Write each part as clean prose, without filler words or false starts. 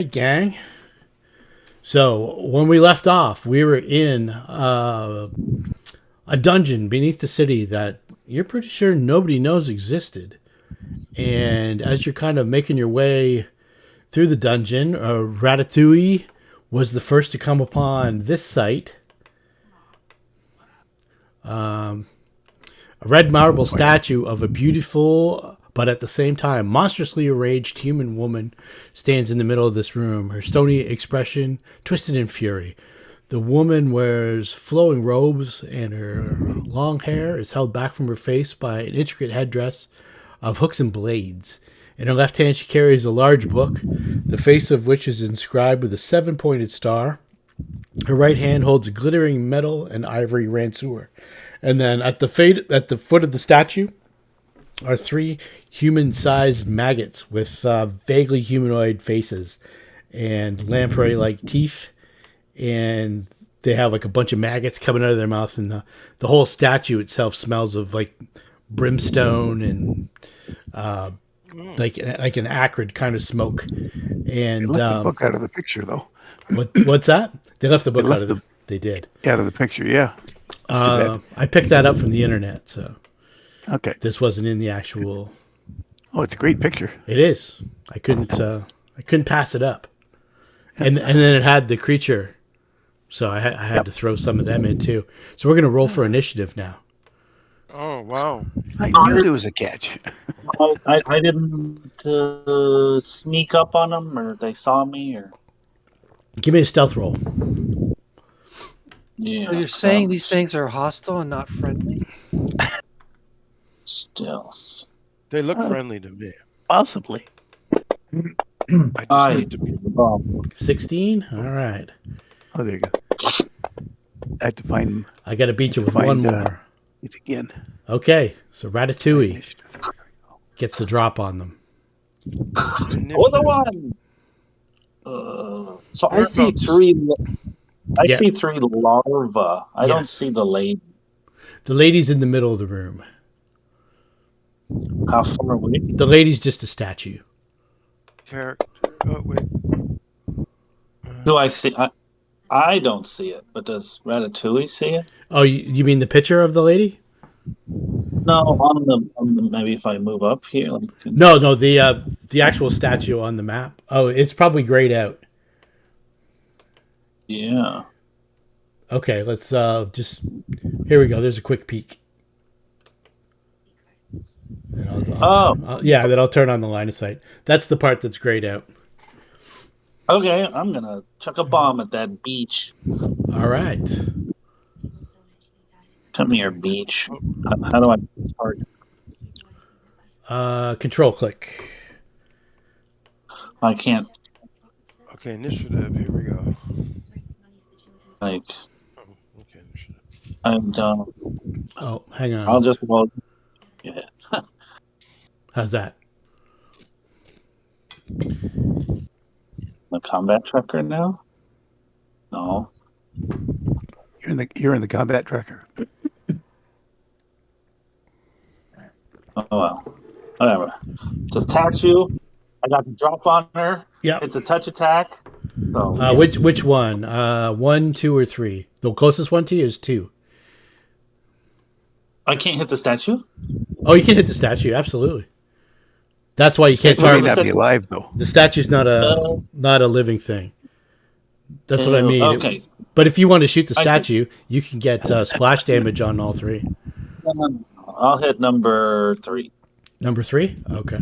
Hey, gang. So when we left off, we were in a dungeon beneath the city that you're pretty sure nobody knows existed. And as you're kind of making your way through the dungeon, Ratatouille was the first to come upon this site. A red marble statue of a beautiful but at the same time monstrously enraged human woman stands in the middle of this room, her stony expression twisted in fury. The woman wears flowing robes, and her long hair is held back from her face by an intricate headdress of hooks and blades. In her left hand, she carries a large book, the face of which is inscribed with a seven-pointed star. Her right hand holds a glittering metal and ivory ranseur. And then at the foot of the statue are three human-sized maggots with vaguely humanoid faces and lamprey-like teeth. And they have like a bunch of maggots coming out of their mouth. And the whole statue itself smells of like brimstone and like an acrid kind of smoke. And they left the book out of the picture, though. What's that? They left the book out of the. They did out of the picture. Yeah. I picked that up from the internet, so okay. This wasn't in the actual. Oh, it's a great picture. It is. I couldn't pass it up, and then it had the creature, so I had to throw some of them in too. So we're gonna roll for initiative now. Oh wow! I knew there was a catch. I didn't sneak up on them, or they saw me, or give me a stealth roll. Yeah. So you're saying these things are hostile and not friendly? Stealth. They look friendly to me. Possibly. I just need to... 16? All right. Oh, there you go. I had to find... I got to beat you with one more. It again. Okay, so Ratatouille gets the drop on them. Another one! So I see three... I see three larvae. I don't see the lady. The lady's in the middle of the room. How far away? The lady's just a statue. Character. Oh, wait. Do I see? I don't see it, but does Ratatouille see it? Oh, you mean the picture of the lady? No, on the maybe if I move up here. No, the actual statue on the map. Oh, it's probably grayed out. Yeah. Okay, let's here we go. There's a quick peek. Then I'll turn on the line of sight. That's the part that's grayed out. Okay, I'm gonna chuck a bomb at that beach. All right. Come here, beach. How do I target? Control click. I can't. Okay, initiative. Here we go. Like, okay, initiative. I'm done. Oh, hang on. I'll just load. Yeah. How's that? The combat tracker now? No. You're in the combat tracker. Oh well. Whatever. It's a statue. I got the drop on her. Yeah. It's a touch attack. So, Which one? 1, 2, or 3? The closest one to you is 2. I can't hit the statue? Oh, you can hit the statue, absolutely. That's why you can't target. It may not be alive though. The statue's not a living thing. That's what I mean. Okay. But if you want to shoot the statue, you can get splash damage on all 3. I'll hit number 3. Number 3? Okay.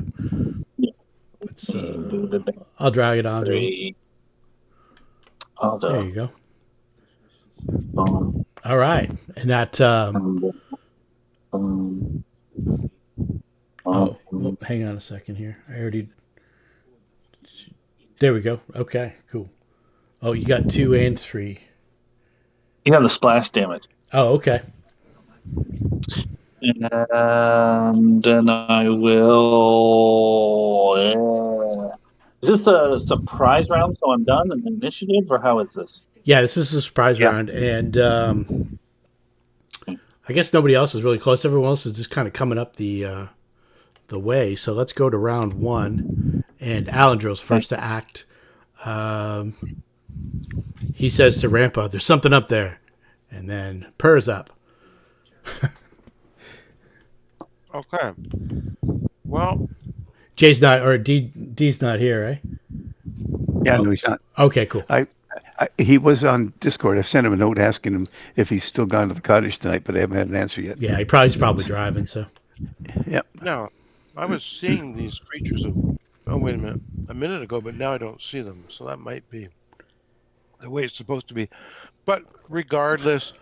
Yeah. Let's, I'll drag it on. 3. There you go. All right. And that... hang on a second here. I already... There we go. Okay, cool. Oh, you got 2 and 3. You have the splash damage. Oh, okay. And then I will... Is this a surprise round so I'm done in initiative, or how is this? Yeah, this is a surprise round, and I guess nobody else is really close. Everyone else is just kind of coming up the way. So let's go to round 1, and Alendril's first to act. He says to Rampa, "There's something up there," and then purrs up. Okay. Well, Jay's not, or D's not here, right? Yeah, Oh. no, he's not. Okay, cool. He was on Discord. I've sent him a note asking him if he's still gone to the cottage tonight, but I haven't had an answer yet. Yeah, he's probably driving. So Yep. no, I was seeing these creatures. Wait a minute ago, but now I don't see them. So that might be the way it's supposed to be. But regardless,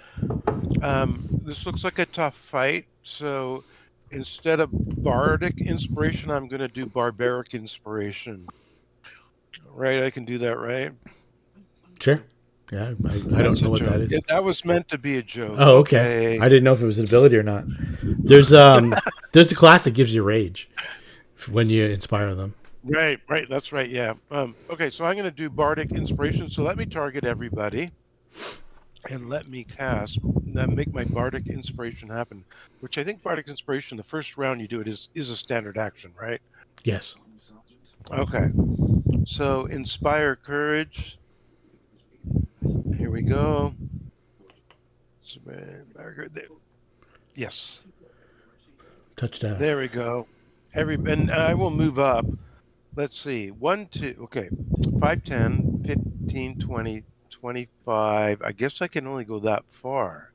this looks like a tough fight. So instead of bardic inspiration, I'm going to do barbaric inspiration. Right? I can do that, right? sure. Yeah, I don't know what that is. That was meant to be a joke. Oh, okay. I didn't know if it was an ability or not. There's a class that gives you rage when you inspire them. Right. That's right. Yeah. Okay, so I'm going to do bardic inspiration. So let me target everybody, and let me cast. Make my bardic inspiration happen. Which I think bardic inspiration, the first round you do it is a standard action, right? Yes. Okay. So inspire courage. Here we go. Yes. Touchdown. There we go. And I will move up. Let's see. 1, 2. Okay. 5, 10, 15, 20, 25. I guess I can only go that far.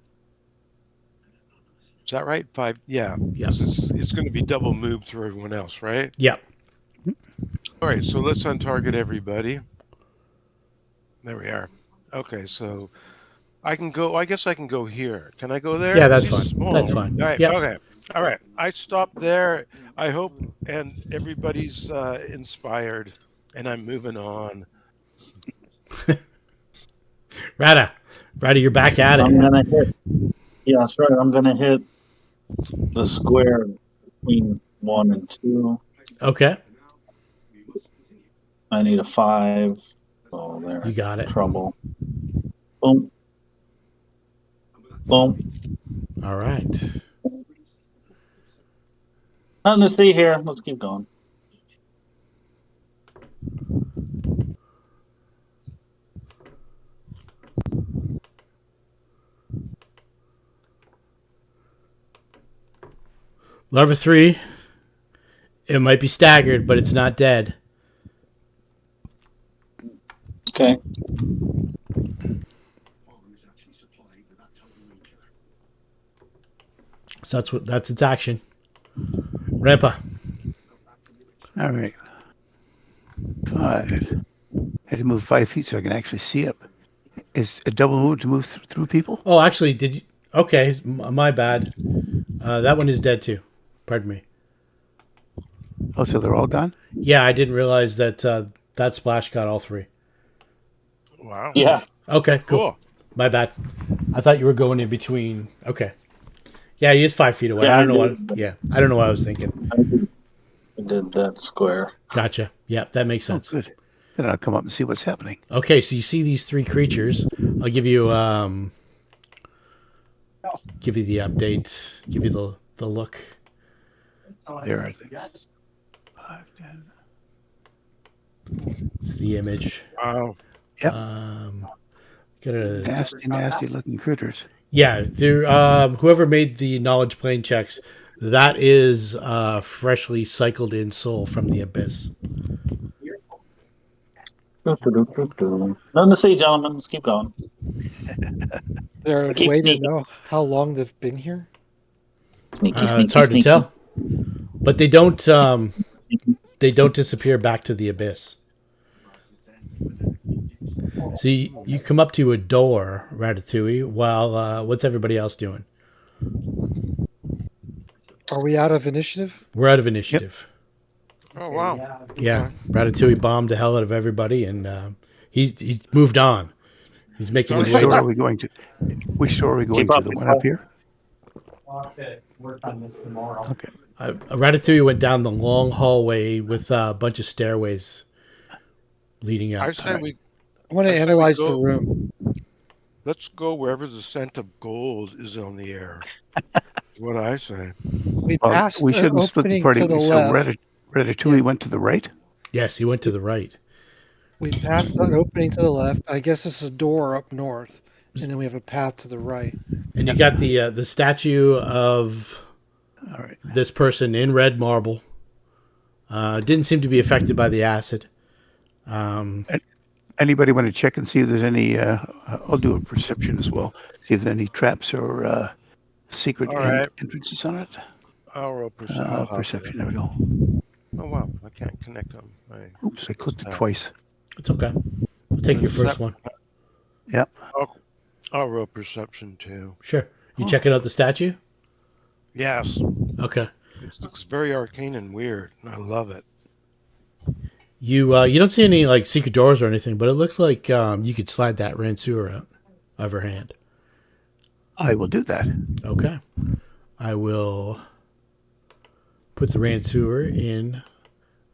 Is that right? 5. Yeah. Yeah. It's going to be double move through everyone else, right? Yep. All right. So let's untarget everybody. There we are. Okay. So I can go. I guess I can go here. Can I go there? Yeah, that's fine. That's fine. All right. Yep. Okay. All right. I stopped there. I hope, and everybody's inspired, and I'm moving on. Rada, you're back at it. I'm gonna hit. Yeah, that's right. I'm gonna hit the square between 1 and 2. Okay. I need a 5. So there. You got it. Trouble. Boom. Boom. All right. Nothing to see here. Let's keep going. Larva 3. It might be staggered, but it's not dead. Okay. So that's its action. Rampa. All right. 5. I had to move 5 feet so I can actually see up. Is a double move to move through people? Oh, actually, did you? Okay, my bad. That one is dead too. Pardon me. Oh, so they're all gone? Yeah, I didn't realize that that splash got all 3. Wow. Yeah. Okay, cool. My bad. I thought you were going in between. Okay. Yeah, he is 5 feet away. Yeah, I don't know what. Yeah, I don't know what I was thinking. I did that square. Gotcha. Yeah, that makes sense. Oh, good. Then I'll come up and see what's happening. Okay, so you see these 3 creatures. I'll give you the update. Give you the look. There are they. 5, 10. It's the image. Wow. Yep. Nasty looking critters. Yeah, they're whoever made the knowledge plane checks, that is freshly cycled in soul from the abyss. Nothing to see, gentlemen. Let's keep going. There a Keep way sneaking. to know how long they've been here? Sneaky, It's hard to tell, but they don't disappear back to the abyss. So you come up to a door, Ratatouille, while what's everybody else doing? Are we out of initiative? We're out of initiative. Oh wow. Yeah, Ratatouille bombed the hell out of everybody, and he's moved on. He's making his Which way. door are we going to? Which door are we going Keep to? up, The one Nicole. up here? Work on this tomorrow. Okay. Ratatouille went down the long hallway with a bunch of stairways leading up. I say we. I want to I say we analyze the go- room. Let's go wherever the scent of gold is on the air. Is what I say. We Well, passed we an shouldn't split the opening party. to the So left. Ratatouille went to the right? Yes, he went to the right. We passed that opening to the left. I guess it's a door up north, and then we have a path to the right. And you got the statue of All right. this person in red marble. Didn't seem to be affected by the acid. Anybody want to check and see if there's any? I'll do a perception as well. See if there's any traps or secret All right. entrances on it. I'll roll Perception. There we go. Oh wow, I can't connect them. Oops, I clicked it twice. It's okay. We'll take your first one. Yep. I'll roll perception too. Sure. You checking out the statue? Yes, Okay. it looks very arcane and weird, and I love it. You don't see any like secret doors or anything, but it looks like you could slide that Ransuer out of her hand. I will do that. Okay. I will put the Ransuer in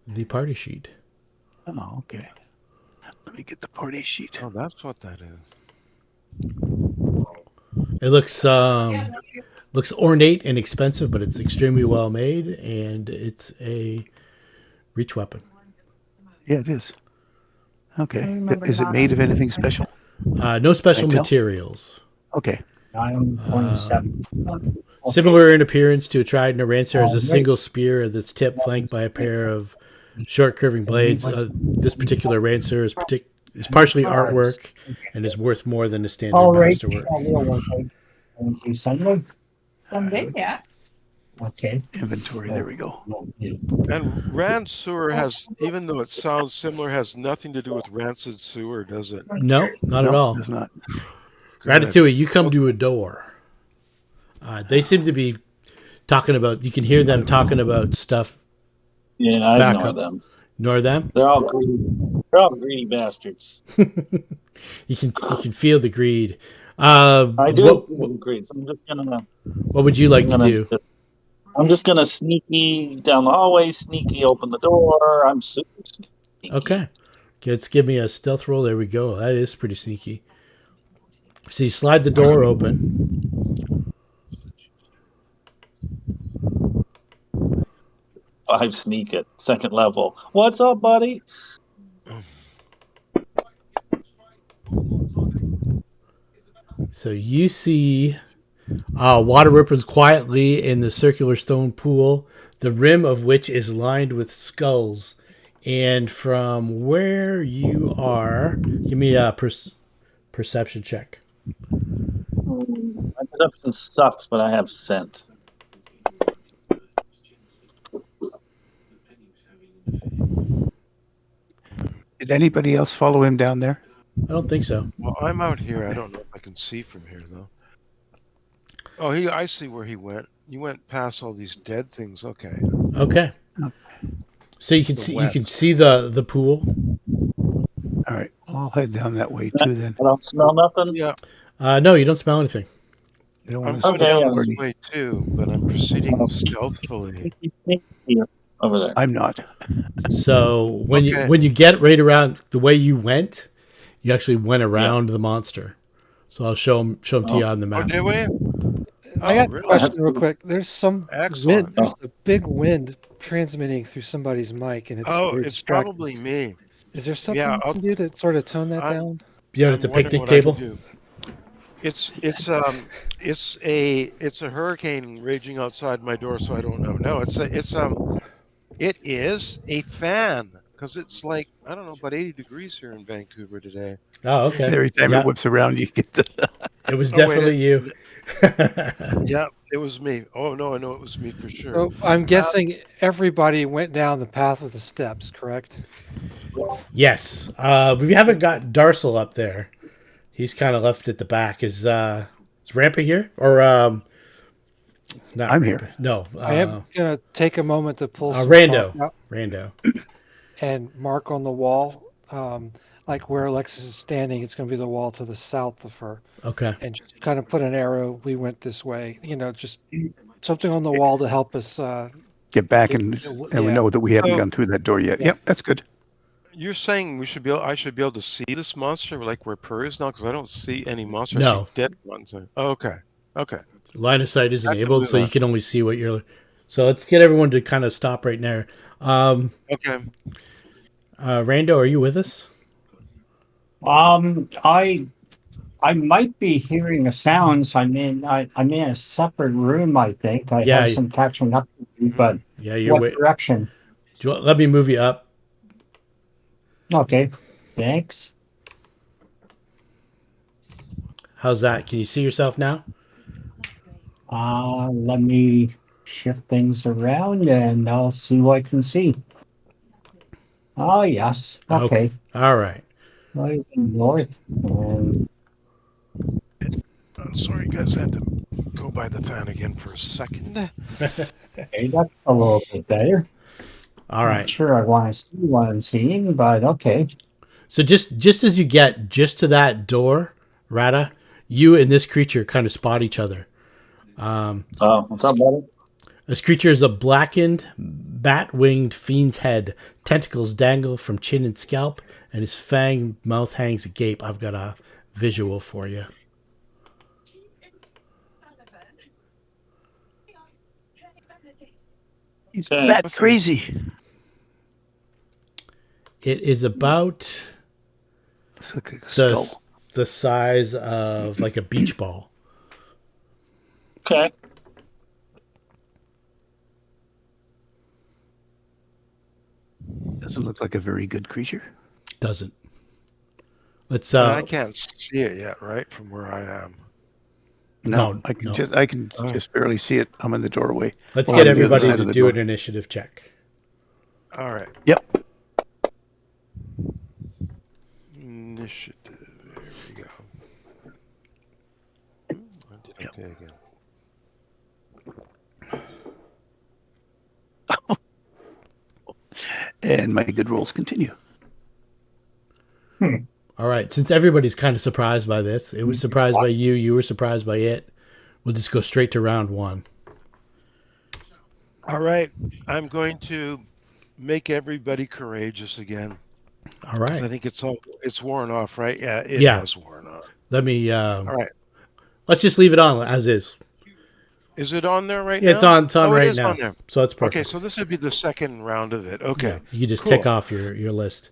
the party sheet. Oh, okay. Let me get the party sheet. Oh, that's what that is. It looks ornate and expensive, but it's extremely well made, and it's a reach weapon. Yeah, it is. Okay. Is it made of anything special? No special Can I tell? materials. Okay. 9.7. Similar in appearance to a trident, a Rancer has a single spear that's tip flanked by a pair of short curving blades. This particular Rancer is partially artwork and is worth more than a standard All right. masterwork. Thank you, Sunday. Sunday, yeah. Okay. Inventory. There we go. And Rand Sewer has, even though it sounds similar, has nothing to do with rancid sewer, does it? No, not at all. It's not. Ratatouille, you come to a door. They seem to be talking about. You can hear them talking about stuff. Yeah, I Back ignore up. them. Ignore them. They're all greedy. They're all greedy bastards. You can feel the greed. I do What, feel greed. So what would you like to do? I'm just gonna sneaky down the hallway, sneaky open the door. I'm super sneaky. Okay. Let's give me a stealth roll. There we go. That is pretty sneaky. So you slide the door open. 5 sneak at 2nd level. What's up, buddy? So you see water ripples quietly in the circular stone pool, the rim of which is lined with skulls. And from where you are, give me a perception check. My perception sucks, but I have scent. Did anybody else follow him down there? I don't think so. Well, I'm out here. I don't know if I can see from here though. Oh, I see where he went. He went past all these dead things. Okay. Okay. So you can The see west. the pool. All right. I'll head down that way too then. I don't smell nothing. Yeah, No, you don't smell anything. You don't I'm want to Okay, down yeah. this party. way too, but I'm proceeding stealthily. Sneaky here, over there. I'm not. So when Okay. you get right around the way you went, you actually went around the monster. So I'll show them to you on the Oh, map. did we? I got a really? question real quick. There's some Excellent. wind. There's a big wind transmitting through somebody's mic, and it's Oh, very it's distracting. probably me. Is there something Yeah, you I'll- can do to sort of tone that I'm- down? You out at the I'm wondering picnic what I can table? do. It's a hurricane raging outside my door, so I don't know. No, it is a fan because it's like I don't know about 80 degrees here in Vancouver today. Oh, okay. Every time Yeah, it whips around, you get the. it was Oh, wait, definitely you. Yeah, it was me. Oh no, I know it was me for sure. So I'm guessing everybody went down the path of the steps, correct? Yes. We haven't got Darcel up there. He's kind of left at the back. Is Rampa here? Or not I'm Rampa. here. No. I am gonna take a moment to pull some Rando. chalk out Rando. and mark on the wall, like where Alexis is standing. It's going to be the wall to the south of her, Okay. and just kind of put an arrow. We went this way. Just something on the wall to help us. Get back Get- and yeah. we know that we haven't So- gone through that door yet. Yeah. Yep, that's good. You're saying I should be able to see this monster like where Per is now because I don't see any monsters. No. I see dead ones. Oh, okay. Line of sight is I can enabled, do so you that. can only see what you're. So let's get everyone to kind of stop right there. Okay. Rando, are you with us? I might be hearing the sounds. I'm in a separate room. I think I have Yeah, some catching up to do. But yeah, you're what wait. direction? Do you want, let me move you up. Okay, thanks. How's that? Can you see yourself now? Let me shift things around and I'll see what I can see. Oh yes. Okay. Okay. All right. Right north. Sorry, guys, I had to go by the fan again for a second. Okay, that's a little bit better. All Not right. sure I want to see what I'm seeing, but okay. So just as you get just to that door, Rata, you and this creature kind of spot each other. Oh, what's up, buddy? This creature is a blackened, bat-winged fiend's head. Tentacles dangle from chin and scalp, and his fanged mouth hangs agape. I've got a visual for you. He's Okay. bat crazy. It is about Looks like a the skull. the size of like a beach ball. Okay. Doesn't look like a very good creature. Doesn't. Let's I can't see it yet, right, from where I am. No, I can no. just barely see it. I'm in the doorway. let's Well, get I'm on the other everybody side to of the do door. an initiative check. All right. Yep. Initiative. There we go. I did okay again. And my good rolls continue. All right, since everybody's kind of surprised by this, it was surprised by you, you were surprised by it. We'll just go straight to round one. All right. I'm going to make everybody courageous again. All 'Cause I right. think it's worn off, right? Yeah, it Yeah. has worn off. Let me All right. let's just leave it on as is. Is it on there right Yeah, it's now? on Oh, it right is on now. there. So it's Okay, perfect. so this would be the second round of it. Okay. Yeah, you can just Cool. tick off your list.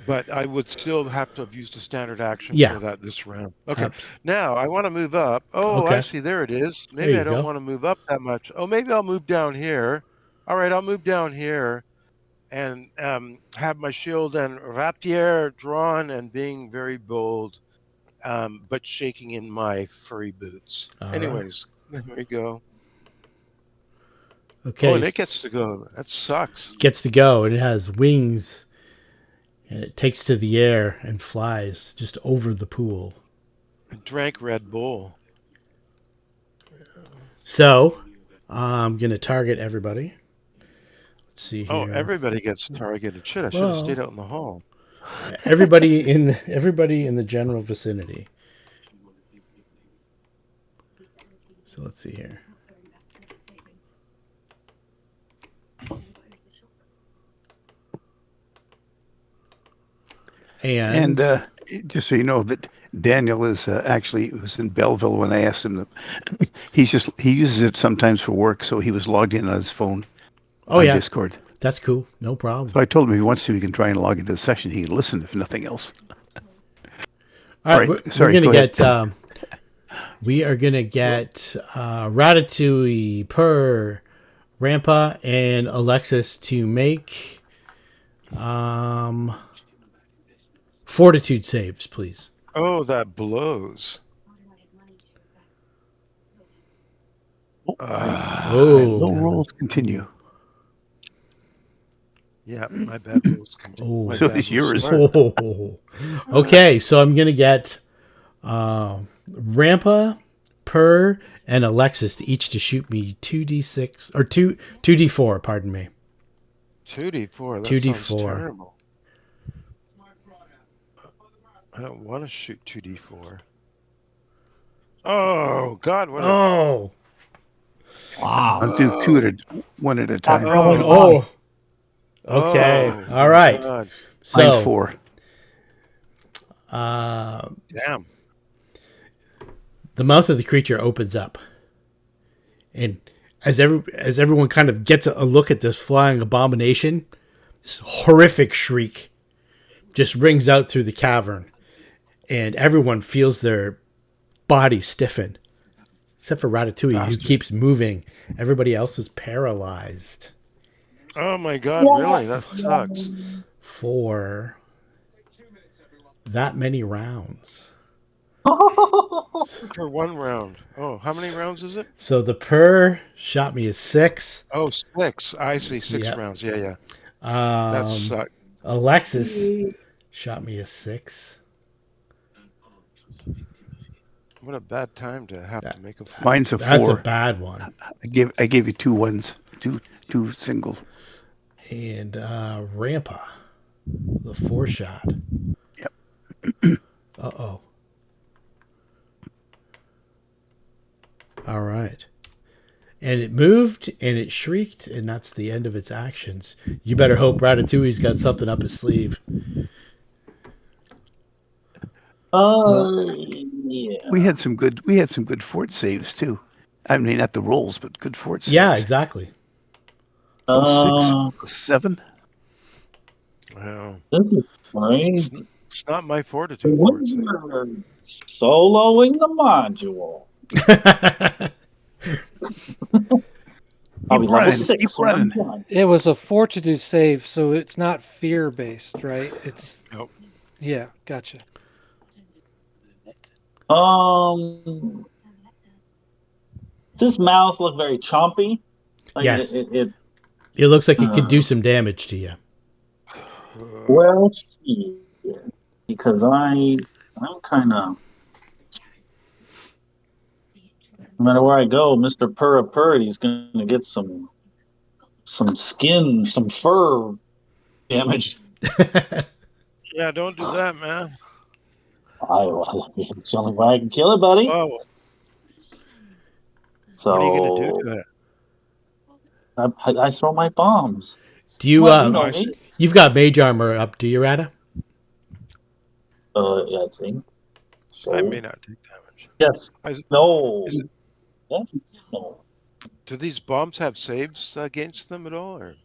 But I would still have to have used a standard action Yeah. for that this round. Okay. Abs- Now I want to move up. Oh, I Okay. see. There it is. There Maybe you I don't go. want to move up that much. Oh, maybe I'll move down here. All right, I'll move down here and have my shield and rapier drawn and being very bold, but shaking in my furry boots. All right. Anyways, there we go. Oh, Okay. and it gets to go. That sucks. Gets to go, and it has wings, and it takes to the air and flies just over the pool. I drank Red Bull. So I'm gonna target everybody. Let's see here. Oh, everybody gets targeted. Shit, I should have stayed out in the hall. everybody in the general vicinity. So let's see here. And just so you know that Daniel is actually was in Belleville when I asked him. He uses it sometimes for work, so he was logged in on his phone on Discord. That's cool. No problem. So I told him if he wants to, he can try and log into the session. He can listen if nothing else. All right, sorry, we're gonna go ahead. get. We are gonna get Ratatouille, Per, Rampa, and Alexis to make fortitude saves, please. Oh, that blows. Low rolls continue. Yeah, my bad rolls continue. My So bad is rolls. yours. Oh. Okay, so I'm gonna get Rampa, Per, and Alexis each to shoot me 2d6 or 2d4. Pardon me. 2d4. That 2d4. sounds terrible. I don't want to shoot 2d4. Oh God! What? Oh. Wow. I'll do one at a time. really Oh. Okay. Oh, All right. God. So Mine's 4. Damn. The mouth of the creature opens up, and as everyone kind of gets a look at this flying abomination, this horrific shriek just rings out through the cavern, and everyone feels their body stiffen, except for Ratatouille, who Bastard. keeps moving. Everybody else is paralyzed Oh my God! Really? That sucks. for that many rounds. For 1 round. Oh, how many rounds is it? So the per shot me is 6. Oh, 6. I see. 6 Yep. rounds. Yeah. That sucks. Alexis shot me a 6. What a bad time to have to make a 4. Mine's a That's 4. a bad one. I gave you 2 ones, two singles. And Rampa, the 4 shot. Yep. Uh-oh. All right. And it moved and it shrieked, and that's the end of its actions. You better hope Ratatouille's got something up his sleeve. Yeah. We had some good fort saves too. I mean, not the rolls, but good fort saves. Yeah, exactly. +6, +7. Wow. This is crazy. It's not my fortitude. We're soloing the module. I'll be level 6. Keep when I'm running. done. It was a fortitude save, so it's not fear based, right? It's Nope. yeah, gotcha. Does this mouth look very chompy? Like Yes. It It looks like it could do some damage to you. well, shit. Because I'm kind of. No matter where I go, Mr. Purdy's going to get some skin, some fur damage. Yeah, don't do that, man. It's the only way I can kill it, buddy. Oh, So what are you going to do to that? I throw my bombs. Do you, Well, you know me. you've got mage armor up, do you, Rata? I think. So, I may not take damage. yes. Is- No. is it- Yes. No. Do these bombs have saves against them at all? Or?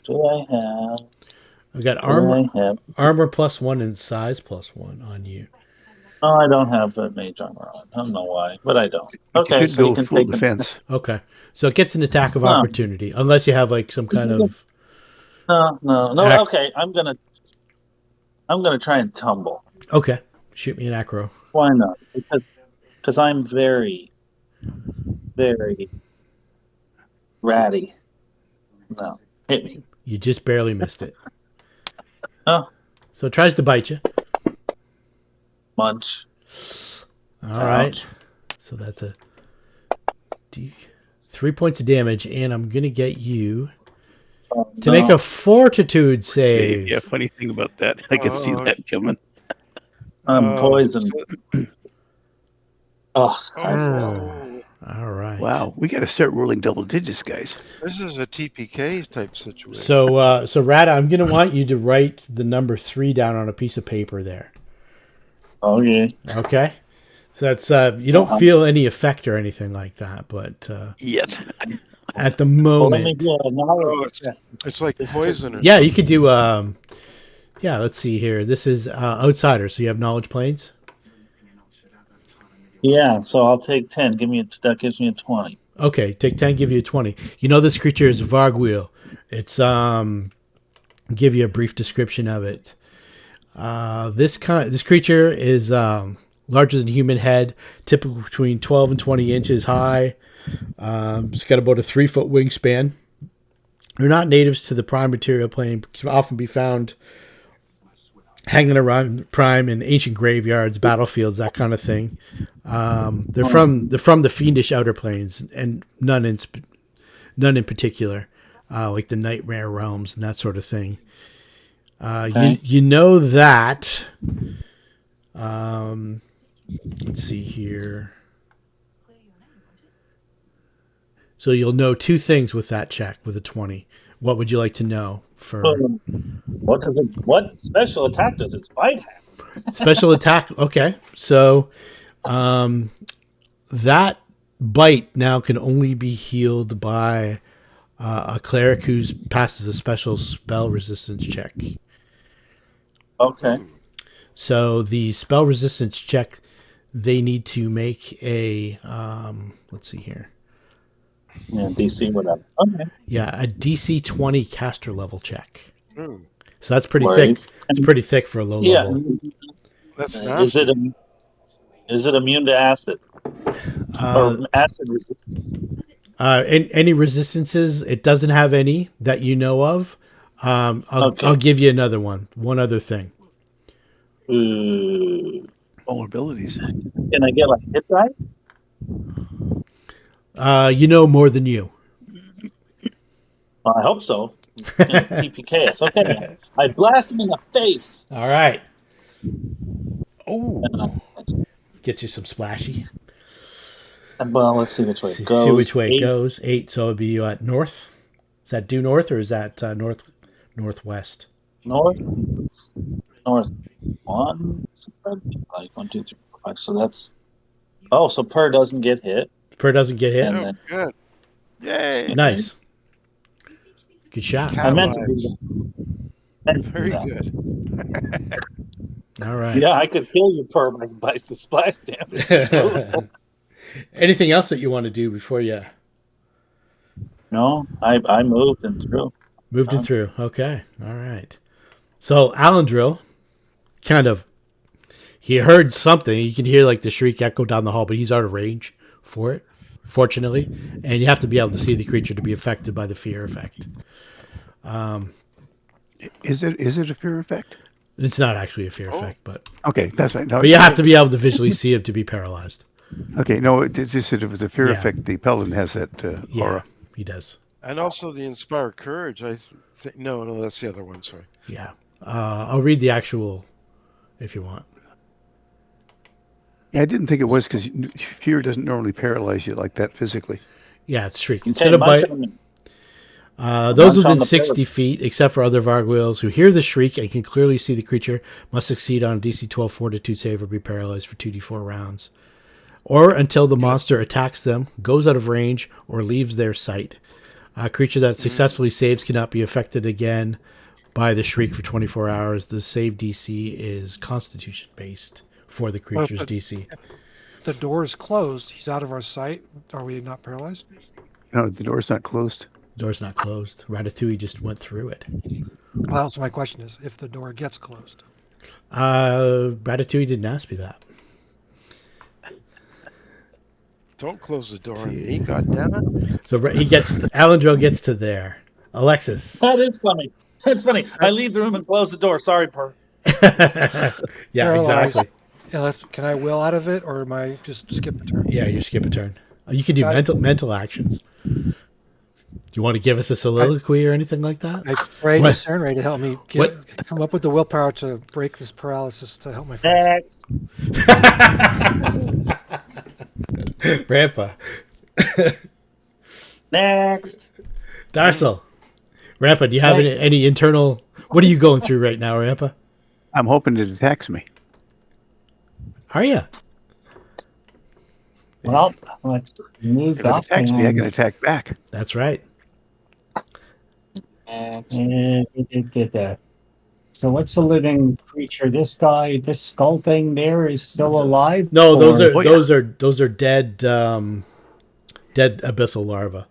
Do I have? I've got Do armor I have? armor +1 and size +1 on you. Oh, I don't have the mage armor on. I don't know why, but I don't. But Okay, you could so go you can full take defense. Okay. So it gets an attack of Huh. opportunity, unless you have like some kind of... No. Heck. Okay, I'm gonna try and tumble. Okay. Shoot me an acro. Why not? Because I'm very, very ratty. No, hit me. You just barely missed it. Oh, So it tries to bite you. munch. All right. Ouch. So that's 3 points of damage, and I'm going to get you to make a fortitude save. Yeah, funny thing about that, I could see that coming. I'm poisoned. Oh, Oh, All right. Wow, we got to start rolling double digits, guys. this is a TPK type situation. So Rata, I'm going to want you to write the number 3 down on a piece of paper there. yeah. Okay? So that's you don't feel any effect or anything like that, but Yet. at the Well, let me moment, do a knowledge. It's like poison. Or yeah, you could do. Yeah, let's see here. This is outsider, so you have knowledge planes. Yeah, so I'll take 10. That gives me a 20. Okay, take 10, give you a 20. You know this creature is Vargwheel. It's give you a brief description of it. This creature is larger than a human head, typically between 12 and 20 inches high. It's got about a 3-foot wingspan. They're not natives to the prime material plane, but can often be found hanging around prime in ancient graveyards, battlefields, that kind of thing. They're from the fiendish outer planes, and none in particular, like the nightmare realms and that sort of thing. Okay. You know that. Let's see here. So you'll know 2 things with that check with a 20. What would you like to know for What special attack does its bite have? special attack? Okay, so that bite now can only be healed by a cleric who passes a special spell resistance check. Okay. So the spell resistance check, they need to make a, let's see here. Yeah, DC, whatever. Okay. Yeah, a DC 20 caster level check. Ooh, So that's pretty thick. Worries. It's pretty thick for a low Yeah. level. that's Is nasty. it immune to acid or acid resistant? Any resistances, it doesn't have any that you know of. Okay. I'll give you another one. One other thing. Vulnerabilities. Can I get like hit dice? You know more than you. Well, I hope so. TPKS. Okay. I blast him in the face. All right. Oh, Uh, get you some splashy. well, let's see which way it See goes. which way it 8 goes. 8. So it'd be at north. Is that due north or is that northwest? north. North 1. Like 1, 2, 3, 4, 5. So that's. Oh, so Per doesn't get hit. Per doesn't get hit. And Oh, then good. Yay! Nice. Good shot. Cat I meant to do lives. that. Very good. All right. Yeah, I could kill you, Per, by the splash damage. Anything else that you want to do before you No, I moved and through. moved it through? Okay. All right. So Alendril kind of, he heard something. You can hear like the shriek echo down the hall, but he's out of range for it, fortunately. And you have to be able to see the creature to be affected by the fear effect. Is it a fear effect? It's not actually a fear effect, but Okay, that's right. No, you have to be able to visually see him to be paralyzed. Okay, no, it's just that it was a fear Yeah. effect. The paladin has that Yeah, aura. he does. And also the Inspire Courage. I think no, that's the other one. Sorry. Yeah. I'll read the actual if you want. Yeah, I didn't think it was because fear doesn't normally paralyze you like that physically. Yeah, it's shriek. Okay, Instead of munch bite, on him. those Munch on within the 60 feet, except for other gargoyles who hear the shriek and can clearly see the creature, must succeed on a DC 12 Fortitude save or be paralyzed for 2d4 rounds. Or until the monster attacks them, goes out of range, or leaves their sight. A creature that successfully saves cannot be affected again by the shriek for 24 hours. The save DC is Constitution based for the creature's DC. The door is closed. He's out of our sight. Are we not paralyzed? No, the door's not closed. Door's not closed. Ratatouille just went through it. Well, so my question is, if the door gets closed. Ratatouille didn't ask me that. Don't close the door on me, goddammit. So he gets, Alendril gets to there. Alexis. That is funny. That's funny. I leave the room and close the door. Sorry, Per. Yeah, Paralyzed. exactly. Can I will out of it, or am I just skip a turn? Yeah, you skip a turn. You can do mental actions. Do you want to give us a soliloquy or anything like that? I pray What? to Cernray to help me come up with the willpower to break this paralysis to help my friends. Next. Rampa. Next. Darcel. Rampa, do you have any internal... What are you going through right now, Rampa? I'm hoping it attacks me. Are you? Well, let's move If it up. attacks me, I can attack back. That's right. So what's the living creature? This guy, this skull thing there is still alive? No, those Or- those are dead dead abyssal larvae.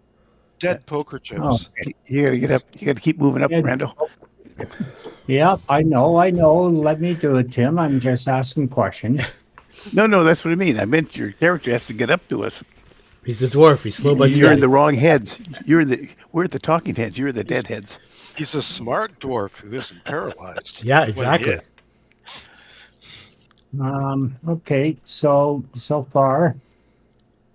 Dead poker chips. Oh, You gotta get up. You gotta keep moving up, Yeah. Randall. yeah, I know. Let me do it, Tim. I'm just asking questions. No, that's what I mean. I meant your character has to get up to us. He's a dwarf. He's slow but You're in steady. the wrong heads. We're the talking heads. You're the dead heads. He's a smart dwarf who isn't paralyzed. Yeah, When he exactly. is. Okay, so far,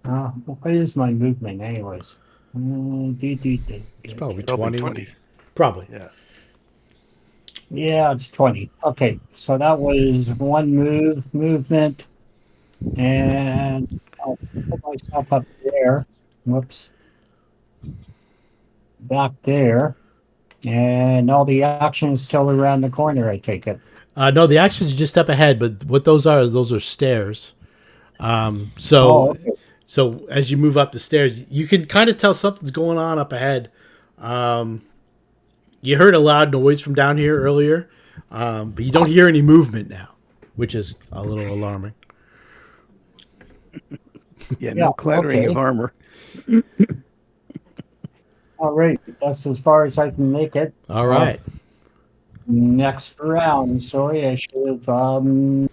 what is my movement, anyways? It's probably Probably 20. Probably. Yeah. Yeah, it's 20. Okay, so that was one movement, and I'll put myself up there. Whoops. Back there. And all the action is still around the corner, I take it. No, the action's just up ahead, but what those are stairs. Okay. So as you move up the stairs, you can kind of tell something's going on up ahead. You heard a loud noise from down here earlier. But you don't hear any movement now, which is a little alarming. Yeah, no clattering of armor. All right, that's as far as I can make it. All right. Next round. Sorry, I should have. All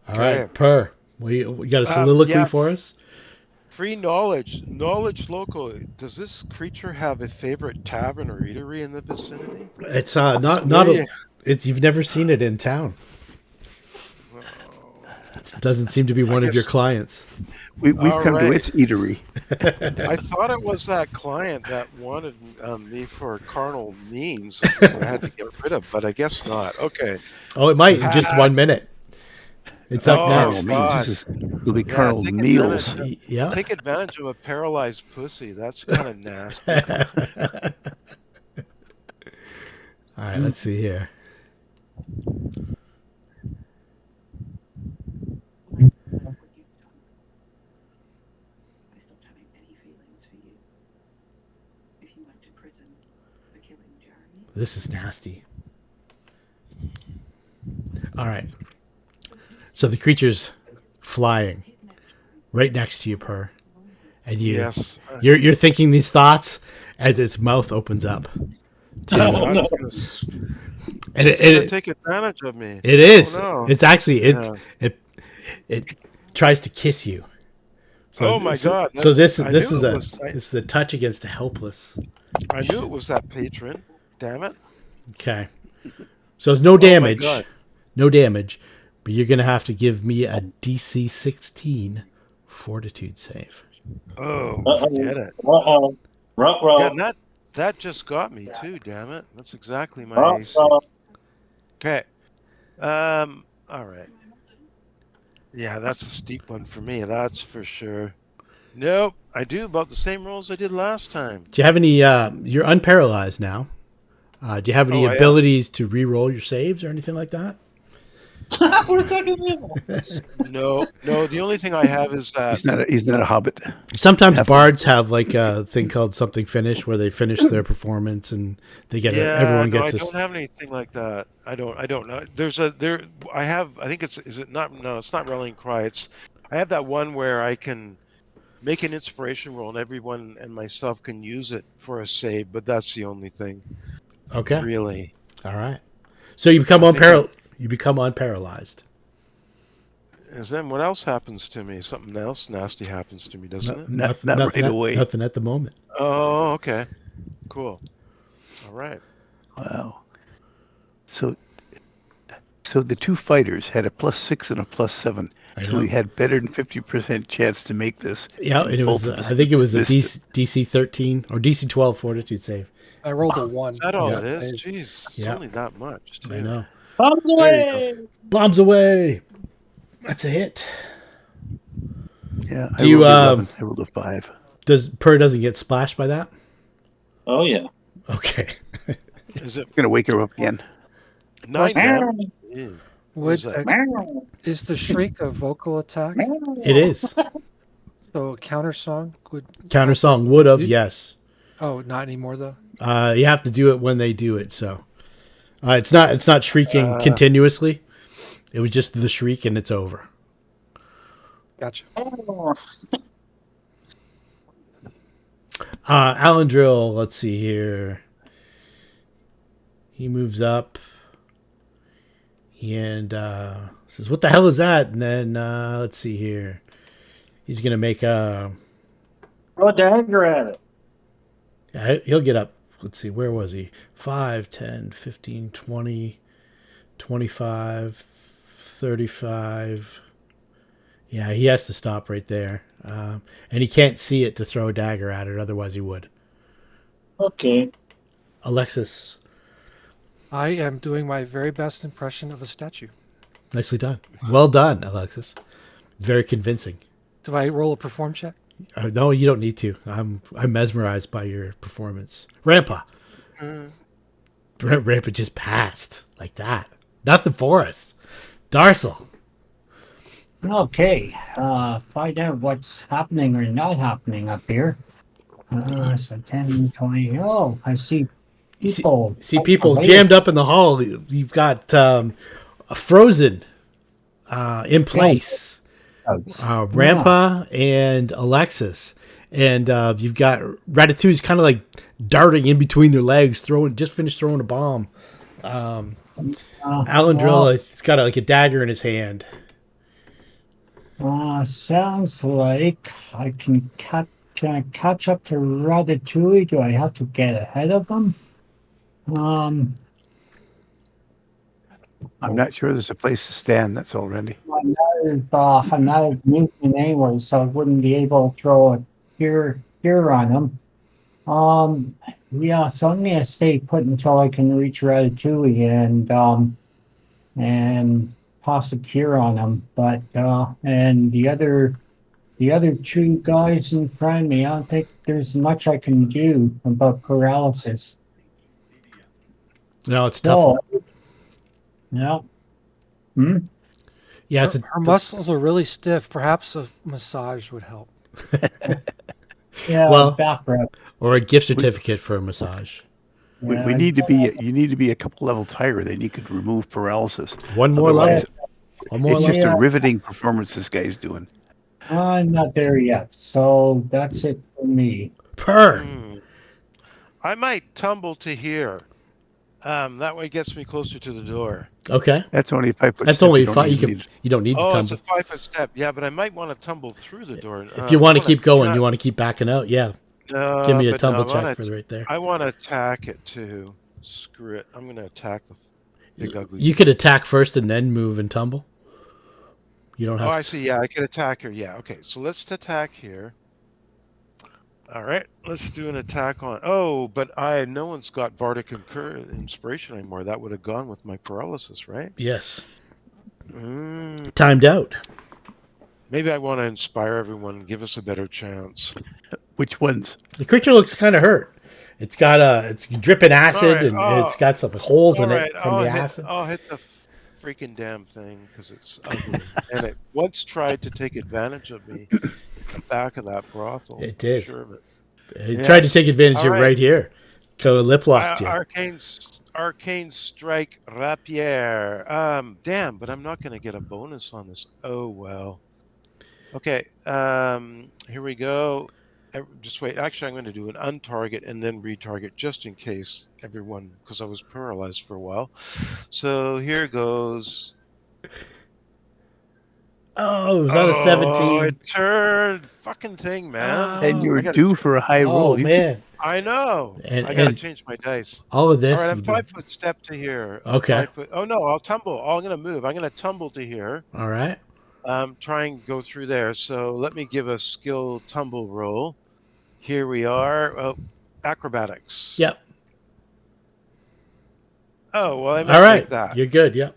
right. Per, you got a soliloquy Yeah. for us? Free knowledge. Knowledge local. Does this creature have a favorite tavern or eatery in the vicinity? It's not a. It's you've never seen it in town. It doesn't seem to be one of your clients. We've come to its eatery. I thought it was that client that wanted me for carnal means that I had to get rid of, but I guess not. Okay. Oh, it might. Just 1 minute. It's up next. It'll be carnal meals. Yeah. Take advantage of a paralyzed pussy. That's kind of nasty. All right, let's see here. This is nasty. All right. So the creature's flying right next to you, Per. And you're thinking these thoughts as its mouth opens up. And it take advantage of me. It is. Oh, no. It's actually it tries to kiss you. So, oh my God! So this is the touch against the helpless. I knew it was that patron. Damn it. Okay. So it's no damage. No damage. But you're going to have to give me a DC 16 fortitude save. Oh, get it. Yeah, that just got me too, damn it. That's exactly my AC. Okay. All right. Yeah, that's a steep one for me, that's for sure. Nope. I do about the same rolls I did last time. Do you have any you're unparalyzed now? Do you have any abilities to re-roll your saves or anything like that? We're second level. No. The only thing I have is that he's not a hobbit. Sometimes bards have like a thing called something finish, where they finish their performance and they get everyone gets. I don't have anything like that. I don't know. I think it's not Rallying Cry. I have that one where I can make an inspiration roll and everyone and myself can use it for a save, but that's the only thing. Okay. Really. All right. So you become unparalyzed. You become unparalyzed. And then what else happens to me? Something else nasty happens to me, doesn't it? Nothing right away. Nothing at the moment. Oh, okay. Cool. All right. Wow. So the two fighters had a +6 and a +7. So we had better than 50% chance to make this. Yeah, and it was. I think it was a DC 13 or DC 12 fortitude save. I rolled a 1. Is that all it is? Jeez, it's only that much. Too. I know. Bombs away! Bombs away! That's a hit. Yeah, I rolled a 5. Doesn't get splashed by that? Oh yeah. Okay. Is it gonna wake her up again? 9 damage? Is the shriek a vocal attack? It is. So countersong would. Countersong would have, yes. Oh, not anymore though. You have to do it when they do it. So it's not shrieking continuously. It was just the shriek and it's over. Gotcha. Alan Drill, let's see here. He moves up and says, "What the hell is that?" And then let's see here. He's gonna make a dagger at it. Yeah, he'll get up. Let's see, where was he? 5, 10, 15, 20, 25, 35. Yeah, he has to stop right there. And he can't see it to throw a dagger at it, otherwise he would. Okay. Alexis. I am doing my very best impression of a statue. Nicely done. Well done, Alexis. Very convincing. Do I roll a perform check? No, you don't need to. I'm mesmerized by your performance. Rampa. Rampa just passed like that. Nothing for us. Darcel. Okay. Find out what's happening or not happening up here. So 10, 20. Oh, I see people. See people jammed up in the hall. You've got a Frozen in place. Rampa and Alexis. And you've got Ratatouille's kind of like darting in between their legs, just finished throwing a bomb. Alandrilla, he's got like a dagger in his hand. Sounds like I can I catch up to Ratatouille? Do I have to get ahead of him? I'm not sure there's a place to stand. That's all, Randy. I'm not a movement anyway, so I wouldn't be able to throw a cure on him. Yeah, so I'm gonna stay put until I can reach Ratatouille and toss a cure on him. But and the other two guys in front of me, I don't think there's much I can do about paralysis. No, it's tough. Yeah. Yeah, her muscles are really stiff. Perhaps a massage would help. Yeah, well, back rub. Or a gift certificate for a massage. We need to be. You need to be a couple levels higher. Then you could remove paralysis. One more level. It's just a riveting performance this guy's doing. I'm not there yet, so that's it for me. I might tumble to here. That way gets me closer to the door. Okay. That's only a 5 foot That's step. only 5. You don't need to tumble. Oh, it's a 5 foot step. Yeah, but I might want to tumble through the door. If you want to keep going, you want to keep backing out. Yeah. Give me a tumble check for right there. I want to attack it too. Screw it. I'm going to attack the big ugly. You could attack first and then move and tumble. You don't have. I see. Yeah, I can attack her. Yeah. Okay. So let's attack here. All right. Let's do an attack on. Oh, but no one's got Bardic Inspiration anymore. That would have gone with my paralysis, right? Yes. Timed out. Maybe I want to inspire everyone and give us a better chance. Which ones? The creature looks kind of hurt. It's got it's dripping acid and it's got some holes in it from the acid. I'll hit the freaking damn thing because it's ugly. And it once tried to take advantage of me in the back of that brothel. It did. Sure of it. It tried to take advantage of you right here. Lip locked you. Arcane Strike Rapier. Damn, but I'm not going to get a bonus on this. Oh, well. Okay, here we go. Just wait. Actually, I'm going to do an untarget and then retarget just in case everyone, because I was paralyzed for a while. So here goes. Oh, it was on a 17. It turned fucking thing, man. And you were due for a high roll. Oh, man. I know. I got to change my dice. All of this. All right, I'm 5 foot step to here. Okay. Oh, no, I'll tumble. I'm going to move. I'm going to tumble to here. All right. Try and go through there. So let me give a skill tumble roll. Here we are. Oh, acrobatics. Yep. Oh, well, I might all right. Make that. You're good. Yep.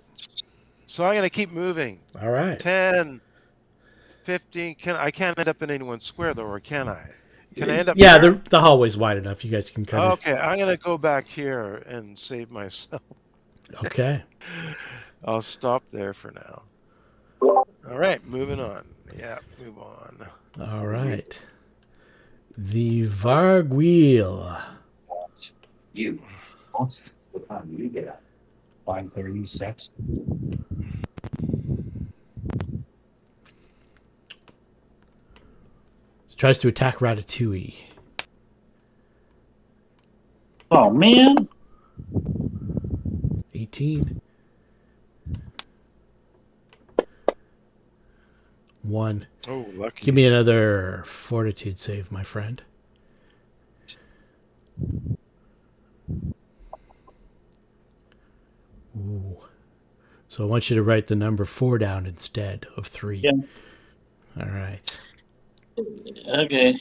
So I'm going to keep moving. All right. 10, 15. I can't end up in anyone's square, though, or can I? Can I end up Yeah, the hallway's wide enough. You guys can kind of... Okay, I'm going to go back here and save myself. Okay. I'll stop there for now. All right, moving on. Yeah, move on. All right. The Varg wheel. You. What time do you get up? 5:36. Tries to attack Ratatouille. Oh, man. 18. 1. Oh, lucky. Give me another fortitude save, my friend. Ooh. So I want you to write the number 4 down instead of 3. Yeah. All right. Okay.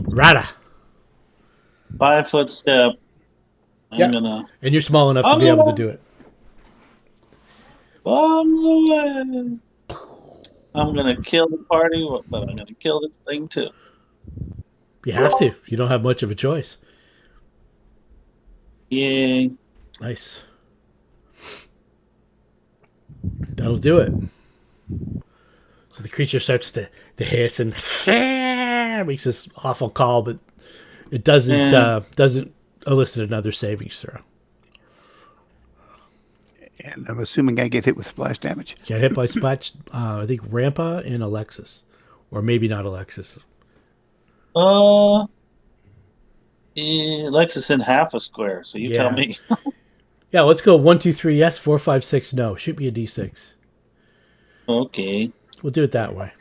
Rata. 5 foot step. Yeah. And you're small enough to be able to do it. Bombs away. I'm going to kill the party, but I'm going to kill this thing too. You have to. You don't have much of a choice. Yay. Nice. That'll do it. So the creature starts to hiss and makes this awful call, but it doesn't elicit another savings throw. And I'm assuming I get hit with splash damage. Get hit by splash. I think Rampa and Alexis, or maybe not Alexis. Lexus in half a square, so you tell me. Yeah, let's go 1, 2, 3, yes, 4, 5, 6, no. Shoot me a d6. Okay. We'll do it that way.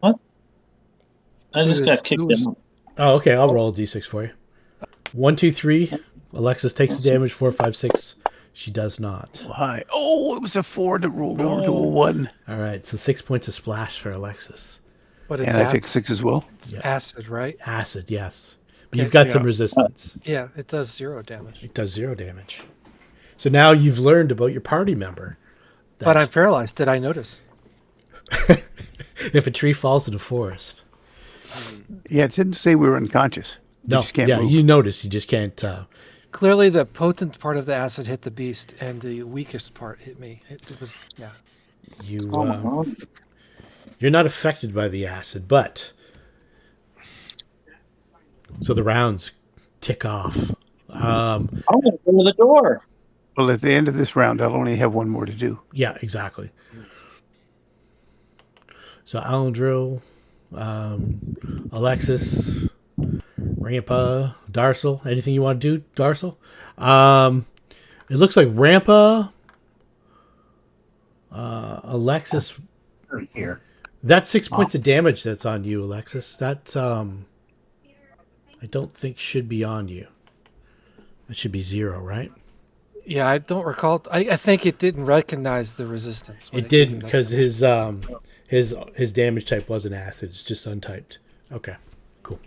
What? I just got kicked out. Oh, okay. I'll roll a d6 for you. 1, 2, 3. Alexis takes the damage. 4, 5, 6. She does not. Why? Oh, it was a 4 that rolled over to a 1. All right, so 6 points of splash for Alexis. But it's And I take 6 as well. It's acid, right? Acid, yes. But you've got some resistance. Yeah, it does 0 damage. It does 0 damage. So now you've learned about your party member. But I'm paralyzed. Did I notice? If a tree falls in the forest. Yeah, it didn't say we were unconscious. No, just can't move. you notice. You just can't. Clearly, the potent part of the acid hit the beast, and the weakest part hit me. It was, yeah. You're not affected by the acid, but so the rounds tick off. I'm going to go to the door. Well, at the end of this round, I'll only have one more to do. Yeah, exactly. So Alendro, Alexis, Rampa, Darsel. Anything you want to do, Darsel? It looks like Rampa, Alexis. Here. That's 6 points of damage that's on you, Alexis. That's I don't think should be on you. That should be 0, right? Yeah, I don't recall. I think it didn't recognize the resistance. It didn't because his damage type wasn't acid. It's just untyped. Okay, cool.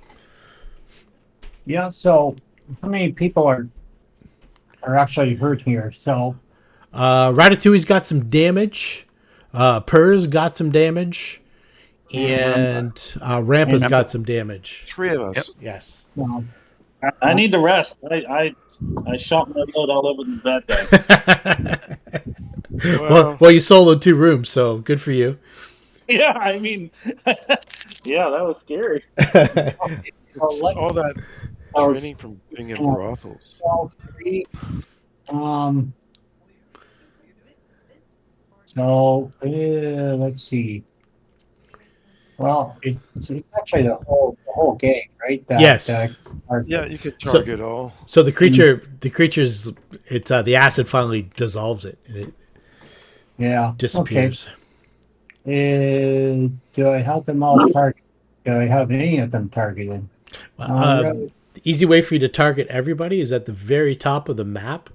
Yeah. So, how many people are actually hurt here? So, Ratatouille's got some damage. Purr's got some damage, and Rampa's got some damage. 3 of us. Yep. Yes. I need to rest. I shot my load all over the bad guys. Well, you soloed 2 rooms, so good for you. Yeah, I mean, yeah, that was scary. All that training from being in brothels. 3. So let's see. Well, it's actually the whole gang, right? Yes. Yeah, you could target all. So the creature's the acid finally dissolves it, and it disappears. Okay. Do I have them all targeted? Do I have any of them targeted? The easy way for you to target everybody is at the very top of the map.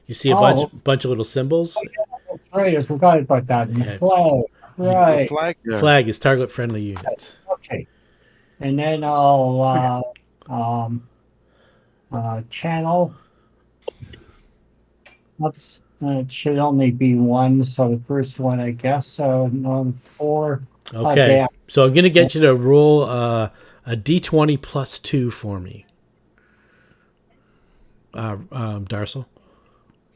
You see a bunch of little symbols. Oh, yeah, that's right. I forgot about that. And the flag. Right. Flag is target friendly units. Okay. And then I'll channel. It should only be 1, so the first one, I guess. 4. Okay. So I'm going to get you to roll a d20 plus 2 for me. Darsel.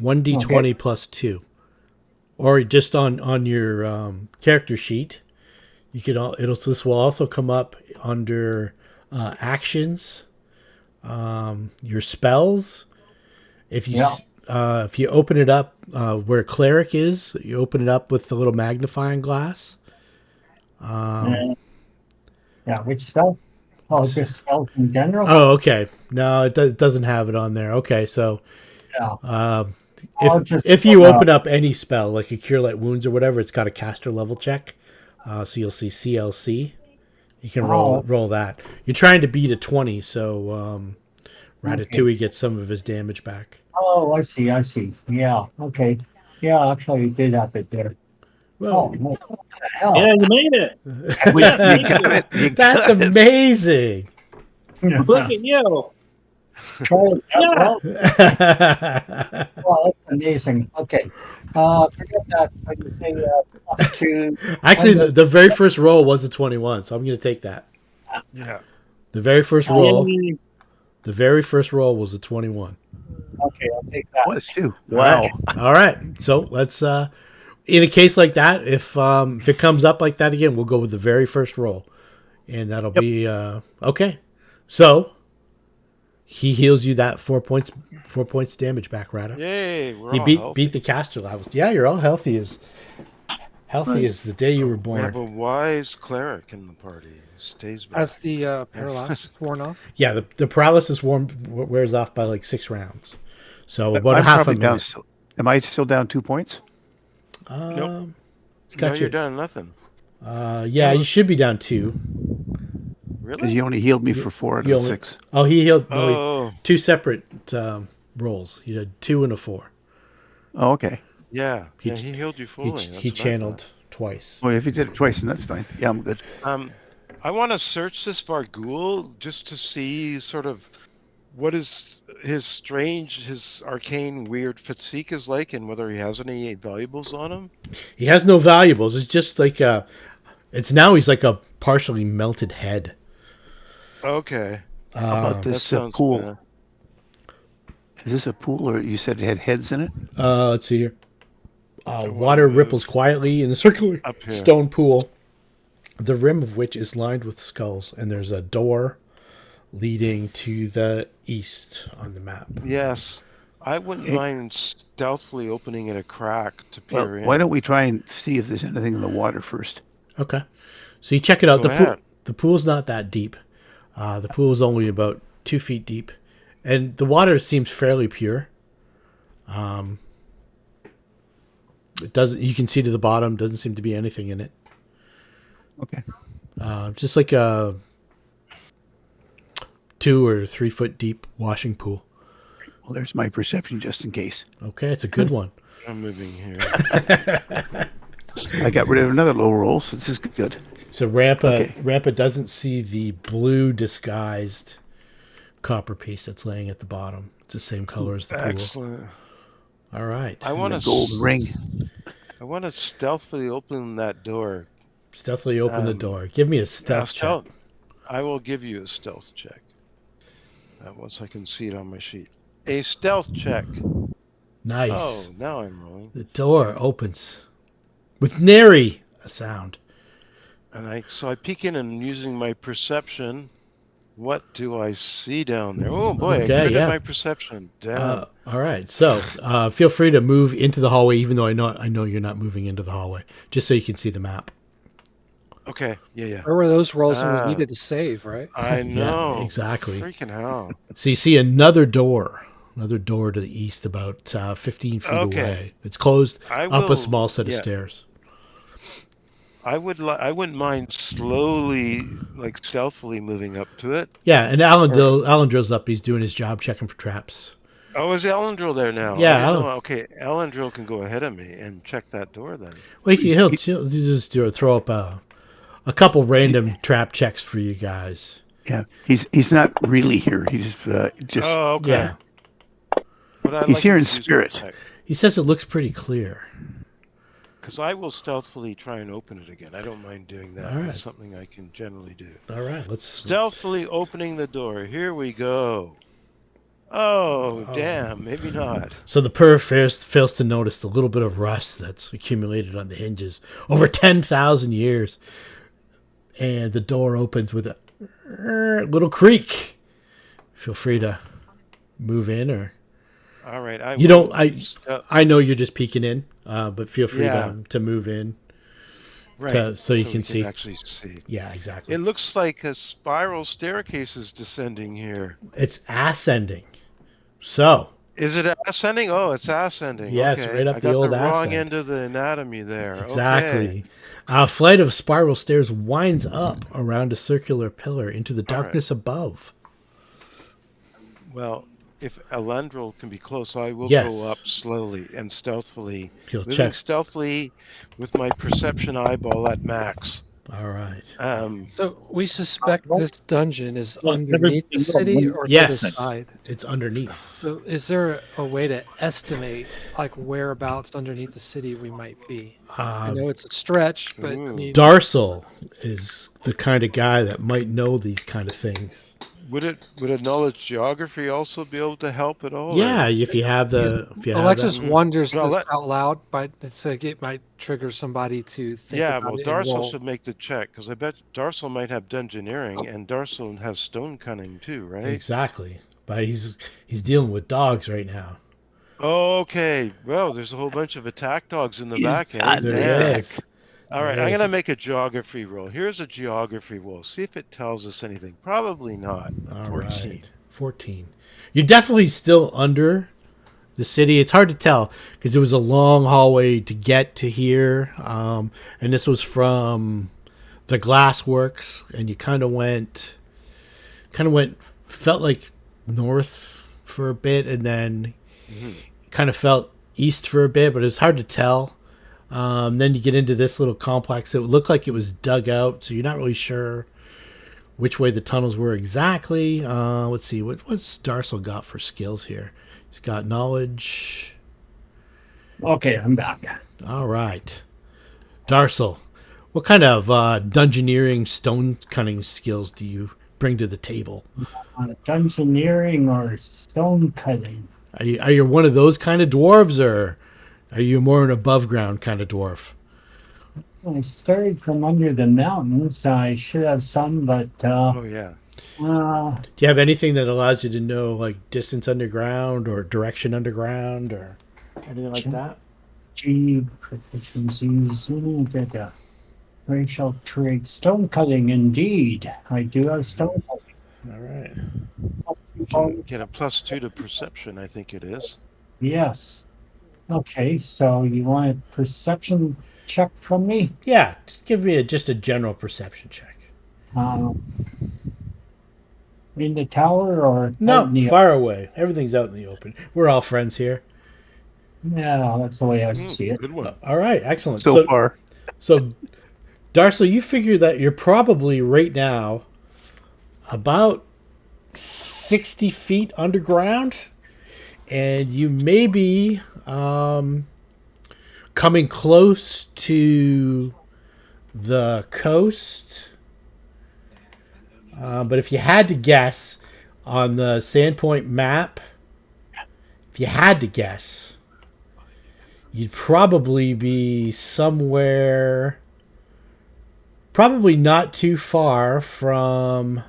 1d20 plus 2. Or just on your character sheet, you could this will also come up under actions, your spells. If you open it up where cleric is, you open it up with the little magnifying glass. Yeah, which spell? Oh, just spells in general. Oh, okay. No, it doesn't have it on there. Okay, so if you open up any spell, like a Cure Light Wounds or whatever, it's got a caster level check. So you'll see CLC. You can roll that. You're trying to beat a 20, so Ratatouille gets some of his damage back. Oh, I see. Yeah, okay. Yeah, actually, you did have it there. Well, what the hell? Yeah, you made it. You got it. That's amazing. Look at you. Well, that's amazing. Okay. Forget that. So you say plus 2. Actually, the very first roll was a 21, so I'm going to take that. Yeah. The very first roll was a 21. Okay, I'll take that. Was too. Wow. All right. So let's in a case like that, if it comes up like that again, we'll go with the very first roll. And that'll be okay. So he heals you that 4 points damage back, Rada. Yay, we're He all beat healthy. the caster levels. Yeah, you're all healthy as Nice. the day you were We have born. a wise cleric in the party. He stays back. Has the paralysis worn off? Yeah, the paralysis wears off by like 6 rounds. So about I'm half a probably down. minute. Still, am I still down 2 points? Nope. It's No, got you're you. done nothing. Yeah, you should be down 2. Because Really? you only healed me for 4 out You of only- 6. Oh, he healed. No, Oh, 2 separate rolls. He had 2 and a 4. Oh, okay. yeah. He- Yeah, he healed you fully. That's He what I channeled twice. Well, if you did it twice, then that's fine. Yeah, I'm good. thought. I want to search this Vargul just to see sort of what is his arcane, weird physique is like, and whether he has any valuables on him. He has no valuables. It's just like he's like a partially melted head. Okay. How about That this sounds pool? bad. Is this a pool, or you said it had heads in it? Let's see here. Water ripples quietly in the circular Up here. stone pool, the rim of which is lined with skulls, and there's a door leading to the east on the map. Yes. I wouldn't mind stealthily opening it a crack to Well, peer in. why don't we try and see if there's anything in the water first? Okay, so you check it out. Go ahead. The pool's not that deep. The pool is only about 2 feet deep, and the water seems fairly pure. It doesn't. You can see to the bottom. Doesn't seem to be anything in it. Okay. Just like a 2 or 3 foot deep washing pool. Well, there's my perception just in case. Okay, it's a good one. I'm moving here. I got rid of another low roll, so this is good. So Rampa Okay. doesn't see the blue disguised copper piece that's laying at the bottom. It's the same color as the pool. Excellent. All right. I want The to gold ring. I want to stealthily open that door. Stealthily open the door. Give me a Now, stealth check. I will give you a stealth check. Once I can see it on my sheet. A stealth check. Nice. Oh, now I'm rolling. The door opens with nary a sound. And so I peek in and using my perception. What do I see down there? Oh boy, Okay, I critted yeah. my perception. Damn. All right. So feel free to move into the hallway, even though I know you're not moving into the hallway, just so you can see the map. Okay. Yeah. Where were those rolls when Ah. we needed to save, right? I know. Yeah, exactly. Freaking hell. So you see another door to the east, about 15 feet Okay. away. It's closed I up a will- small set of yeah. stairs. I wouldn't mind slowly, like stealthily moving up to it. Yeah, and Alan drills up. He's doing his job, checking for traps. Oh, is Elendril there now? Yeah, I didn't Alan- know. Okay, Elendril can go ahead of me and check that door then. Well, he'll just throw up a couple random trap checks for you guys. Yeah, he's not really here. He's just Oh, okay. Yeah, But I'd He's like here to in use spirit. check. he says it looks pretty clear. Because I will stealthily try and open it again. I don't mind doing that. All right. It's something I can generally do. All right, let's Stealthily opening the door. Here we go. Oh, damn. Maybe not. So the perv fails to notice the little bit of rust that's accumulated on the hinges over 10,000 years, and the door opens with a little creak. Feel free to move in, or All right. I know you're just peeking in, but feel free Yeah. to move in. Right. so you we can see. actually see. Yeah, exactly. It looks like a spiral staircase is descending here. It's ascending. So Is it ascending? Oh, it's ascending. Yes, okay. right up I the got old the wrong ascent. end of the anatomy there. exactly. Okay. A flight of spiral stairs winds up around a circular pillar into the All right. darkness above. Well, if Elendril can be close, I will Yes. go up slowly and stealthily. He'll Moving check. stealthily with my perception eyeball at max. All right. So we suspect this dungeon is Well, underneath the city or Yes. to the side. It's underneath. So is there a way to estimate like whereabouts underneath the city we might be? I know it's a stretch, but I Ooh. mean, Darsal is the kind of guy that might know these kind of things. Would a knowledge geography also be able to help at all? Yeah, Or? if you have Alexis that. wonders But I'll this let. out loud, but it's like it might trigger somebody to think Yeah, about well, it and Darcel roll. should make the check because I bet Darcel might have dungeoneering, and Darcel has stone cunning too, right? Exactly. But he's dealing with dogs right now. Okay. Well, there's a whole bunch of attack dogs in the He's back, eh? on There the Damn. back. is. All There right, I'm gonna is. make a geography roll. Here's a geography roll. See if it tells us anything. Probably not. A All 14. right. 14. You're definitely still under the city. It's hard to tell because it was a long hallway to get to here. And this was from the glassworks, and you felt like north for a bit, and then kind of felt east for a bit, but it was hard to tell. Then you get into this little complex. It looked like it was dug out, so you're not really sure which way the tunnels were exactly. Let's see, what's Darcel got for skills here? He's got knowledge. Okay, I'm back. All right. Darcel, what kind of dungeoneering stone cutting skills do you bring to the table? Dungeoneering or stone cutting? Are you one of those kind of dwarves, or are you more an above ground kind of dwarf? I started from under the mountains. I should have some, but Oh yeah. uh, Do you have anything that allows you to know like distance underground or direction underground or anything like that? G proficiencies. Racial trait. Stone cutting, indeed. I do have stone cutting. All right. You can get a +2 to perception, I think it is. Yes. Okay, so you want a perception check from me? Yeah, just give me just a general perception check. Um, in the tower or out No, in the far away. Everything's out in the open. We're all friends here. Yeah, that's the way I see it. Good one. All right, excellent. So far, So, Darcel, you figure that you're probably right now about 60 feet underground, and you may be coming close to the coast. But if you had to guess on the Sandpoint map, if you had to guess, you'd probably be somewhere, probably not too far from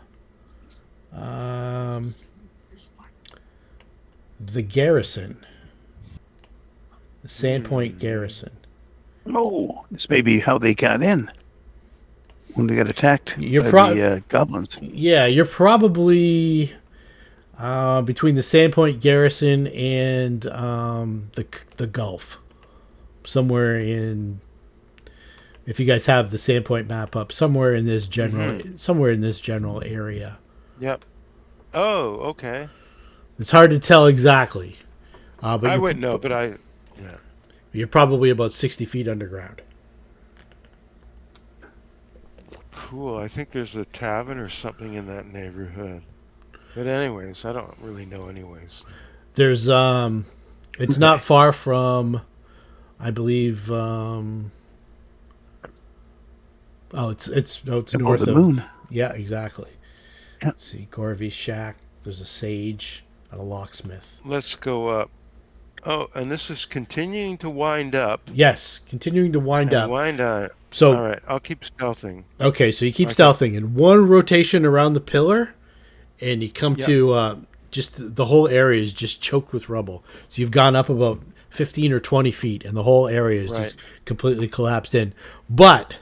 the garrison, the Sandpoint garrison. oh, this may be how they got in when they got attacked You're by the goblins. Yeah, you're probably between the Sandpoint garrison and the Gulf, somewhere in. If you guys have the Sandpoint map up, somewhere in this general area. Yep. Oh, okay. It's hard to tell exactly, but I wouldn't know, but yeah. you're probably about 60 feet underground. Cool. I think there's a tavern or something in that neighborhood. But anyways, I don't really know anyways. There's it's not far from, I believe. It's north the of moon. Yeah, exactly. Yeah. Let's see, Gorvy's shack. There's a sage and a locksmith. Let's go up. Oh, and this is continuing to wind up. Yes, continuing to wind And up. wind on. So All right, I'll keep stealthing. okay, so you keep Okay. stealthing in one rotation around the pillar, and you come Yep. to just the whole area is just choked with rubble. So you've gone up about 15 or 20 feet, and the whole area is just completely collapsed in. But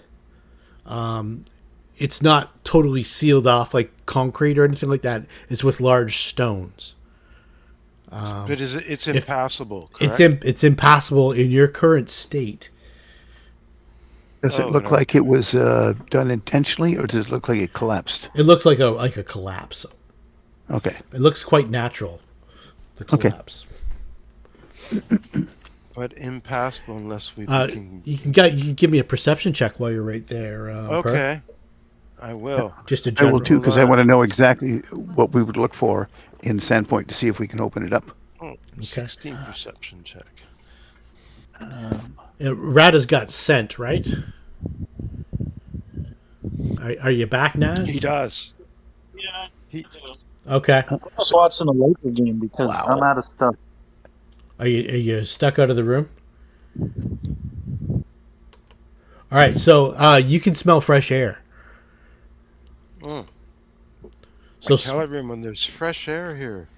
it's not totally sealed off like concrete or anything like that. It's with large stones. But it's impassable, correct? It's impassable in your current state. Does it Oh, look no. like it was done intentionally, or does it look like it collapsed? It looks like a collapse. Okay. It looks quite natural. The Okay. collapse. But impassable unless we can... You can give me a perception check while you're right there. Per. Okay. I will. Just a I general. will too, because I Hold on. want to know exactly what we would look for in Sandpoint to see if we can open it up. Oh, 16 perception check. Rada's got scent, right? Are you back, Naz? He does. Okay. I'm just watching a Laker game because I'm Wow. out of stuff. Are you stuck out of the room? All right. So you can smell fresh air. Mm. I So tell everyone there's fresh air here.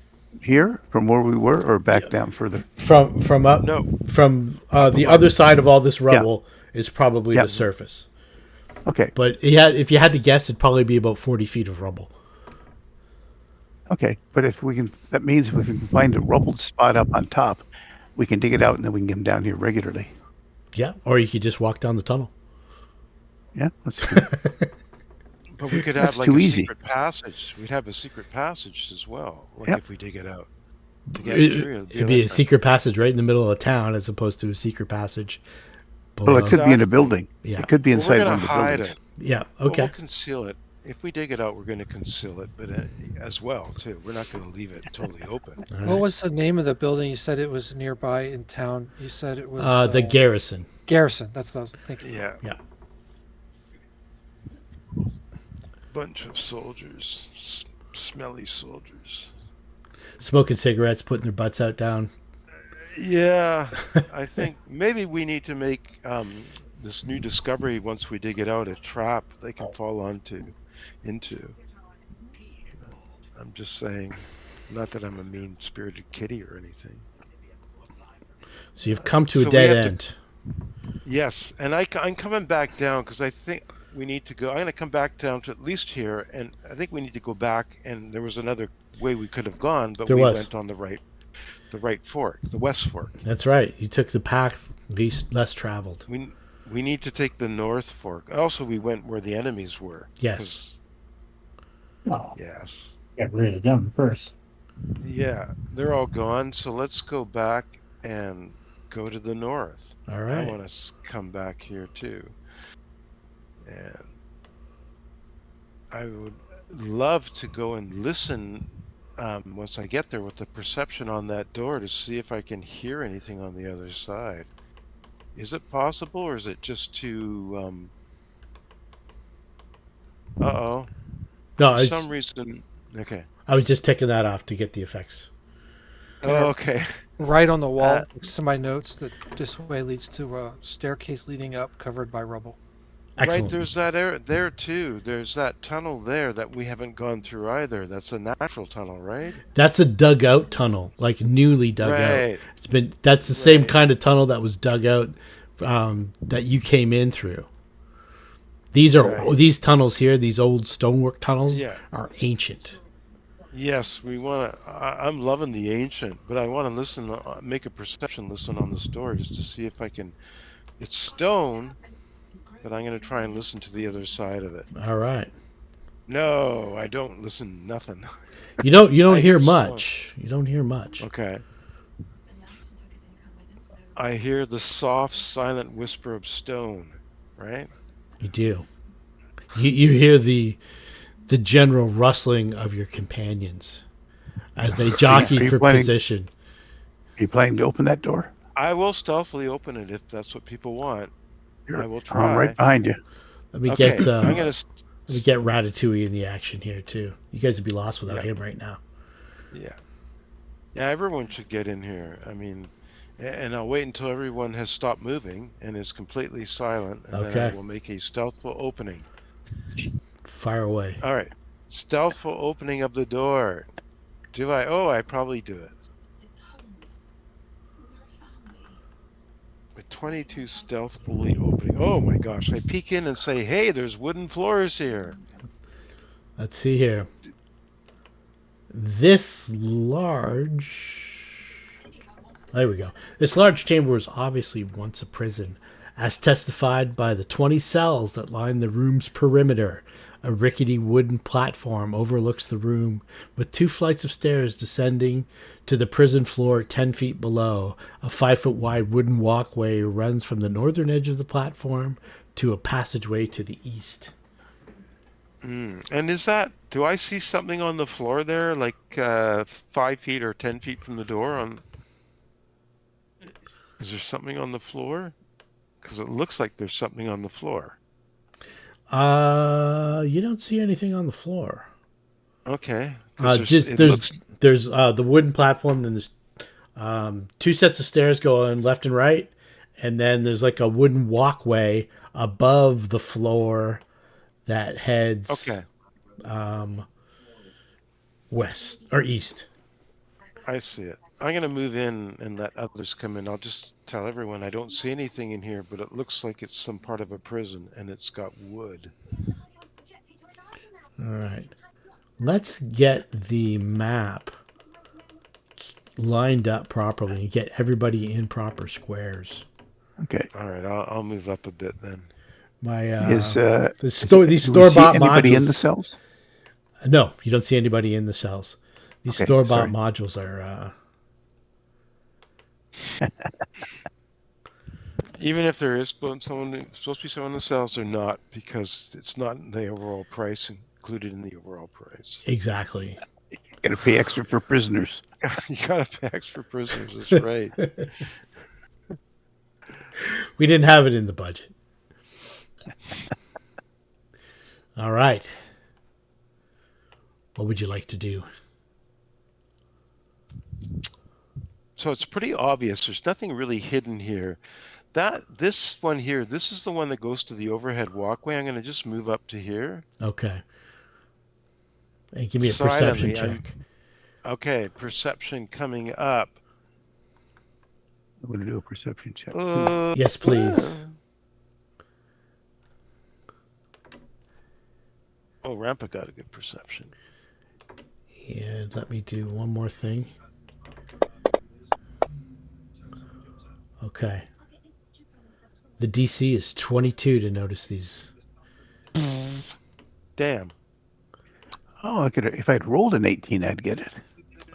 Here, from where we were, or back down further? from up No, from up the above. other side of all this Yeah. rubble is probably Yeah. the surface. Okay. But if you had to guess, it'd probably be about 40 feet of rubble. Okay. But if we can, that means if we can find a rubbled spot up on top, we can dig it out and then we can get them down here regularly. Yeah. Or you could just walk down the tunnel. Yeah, that's true. But we could have That's like too a easy. secret passage. We'd have a secret passage as well. Like Yep. if we dig it out to get through, It'd be a secret passage right in the middle of town as opposed to a secret passage Well, below. it could be in a Exactly. building. Yeah. It could be Well, we're inside gonna one of the hide buildings. it. Yeah. But Okay. we'll conceal it. If we dig it out, we're going to conceal it, but as well too. We're not going to leave it totally open. All What right. was the name of the building? You said it was nearby in town. You said it was The garrison. Garrison. That's what I was thinking. Yeah. Yeah. Bunch of soldiers, smelly soldiers. Smoking cigarettes, putting their butts out down. Yeah, I think maybe we need to make this new discovery once we dig it out a trap they can fall into. I'm just saying, not that I'm a mean-spirited kitty or anything. So you've come to a So we dead have to- end. Yes, and I'm coming back down because I think we need to go. I'm going to come back down to at least here, and I think we need to go back. And there was another way we could have gone, but There we was. went on the right fork, the west fork. That's right. You took the path least less traveled. We need to take the north fork. Also, we went where the enemies were. Yes. 'cause- Oh, Yes. get rid of them first. Yeah, they're all gone. So let's go back and go to the north. All I right. want to come back here too. And I would love to go and listen once I get there with the perception on that door to see if I can hear anything on the other side. Is it possible, or is it just too? Uh-oh. No, For some reason. Okay. I was just taking that off to get the effects. Oh, okay. Right on the wall, next to my notes, that this way leads to a staircase leading up, covered by rubble. Excellent. Right, there's that air there too. There's that tunnel there that we haven't gone through either. That's a natural tunnel, right? That's a dug out tunnel, like newly dug out. Right. That's the same Right. kind of tunnel that was dug out that you came in through. These tunnels here, these old stonework tunnels, Yeah. are ancient. Yes, we want to. I'm loving the ancient, but I want to listen, make a perception listen on this door just to see if I can. It's stone, but I'm going to try and listen to the other side of it. All right. No, I don't listen. Nothing. You don't I hear hear stone. much. You don't hear much. Okay. I hear the soft, silent whisper of stone. Right. You do. You hear the general rustling of your companions as they jockey Are you for planning- position. Are you planning to open that door? I will stealthily open it if that's what people want. Here, I will I'm try. right behind you. Let me Okay, get I'm gonna. let me get Ratatouille in the action here too. You guys would be lost without Yeah. him right now. Yeah. Yeah, everyone should get in here. I mean, and I'll wait until everyone has stopped moving and is completely silent, and then I Okay. will make a stealthful opening. Fire away. All right. Stealthful opening of the door. Do I? Oh, I probably do it. But 22 stealthfully opening. Oh my gosh. I peek in and say, hey, there's wooden floors here. Let's see here. This large. There we go. This large chamber was obviously once a prison, as testified by the 20 cells that line the room's perimeter. A rickety wooden platform overlooks the room, with 2 flights of stairs descending to the prison floor 10 feet below. A 5-foot wide wooden walkway runs from the northern edge of the platform to a passageway to the east. And is that, do I see something on the floor there, like 5 feet or 10 feet from the door? Is there something on the floor? Because it looks like there's something on the floor. You don't see anything on the floor. Okay. There's the wooden platform, then there's 2 sets of stairs going left and right, and then there's like a wooden walkway above the floor that heads west or east. I see it. I'm going to move in and let others come in. I'll just tell everyone I don't see anything in here, but it looks like it's some part of a prison, and it's got wood. All right. Let's get the map lined up properly and get everybody in proper squares. Okay. All right. I'll move up a bit then. These do store-bought we see modules. anybody in the cells? No, you don't see anybody in the cells. These store-bought modules are. Even if there is supposed to be someone in the cells, they're not, because it's not in the overall price included in the overall price. Exactly. You got to pay extra for prisoners. You got to pay extra for prisoners. That's right. We didn't have it in the budget. All right. What would you like to do? So it's pretty obvious. There's nothing really hidden here. This one here, this is the one that goes to the overhead walkway. I'm going to just move up to here. Okay. And give me a perception check. Okay, perception coming up. I'm going to do a perception check. Yes, please. Oh, Rampa got a good perception. And let me do one more thing. Okay. The DC is 22 to notice these. Damn. Oh, if I'd rolled an 18, I'd get it.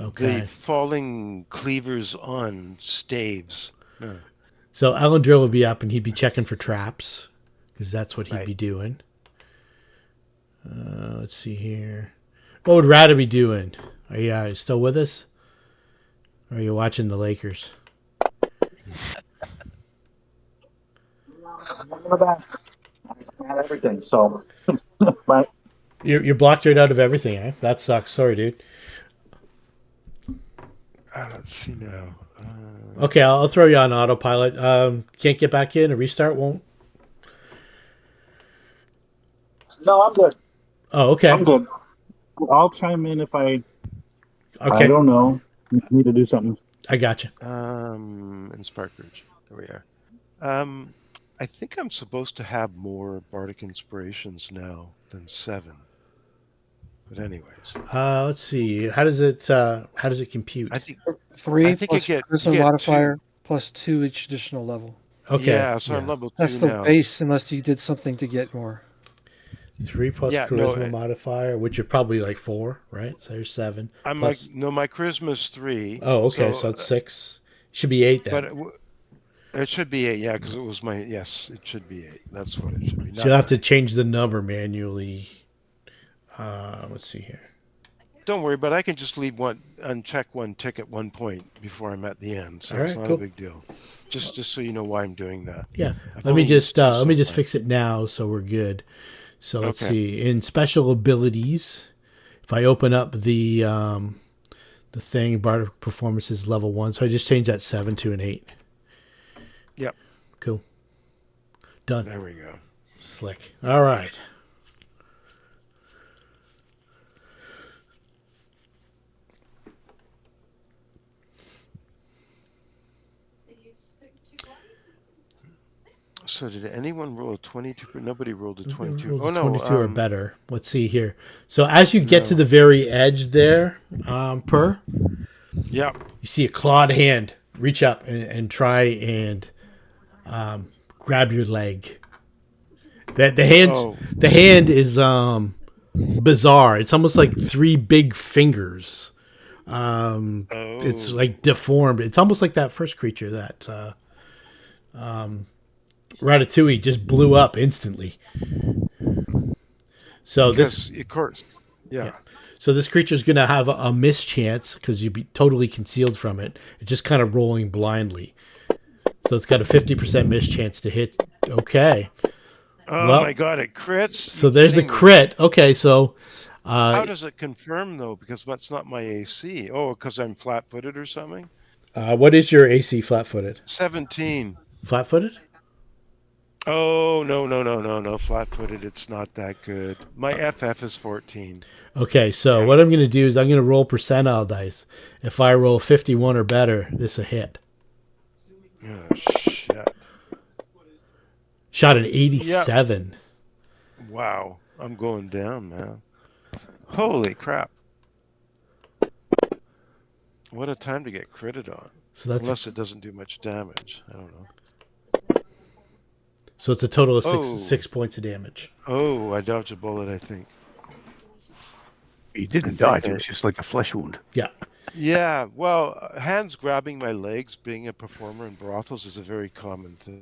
Okay. The falling cleavers on staves. No. So Elendrill would be up and he'd be checking for traps because that's what he'd be doing. Let's see here. What would Rada be doing? Are you still with us? Or are you watching the Lakers? I had everything, so. But You're blocked right out of everything, eh? That sucks. Sorry, dude. Let's see now. Okay, I'll throw you on autopilot. Can't get back in. A restart won't. no, I'm good. Oh, okay. I'm good. I'll chime in if I. Okay. I don't know. Need to do something. I got you. In Sparkridge. There we are. I think I'm supposed to have more Bardic Inspirations now than 7. But anyways. Let's see. How does it compute? I think 3 I think plus you get charisma 2. modifier plus 2 each additional level. Okay. Yeah, so I'm level 2 That's the now. base, unless you did something to get more. 3 plus charisma modifier, which are probably like 4, right? So there's 7. I'm plus... my charisma's 3. Oh, okay. So it's 6. Should be 8 then. But it should be 8, yeah, because it was yes, it should be 8. That's what it should be. So you'll have to change the number manually. Let's see here. Don't worry, but I can just uncheck one tick at one point before I'm at the end, so it's not a big deal. Just so you know why I'm doing that. Yeah. Let me just fix it now so we're good. So let's see. In special abilities, if I open up the thing, Bardic Performance is level 1, so I just changed that 7 to an 8. Yep. Cool. Done. There we go. Slick. All right. So did anyone roll a 22? Nobody rolled a 22. Rolled 22 or better. Let's see here. So as you get to the very edge there, you see a clawed hand reach up and try and grab your leg. The hand is bizarre. It's almost like 3 big fingers. It's like deformed. It's almost like that first creature that Ratatouille just blew up instantly. So of course. Yeah. So this creature is going to have a mischance because you'd be totally concealed from it. It's just kind of rolling blindly. So it's got a 50% mischance to hit. Okay. Oh my God! It crits. So there's a crit. Okay, so How does it confirm though? Because that's not my AC. Oh, because I'm flat-footed or something. What is your AC flat-footed? 17. Flat-footed? Oh no! Flat-footed. It's not that good. My FF is 14. Okay, so what I'm going to do is I'm going to roll percentile dice. If I roll 51 or better, this a hit. Oh shit! Shot an 87. Yep. Wow, I'm going down, man. Holy crap! What a time to get critted on. So that's Unless it doesn't do much damage. I don't know. so it's a total of Oh. 6 points of damage. Oh, I dodged a bullet, I think. He didn't dodge. It was just like a flesh wound. Yeah. Yeah, well, hands grabbing my legs, being a performer in brothels is a very common thing.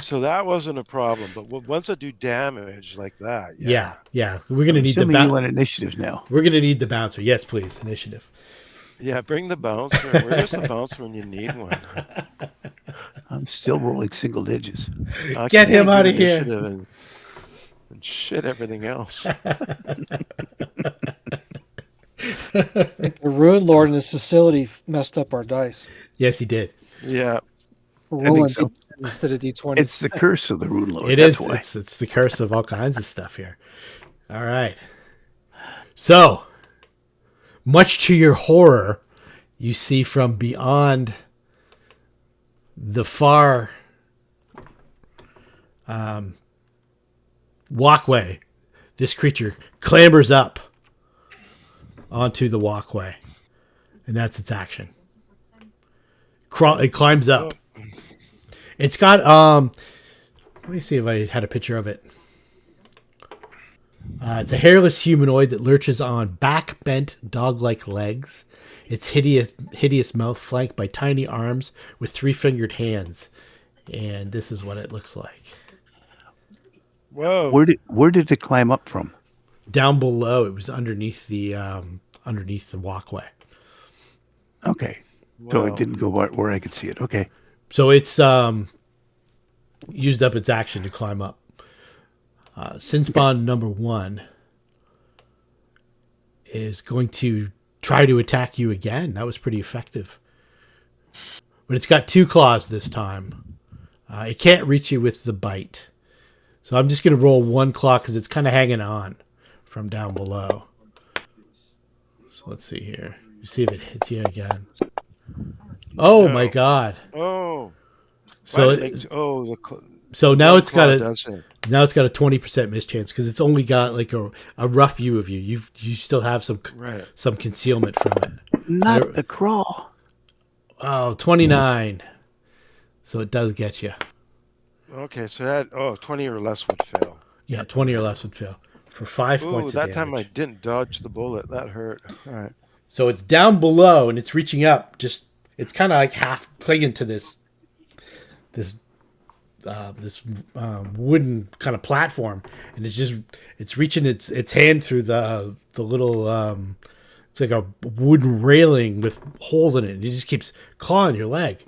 So that wasn't a problem. But once I do damage like that, Yeah. We're going to need the Assuming you want bouncer. initiative now. We're going to need the bouncer. Yes, please. Initiative. Yeah, bring the bouncer. Where's the bouncer when you need one? I'm still rolling single digits. Get him out of here. Initiative and shit everything else. The Runelord in this facility messed up our dice. Yes, he did. Yeah. We're I think rolling so. D10 instead of D20. It's the curse of the Runelord. It That's is. why. It's the curse of all kinds of stuff here. All right. So, much to your horror, you see from beyond the far walkway, this creature clambers up onto the walkway, and that's its action. It climbs up. It's got let me see if I had a picture of it. It's a hairless humanoid that lurches on back-bent dog-like legs. Its hideous mouth flanked by tiny arms with three-fingered hands. And this is what it looks like. Whoa. Where did it climb up from? Down below, it was underneath the walkway. Okay. So it didn't go where I could see it. Okay. So it's used up its action to climb up. Sin Spawn number 1 is going to try to attack you again. That was pretty effective. But it's got 2 claws this time. It can't reach you with the bite. So I'm just going to roll 1 claw because it's kind of hanging on from down below. So let's see here. See if it hits you again. Oh, my God. Oh. So now it's got a 20% mischance because it's only got like a rough view of you. You still have some concealment from it. Not a crawl. Oh, 29. So it does get you. Okay, so that 20 or less would fail. Yeah, 20 or less would fail for 5 points of that damage. time I didn't dodge the bullet. That hurt. All right. So it's down below and it's reaching up. It's kind of like half clinging to this wooden kind of platform, and it's reaching its hand through the little it's like a wooden railing with holes in it, and it just keeps clawing your leg.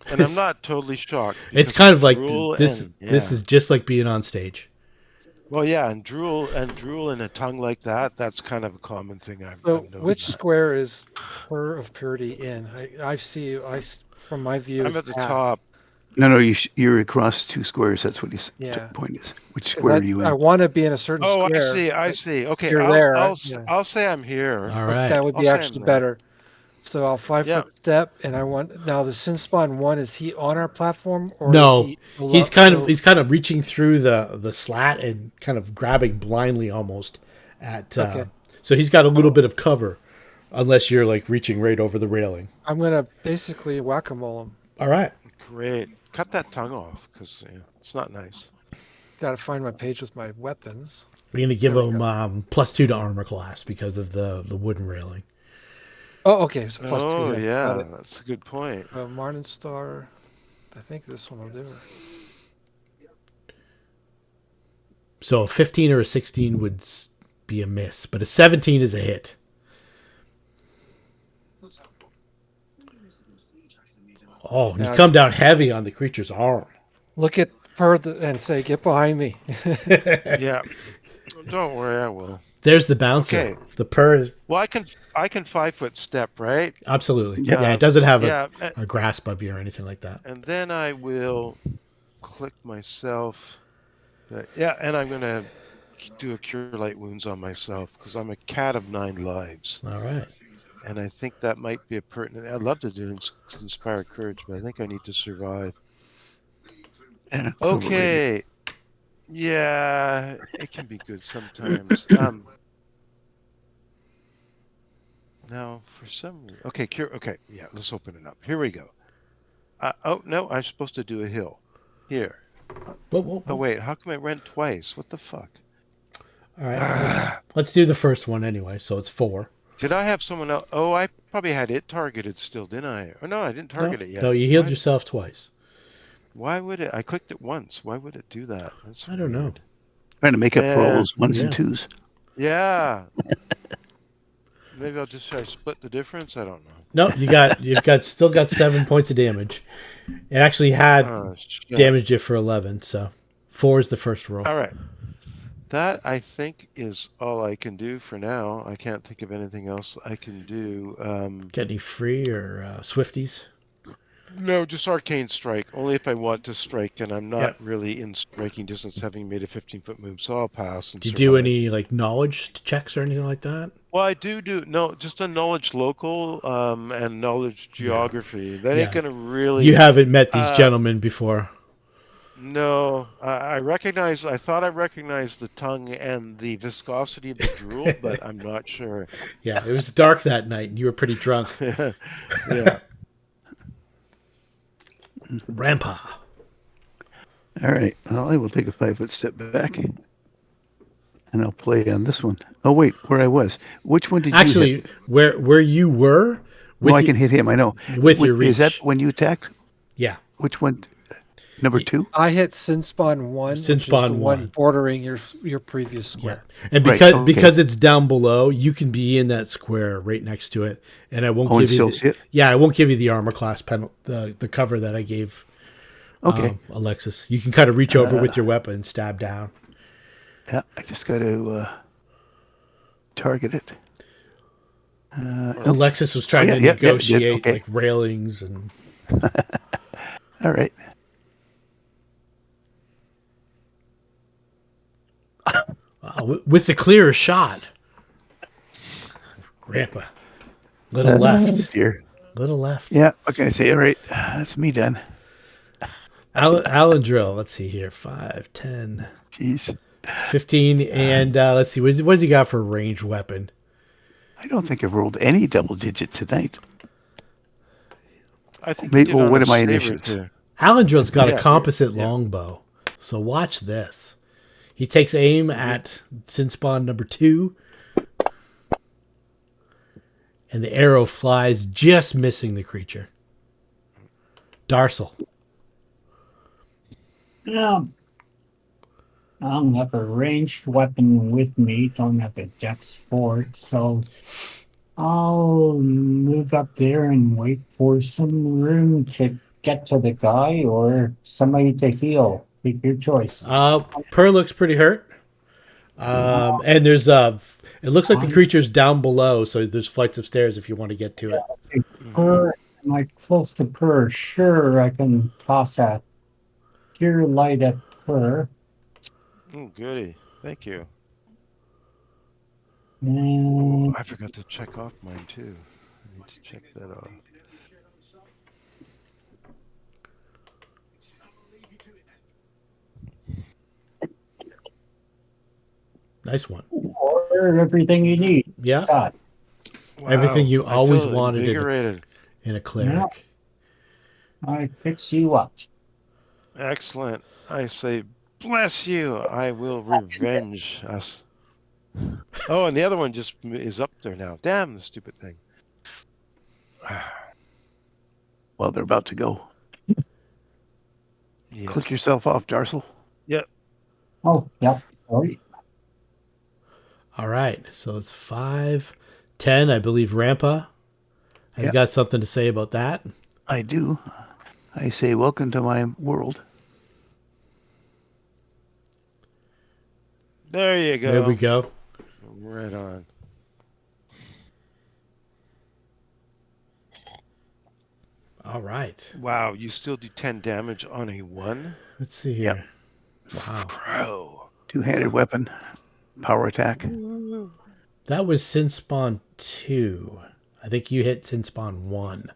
And I'm not totally shocked. It's kind of like this is just like being on stage. Well, yeah, and drool in a tongue like that's kind of a common thing I've noticed. Which square is Her of Purity in? I see from my view. I'm at the top. No, you're across 2 squares. That's what his point is. Which square are you in? I want to be in a certain square. Oh, I see. Okay, you're there. Yeah. I'll say I'm here. All right. That would be actually better. So I'll 5-foot step, and I want now the Sin Spawn 1. Is he on our platform or no? Is he's kind of reaching through the slat and kind of grabbing blindly almost at. So he's got a little bit of cover, unless you're like reaching right over the railing. I'm gonna basically whack-a-mole him. All right. Great. Cut that tongue off because it's not nice. Got to find my page with my weapons. We're gonna give him +2 to armor class because of the wooden railing. Oh, okay. So +2. Oh, yeah, that's a good point. Martin Star. I think this one will do. So a 15 or a 16 would be a miss, but a 17 is a hit. Oh, you come down heavy on the creature's arm. Look at purr and say, "Get behind me." Yeah. Don't worry, I will. There's the bouncer. Okay. The purr. Well, I can 5-foot step, right? Absolutely. Yeah. Yeah, it doesn't have Yeah, a grasp of you or anything like that. and then I will click myself. Yeah, and I'm gonna do a cure light wounds on myself because I'm a cat of 9 lives, All right. and I think that might be a pertinent. I'd love to do inspire courage, but I think I need to survive. Yeah, so we're ready. Okay. Yeah, it can be good sometimes. Now for some reason, okay, cure. Okay, yeah, let's open it up. Here we go. Oh no, I'm supposed to do a hill. Here. Whoa, whoa, Oh whoa. wait, how come it ran twice? What the fuck? All right. Let's do the first one anyway. So it's 4. Did I have someone else? Oh, I probably had it targeted still, didn't I? Oh no, I didn't No, target it yet. no, you healed yourself twice. Why would it? I clicked it once. Why would it do that? That's I don't know. weird. Trying to make up for all those ones Yeah. and twos. Yeah. Maybe I'll just try to split the difference. I don't know. No, you've still got 7 points of damage. It actually had Oh shit. damaged it for 11. So 4 is the first roll. All right. That I think is all I can do for now. I can't think of anything else I can do. Get any free or Swifties? No, just arcane strike. Only if I want to strike, and I'm not Yep. really in striking distance, having made a 15-foot move, so I'll pass. And Do you do survive. any like knowledge checks or anything like that? Well, I do no, just a knowledge local, and knowledge geography. That Yeah. ain't gonna really. You haven't met these gentlemen before. No, I recognize. I thought I recognized the tongue and the viscosity of the drool, but I'm not sure. Yeah, it was dark that night and you were pretty drunk. Yeah. Rampa. All right. Well, I will take a 5-foot step back. And I'll play on this one. Oh, wait, where I was. Which one did you Actually, hit? where you were with Well, I can hit him, I know. with your reach. Is that when you attacked? Yeah. Which one? Number 2? I hit Sinspawn 1, Sinspawn which is the 1. one bordering your previous Yeah. square. And Right, because okay. because it's down below, you can be in that square right next to it, and I won't Oh, and give you still the, see it? yeah, I won't give you the armor class the cover that I gave Okay. Alexis. You can kind of reach over with your weapon and stab down. Yeah, I just got to target it. Alexis was trying to yeah, negotiate okay. like railings and All right. with the clearer shot. Rampa. Little left. Dear. Little left. Yeah, what can I say? All right, that's me done. Alan Drill. Let's see here. 5, 10, Jeez. 15, and let's see. What's he got for a ranged weapon? I don't think I've rolled any double digit tonight. I think. Maybe- you did well, on what the are my saber, initiatives? too. Alan Drill's got Yeah, a composite yeah. longbow. So watch this. He takes aim at Sinspawn number 2. And the arrow flies, just missing the creature. Darsal. Yeah. I don't have a ranged weapon with me. Don't have the dex for it, so I'll move up there and wait for some room to get to the guy or somebody to heal. Take your choice. Per looks pretty hurt. And there's it looks like the creature's down below, so there's flights of stairs if you want to get to it. Purr, am I close to Purr? Sure, I can toss a cure light at Purr. Oh, goody. Thank you. And Oh, I forgot to check off mine too. I need to check that off. Nice one. order everything you need. Yeah. God. Everything you I always feel wanted invigorated. in a cleric. I fix you up. Excellent. I say, bless you. I will revenge us. Oh, and the other one just is up there now. Damn the stupid thing. Well, they're about to go. Yeah. Click yourself off, Darsal. Yep. Oh, yep. Sorry. All right. So it's 5, 10. I believe Rampa has Yep. got something to say about that. I do. I say, welcome to my world. There you go. There we go. Right on. All right. Wow, you still do 10 damage on a 1? Let's see Yep. here. Wow. Pro. Two-handed weapon, power attack. That was Sin Spawn 2. I think you hit Sin Spawn 1.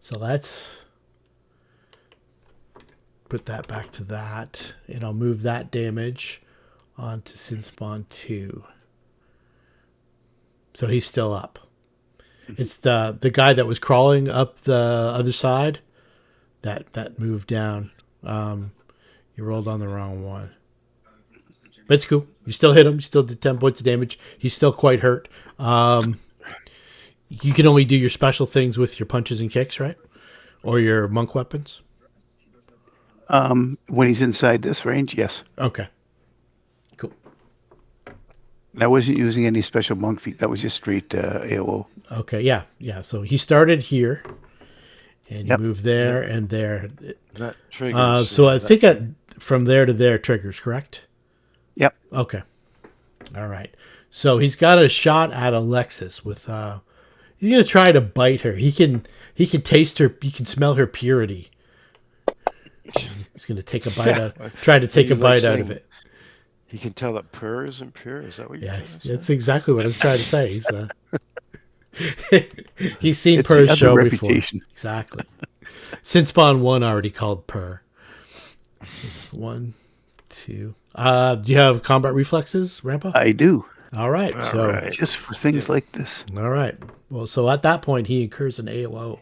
So let's put that back to that. And I'll move that damage onto Sin Spawn 2. So he's still up. It's the guy that was crawling up the other side that moved down. You rolled on the wrong one. But it's cool. You still hit him. You still did 10 points of damage. He's still quite hurt. You can only do your special things with your punches and kicks, right? Or your monk weapons? When he's inside this range, yes. Okay. Cool. And I wasn't using any special monk feat. That was just straight AOO. Okay, yeah. So he started here. And you Yep. move there and there. That triggers. So I think from there to there triggers, correct? Yep. Okay. All right. So he's got a shot at Alexis with he's gonna try to bite her. He can taste her, he can smell her purity. He's gonna take a bite out, try to take a bite out of it. He can tell that pure isn't pure. Is that what you're Yeah, trying to say? that's exactly what I was trying to say. He's he's seen It's Purr's the other show reputation. before. Exactly. Since Spawn 1 already called Purr. 1, 2. Do you have combat reflexes, Rampa? I do. All right. All right. Just for things like this. All right. Well, so at that point, he incurs an AOO.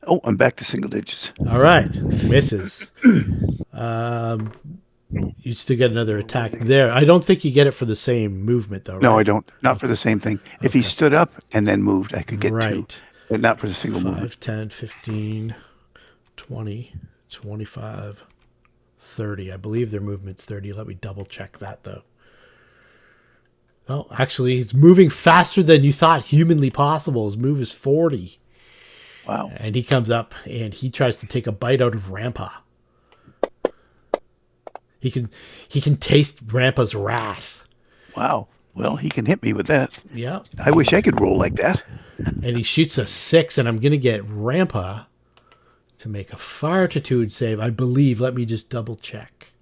Oh, I'm back to single digits. All right. Misses. You still get another attack there. I don't think you get it for the same movement, though, right? No, I don't. Not for the same thing. If he stood up and then moved, I could get Right. 2. But not for the single 5, movement. 10, 15, 20, 25, 30. I believe their movement's 30. Let me double check that, though. Oh, actually, he's moving faster than you thought humanly possible. His move is 40. Wow. And he comes up and he tries to take a bite out of Rampa. He can taste Rampa's wrath. Wow. Well, he can hit me with that. Yeah. I wish I could roll like that. And he shoots a 6, and I'm going to get Rampa to make a fortitude save, I believe. Let me just double check.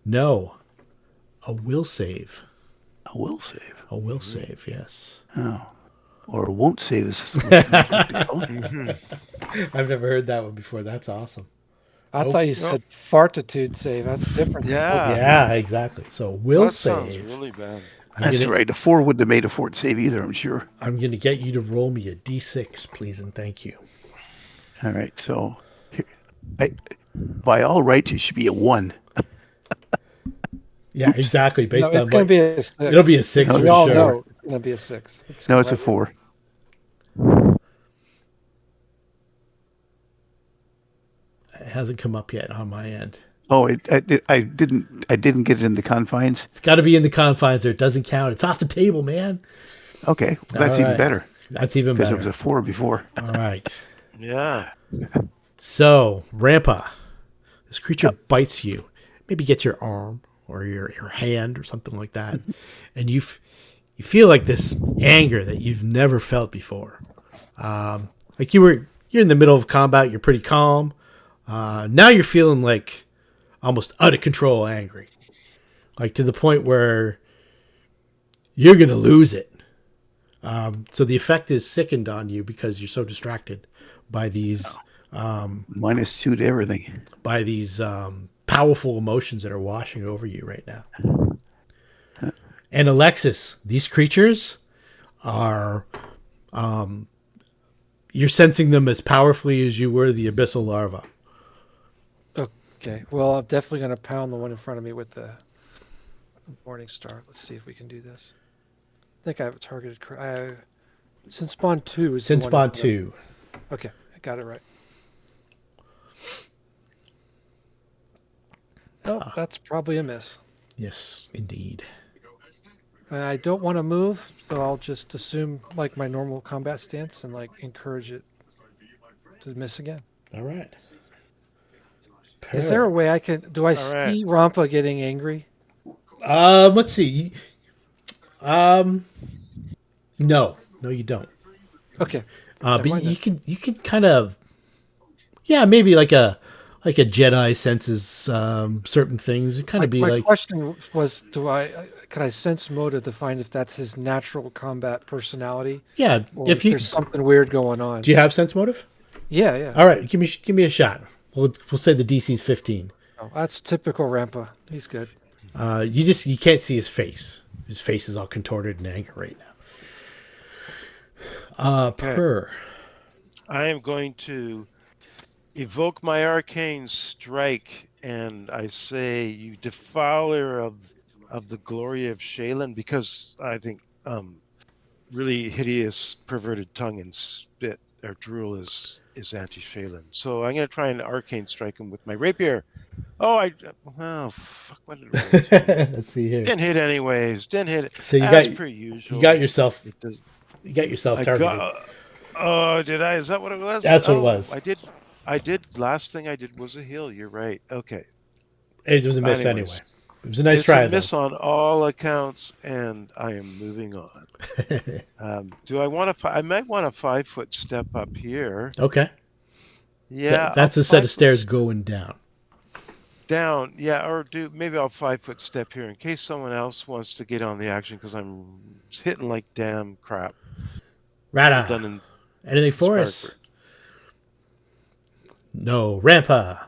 No. A will save. A will save. A will save, yes. Oh. Or a won't save. I've never heard that one before. That's awesome. I thought you said fartitude save. That's different. Yeah. Yeah, exactly. So will That sounds save. really bad. That's right. A 4 wouldn't have made a fort save either, I'm sure. I'm going to get you to roll me a d6, please, and thank you. All right. So, by all rights, it should be a 1. Yeah, exactly. Based No, on it's going to be a 6. it'll be a 6 No, for We all sure. know it's going to be a 6. No, it's a 4. It hasn't come up yet on my end. Oh, I didn't get it in the confines. It's got to be in the confines or it doesn't count. It's off the table, man. Okay, well, that's All even right. better That's even because better. it was a 4 before. All right. Yeah. So, Rampa, this creature bites you. Maybe gets your arm or your hand or something like that. And you feel like this anger that you've never felt before. Like you're in the middle of combat. You're pretty calm. Now you're feeling like almost out of control angry. Like to the point where you're going to lose it. So the effect is sickened on you because you're so distracted by these -2 to everything. by these powerful emotions that are washing over you right now. And Alexis, these creatures are you're sensing them as powerfully as you were the abyssal larva. Okay. Well, I'm definitely going to pound the one in front of me with the Morning Star. Let's see if we can do this. I think I have it targeted. Since Spawn 2 is the Since one Spawn 2. Okay, I got it right. Oh, that's probably a miss. Yes, indeed. I don't want to move, so I'll just assume like my normal combat stance and like encourage it to miss again. All right. Is there a way I can? Do I All right. see Rampa getting angry? Let's see. No, you don't. Okay. But Never mind then. you could kind of, yeah, maybe like a Jedi senses certain things. It kind of be My like, question was, can I sense Moda to find if that's his natural combat personality, yeah. or If if you there's something weird going on? do, you have sense motive? Yeah, yeah. All right, give me a shot. We'll say the DC's 15. Oh, that's typical Rampa. He's good. You can't see his face. His face is all contorted in anger right now. Okay. Per. I am going to evoke my arcane strike, and I say, "You defiler of the glory of Shaylin," because I think really hideous, perverted tongue and spit or drool is anti-Shaylin. So I'm going to try and arcane strike him with my rapier. Oh fuck! What did it roll to? Let's see here. Didn't hit anyways. Didn't hit it So as per you usual. got yourself It does. I targeted. got. Oh, did I? Is that what it was? That's what it Oh, was. I did. I did. Last thing I did was a heal. You're right. Okay. It was a miss Anyways, anyway. It was a nice it's a try though. miss on all accounts, and I am moving on. Do I want to? I might want a 5-foot step up here. Okay. Yeah, I'll That's a set of 5 foot stairs going down. down. Yeah, or maybe I'll 5-foot step here in case someone else wants to get on the action because I'm hitting like damn crap. Rada. Done in Anything for us? No. Rampa.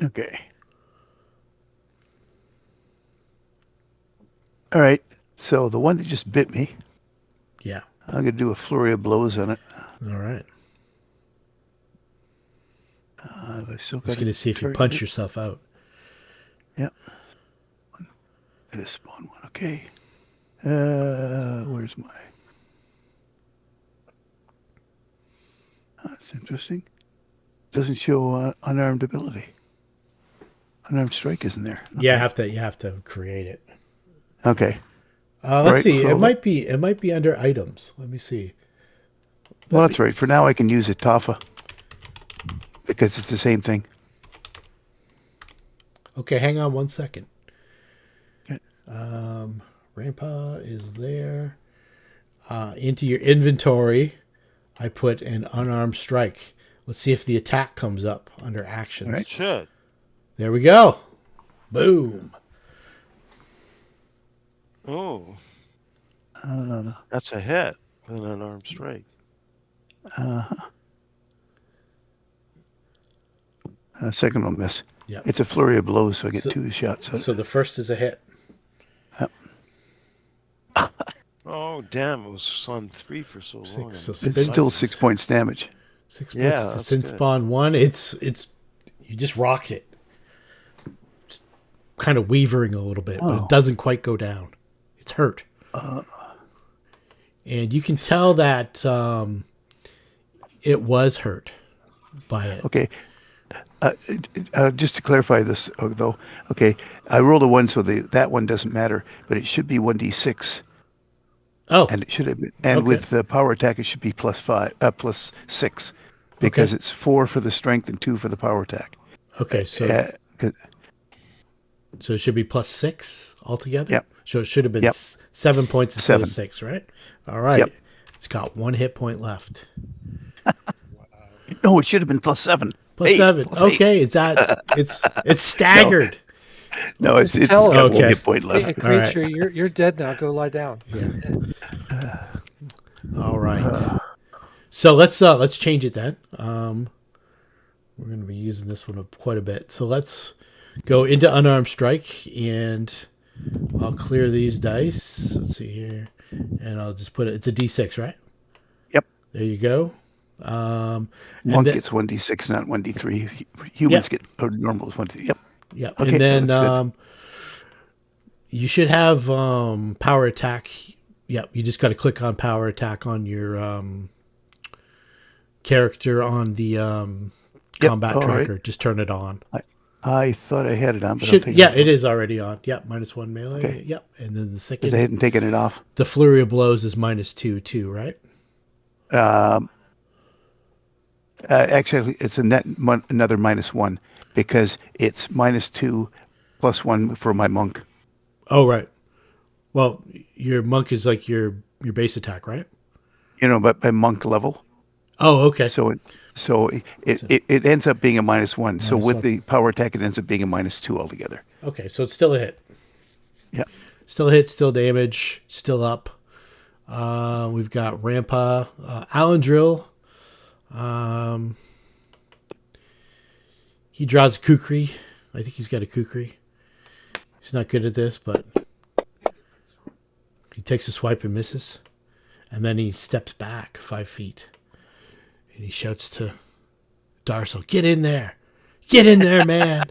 Okay. All right. So the one that just bit me, Yeah. I'm going to do a flurry of blows on it. All right. I still got Just going to see if you punch yourself out. Yep. That is spawn one. Okay. Where's my... That's interesting. Doesn't show unarmed ability. Unarmed strike isn't there. Okay. Yeah, you have to create it. Okay. Let's right, see. so It might be under items. Let me see. Well, that's right. For now, I can use a Tafa because it's the same thing. Okay, hang on 1 second. Okay. Rampa is there. Into your inventory, I put an unarmed strike. Let's see if the attack comes up under actions. All right. It should. There we go. Boom. Oh, that's a hit with an unarmed strike. Second one miss. Yep. It's a flurry of blows, so I get 2 shots. So the first is a hit. Yep. Oh, damn. It was on 3 for so long. 6. So It's still 6 points damage. 6 Yeah, points to that's sin good. spawn 1. It's you just rock it. Just kind of wavering a little bit, but it doesn't quite go down. It's hurt. And you can tell that it was hurt by it. Okay. Just to clarify this, though, okay, I rolled a 1, so that one doesn't matter, but it should be 1d6. Oh, And it should have been, and Okay. with the power attack, it should be plus 6, because Okay. it's 4 for the strength and 2 for the power attack. okay. So 'Cause- so it should be plus 6 altogether. Yep. So it should have been Yep. 7 points instead of 7. 6, right? All right. Yep. It's got 1 hit point left. no, it should have been plus 7. Plus 8, 7. plus 8. Okay, it's staggered. No, it's Tell got him. 1 Okay. hit point Hey, left. creature, you're dead now. Go lie down. All right. So let's change it then. We're going to be using this one quite a bit. So let's go into unarmed strike, and I'll clear these dice. Let's see here, and I'll just put it. It's a D6, right? Yep. There you go. And Monk then, gets 1d6, not 1d3. Humans get, or normal is 1d3. Yep. yeah, Okay, and then that's good. you should have power attack. Yep, you just got to click on power attack on your character on the combat all right. tracker. Just turn it on. I thought I had it on, but I'll take Yeah, it it is already on. Yep, -1 melee. Okay. Yep, and then the because second, I hadn't taken it off. the flurry of blows is -2 too, right? Actually, it's another -1 because it's -2 +1 for my monk. Oh, right. Well, your monk is like your base attack, right? But by monk level. Oh, okay. It ends up being a -1. So with -1. the power attack, it ends up being a -2 altogether. Okay, so it's still a hit. Yeah. Still a hit, still damage, still up. We've got Rampa, Alendril. He draws a kukri. I think he's got a kukri. He's not good at this, but he takes a swipe and misses. And then he steps back 5 feet. And he shouts to Darcel, "Get in there! Get in there, man!"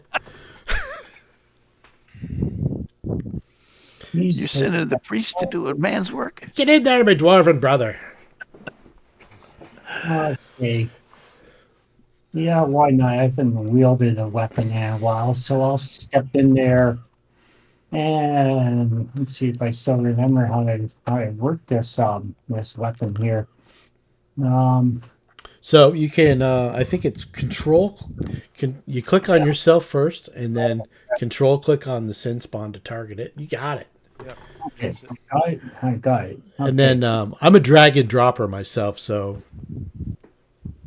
You're sending the priest to do a man's work? Get in there, my dwarven brother. Okay. Yeah, why not? I haven't wielded a weapon in a while, so I'll step in there and let's see if I still remember how I work this weapon here. So you can, I think it's control. You click on yourself first, and then control click on the sin spawn to target it. You got it. Yep. Okay, I got it. Okay. And then I'm a drag and dropper myself, so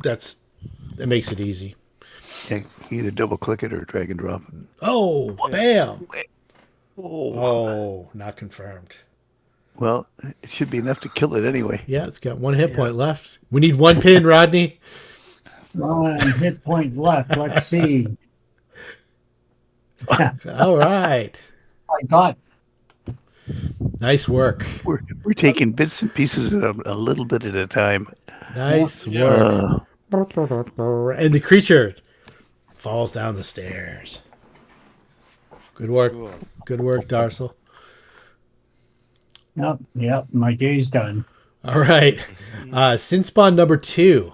that makes it easy. Yeah, either double click it or drag and drop. Oh, bam! Oh. Oh, not confirmed. Well, it should be enough to kill it anyway. Yeah, it's got 1 hit point left. We need 1 pin, Rodney. 1 hit point left. Let's see. All right. I got. Nice work. We're taking bits and pieces a little bit at a time. Nice work. And the creature falls down the stairs. Good work. Cool. Good work, Darcel. Yep, my day's done. All right. Sin spawn number 2,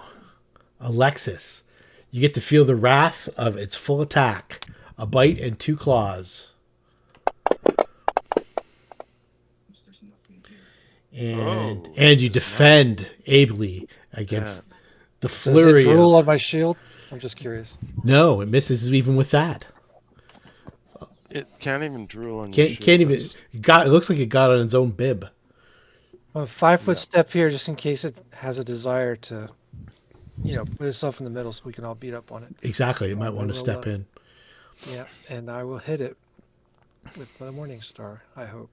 Alexis. You get to feel the wrath of its full attack. A bite and 2 claws. And you defend ably against the flurry. Does it drool on my shield? I'm just curious. No, it misses even with that. It can't even drool on your shield. Can't even. It looks like it got on its own bib. A 5-foot step here, just in case it has a desire to, put itself in the middle, so we can all beat up on it. Exactly. It might want to step in. Yeah, and I will hit it with the Morning Star, I hope.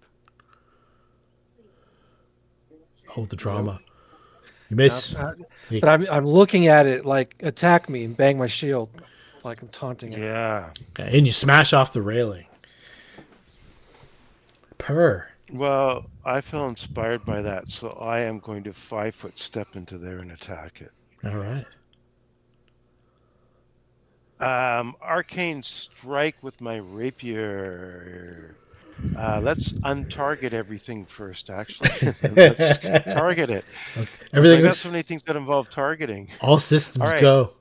Oh, the drama. You miss. But I'm looking at it like, attack me and bang my shield, like I'm taunting it. Yeah. Okay, and you smash off the railing. Purr. Well, I feel inspired by that, so I am going to 5-foot step into there and attack it. All right. Arcane strike with my rapier. Let's untarget everything first, actually. Let's target it. Okay. Everything I got so many things that involve targeting. All systems All right. go.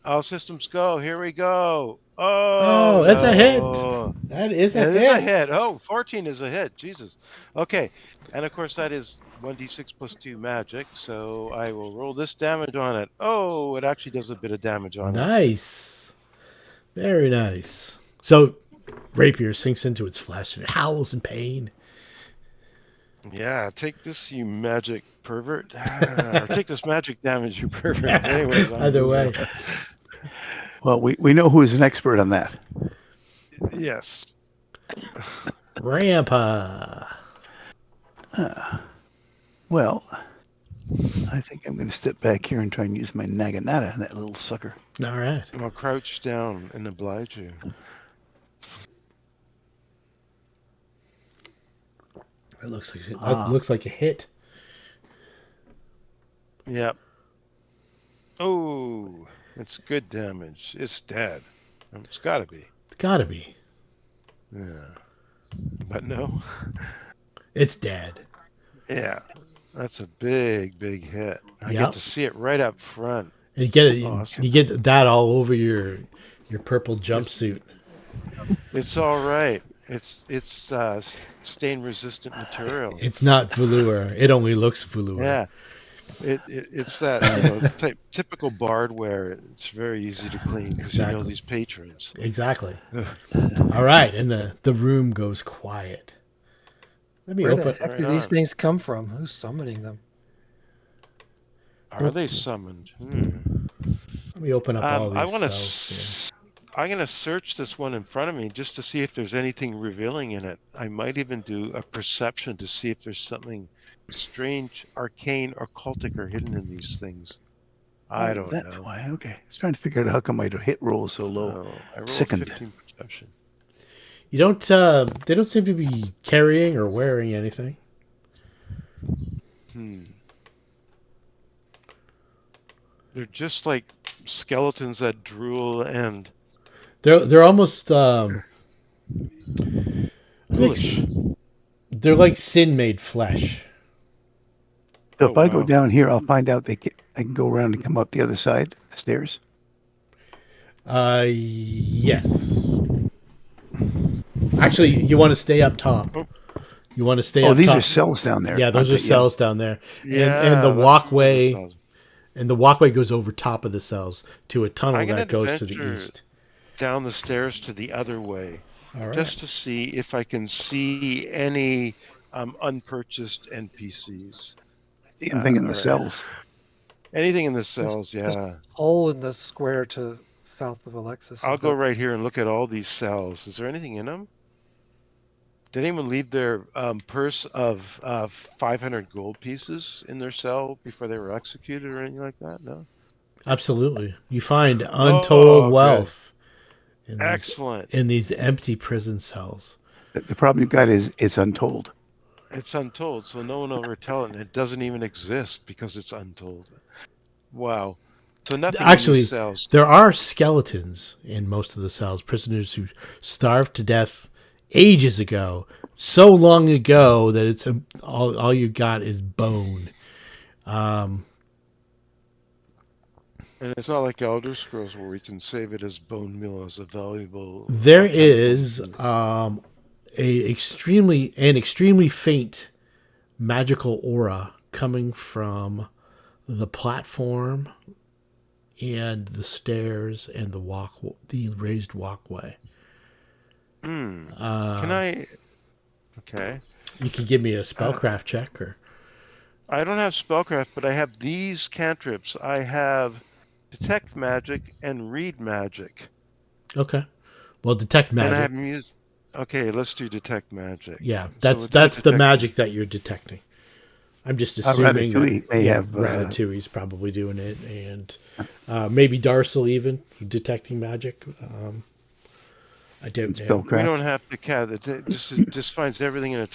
All systems go. Here we go. Oh, that's a hit. That is a hit. It is a hit. Oh, 14 is a hit. Jesus. Okay. And of course, that is 1d6 plus 2 magic. So I will roll this damage on it. Oh, it actually does a bit of damage on it. Nice. Very nice. So, rapier sinks into its flesh and it howls in pain. Yeah, take this, you magic pervert. Or take this magic damage, you pervert. Anyways, Either way. Well, we know who is an expert on that. Yes. Grandpa. Well, I think I'm going to step back here and try and use my Naginata on that little sucker. All right. I'll crouch down and oblige you. It looks like a hit. Yep. Oh, it's good damage. It's dead. It's got to be. It's got to be. Yeah. But no. It's dead. Yeah. That's a big, big hit. I get to see it right up front. And you get it. Awesome. You get that all over your purple jumpsuit. It's all right. It's stain resistant material. It's not velour. It only looks velour. Yeah. It's that typical bardware. It's very easy to clean because you know Exactly. these patrons. Exactly. All right, and the room goes quiet. Let me Where the open. heck Right do these on. things come from? Who's summoning them? Are they summoned? Let me open up all I these want to. cells here. I'm gonna search this one in front of me just to see if there's anything revealing in it. I might even do a perception to see if there's something strange, arcane, or cultic or hidden in these things. I Oh, don't that's know. why. Okay. I was trying to figure out how come my hit roll so low. Oh, I rolled Sickened. 15 perception. You don't. They don't seem to be carrying or wearing anything. They're just like skeletons that drool and They're almost. I think foolish. they're like sin made flesh. So Oh if I go wow. down here, I'll find out I can go around and come up the other side, the stairs. Yes. Actually, you want to stay up top. Oh, You want to stay Oh, up these are top. cells down there, Yeah, those aren't are they? Yeah. cells down there, and the yeah, that's what this walkway is. goes over top of the cells to a tunnel I'm gonna that goes to the venture east. down the stairs to the other way All right. just to see if I can see any unpurchased NPCs. See anything in All the right. cells? Anything in the This cells, this yeah. hole in the square to south of Alexis, I'll is go that right here and look at all these cells. Is there anything in them? Did anyone leave their purse of 500 gold pieces in their cell before they were executed or anything like that? No? Absolutely. You find untold Oh, okay. wealth in Excellent. these empty prison cells. The problem you've got is it's untold. It's untold, so no one will ever tell it, and it doesn't even exist because it's untold. Wow. So nothing in these Actually, cells. there are skeletons in most of the cells, prisoners who starved to death ages ago, so long ago that it's all you got is bone. And it's not like Elder Scrolls where we can save it as bone meal as a valuable There alchemical is material. an extremely faint magical aura coming from the platform and the stairs and the raised walkway. Can I? Okay. You could give me a Uh, spellcraft check, or I don't have spellcraft, but I have these cantrips. I have detect magic and read magic, okay. Well, detect and I magic. have music. Okay, let's do detect magic. Yeah, So that's we'll do that's the detect. magic that you're detecting. I'm just assuming that, Ratatouille may yeah, have Ratatouille's probably doing it, and maybe Darcel even detecting magic. I don't know. We don't spellcraft. have to cat. It just finds everything in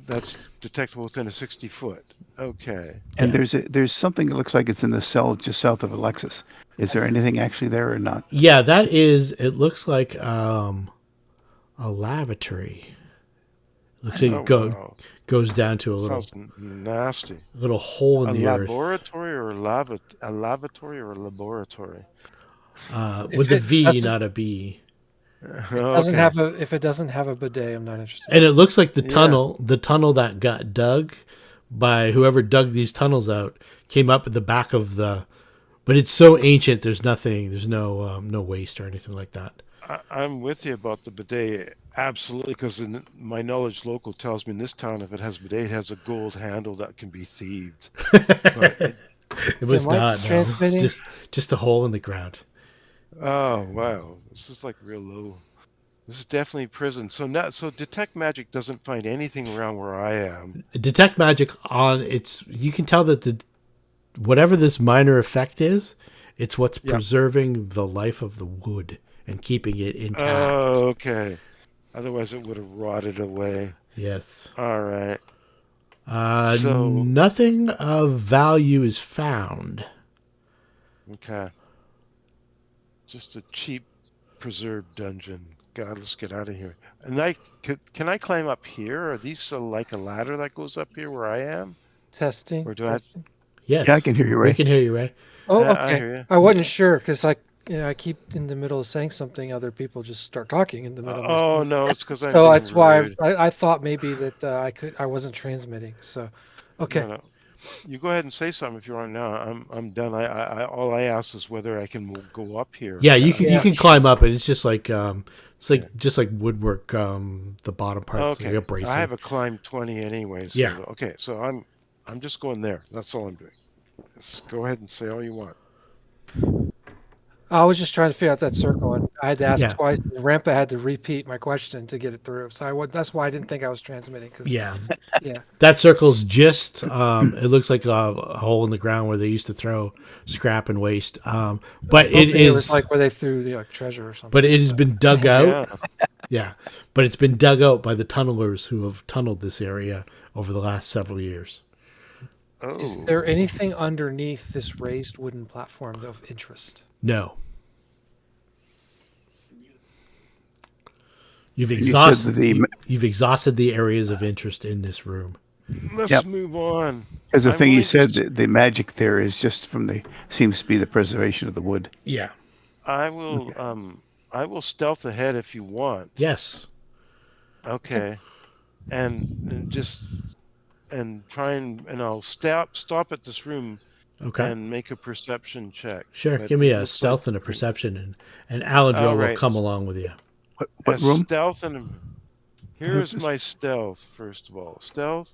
that's detectable within a 60 foot. Okay. And Yeah, there's something that looks like it's in the cell just south of Alexis. Is there anything actually there or not? yeah. That is. It looks like a lavatory. Looks like Oh it wow. goes down to a Sounds nasty. little hole in A the earth laboratory or a lavatory or a laboratory? if with a it V, doesn't not a B. Okay. if it doesn't have a bidet, I'm not interested. And it looks like Yeah. the tunnel that got dug by whoever dug these tunnels out came up at the back of the. But it's so ancient. There's nothing. There's no waste or anything like that. I'm with you about the bidet. Absolutely, because my knowledge local tells me in this town, if it has bidet, it has a gold handle that can be thieved. But It Is was Mike not. No, it's transmitting? just a hole in the ground. oh wow, this is like real low. This is definitely prison. So detect magic doesn't find anything around where I am. Detect magic on it's. You can tell that whatever this minor effect is, it's what's Yeah. preserving the life of the wood and keeping it intact. Oh, okay. Otherwise, it would have rotted away. Yes. All right. So, Nothing of value is found. okay. Just a cheap preserved dungeon. God, let's get out of here. And can I climb up here? Are these like a ladder that goes up here where I am? Testing, Or do I have, testing. Yeah, I Yes, can hear you, we Ray. can hear you, Ray. Oh, I okay. hear you. I wasn't sure because I keep in the middle of saying something, other people just start talking in the middle of me. Oh no, it's because I'm So being that's why rude. I thought maybe that I wasn't transmitting. So, okay. No, no. You go ahead and say something if you want. Now I'm done. All I ask is whether I can go up here. Yeah, you can climb up, and it's just like Yeah. just like woodwork. The bottom part's like Okay. a I have bracing. a climb 20 anyway. So Yeah. okay. So I'm just going there. That's all I'm doing. Just go ahead and say all you want. I was just trying to figure out that circle, and I had to ask Yeah. twice. And Rampa had to repeat my question to get it through. So that's why I didn't think I was transmitting. Because Yeah. yeah, That circle's just it looks like a hole in the ground where they used to throw scrap and waste. But it hoping it was is like where they threw the treasure or something. but it has been dug out. Yeah. Yeah. But it's been dug out by the tunnelers who have tunneled this area over the last several years. Is Oh. there anything underneath this raised wooden platform of interest? No. You've You said exhausted that the you've exhausted the areas of interest in this room. Let's Yep. move on. because the I'm thing you going to said, s- the magic there is just from the seems to be the preservation of the wood. Yeah. I will stealth ahead if you want. Yes. Okay. And just and try and I'll stop at this room Okay. and make a perception check. Sure. But Give me it a looks like stealth and a perception, and Alandril all will right. come along with you. What room? Stealth and here's this? my stealth first of all. Stealth.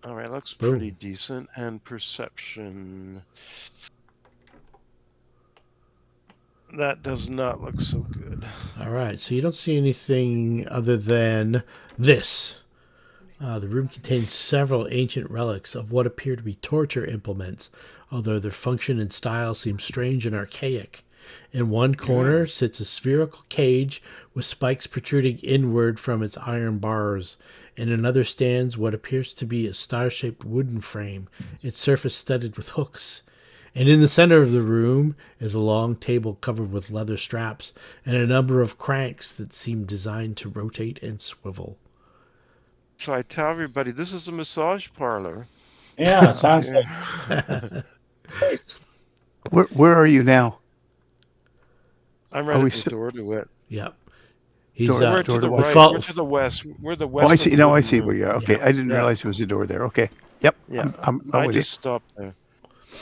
All right, looks Boom. pretty decent. And perception. That does not look so good. All right. So you don't see anything other than this. The room contains several ancient relics of what appear to be torture implements, although their function and style seem strange and archaic. In one corner sits a spherical cage with spikes protruding inward from its iron bars. In another stands what appears to be a star-shaped wooden frame, its surface studded with hooks. And in the center of the room is a long table covered with leather straps and a number of cranks that seem designed to rotate and swivel. So I tell everybody this is a massage parlor. Yeah, it sounds like Yeah. place. Where are you now? I'm Are right we at the sit- door to it. Yep. He's Door- We're door to to the what? right. Fall- We're to the west. We're the Oh, west I of see. the No, I wooden see where room. you are. Okay, Yeah. I didn't Yeah. realize there was a door there. Okay. Yep. Yeah, I'm I with you. just stopped there.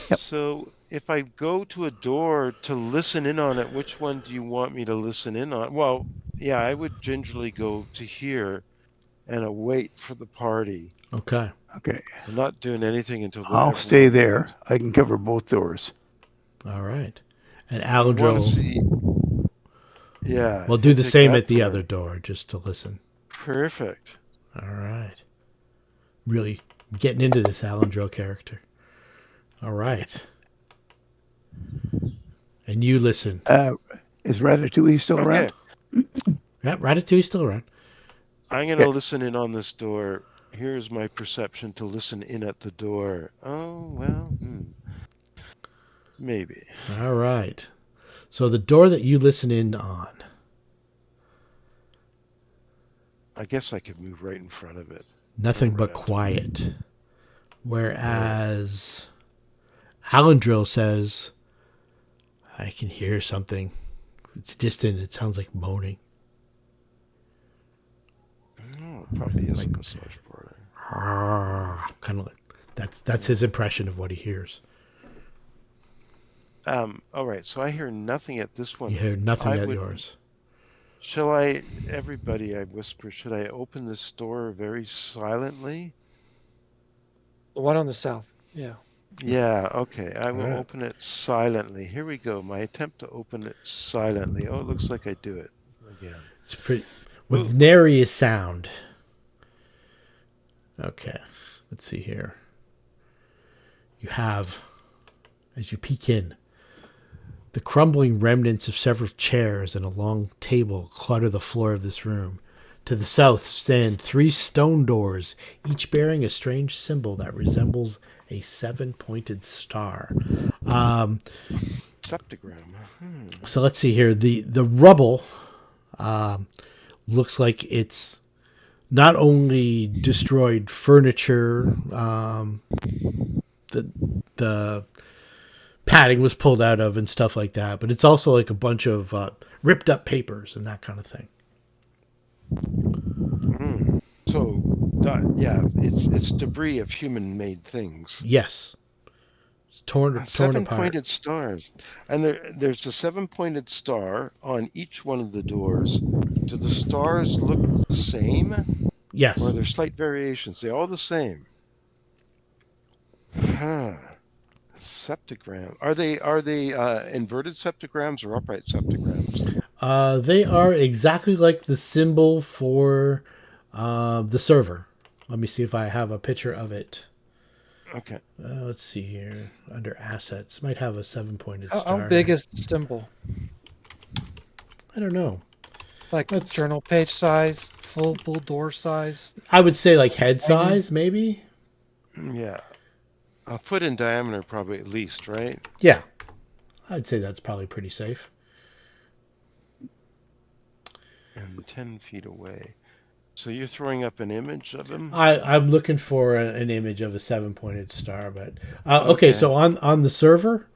Yep. So if I go to a door to listen in on it, which one do you want me to listen in on? Well, yeah, I would gingerly go to here and wait for the party. Okay. Okay. I'm not doing anything until I'll stay everyone there. leaves. I can cover both doors. All right. And I want to Alandril see. Yeah, will do he'll the take same that at the part. other door just to listen. Perfect. All right. Really getting into this Alandril character. All right. And you listen. Is Ratatouille still Okay, around? Yeah, Ratatouille's still around. I'm Okay. gonna listen in on this door. Here's my perception to listen in at the door. Oh well, maybe. All right. So the door that you listen in on. I guess I could move right in front of it. Nothing but quiet. Whereas Alandril says, I can hear something. It's distant. It sounds like moaning. Oh, it probably is a massage parlor. Kind of like that's his impression of what he hears. All right. So I hear nothing at this one. You hear nothing I at would- yours. Shall I, everybody? I whisper. Should I open this door very silently? The one on the south. Yeah. Yeah. Okay. I will Alright. open it silently. Here we go. My attempt to open it silently. Oh, it looks like I do it again. It's pretty with nary a sound. Okay, let's see here. You have, as you peek in, the crumbling remnants of several chairs and a long table clutter the floor of this room. To the south stand 3 stone doors, each bearing a strange symbol that resembles a 7-pointed star. Septogram. So let's see here. The rubble looks like it's not only destroyed furniture, the padding was pulled out of and stuff like that, but it's also like a bunch of ripped up papers and that kind of thing. So yeah, it's debris of human-made things. Yes. It's torn apart. Seven-pointed stars, and there's a seven-pointed star on each one of the doors. Do the stars look the same, or Yes. are there slight variations? They're all the same. Huh. Septogram. Are they inverted septograms or upright septograms? They are exactly like the symbol for the server. Let me see if I have a picture of it. Okay. Let's see here. Under assets, might have a 7-pointed How star. big is the symbol? I don't know. Like Let's- journal page size, full door size? I would say like head size, maybe. Yeah. A foot in diameter, probably at least, right? Yeah, I'd say that's probably pretty safe. And 10 feet away. So you're throwing up an image of him? I'm looking for an image of a 7-pointed star, but okay. Okay. So on the server,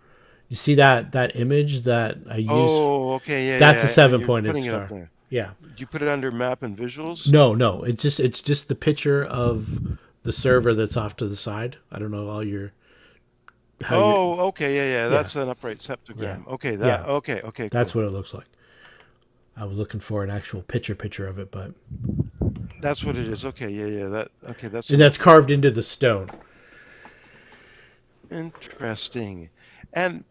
you see that image that I used. Oh, okay, yeah. That's a yeah, 7-pointed you're putting it up star. there. Yeah. Do you put it under map and visuals? No. It's just the picture of the server that's off to the side. I don't know all your. Okay, yeah. That's an upright septogram. Yeah. Okay, Yeah. okay. That's Cool. what it looks like. I was looking for an actual picture of it, but That's what it is. Okay, yeah. That's and that's carved into the stone. interesting. And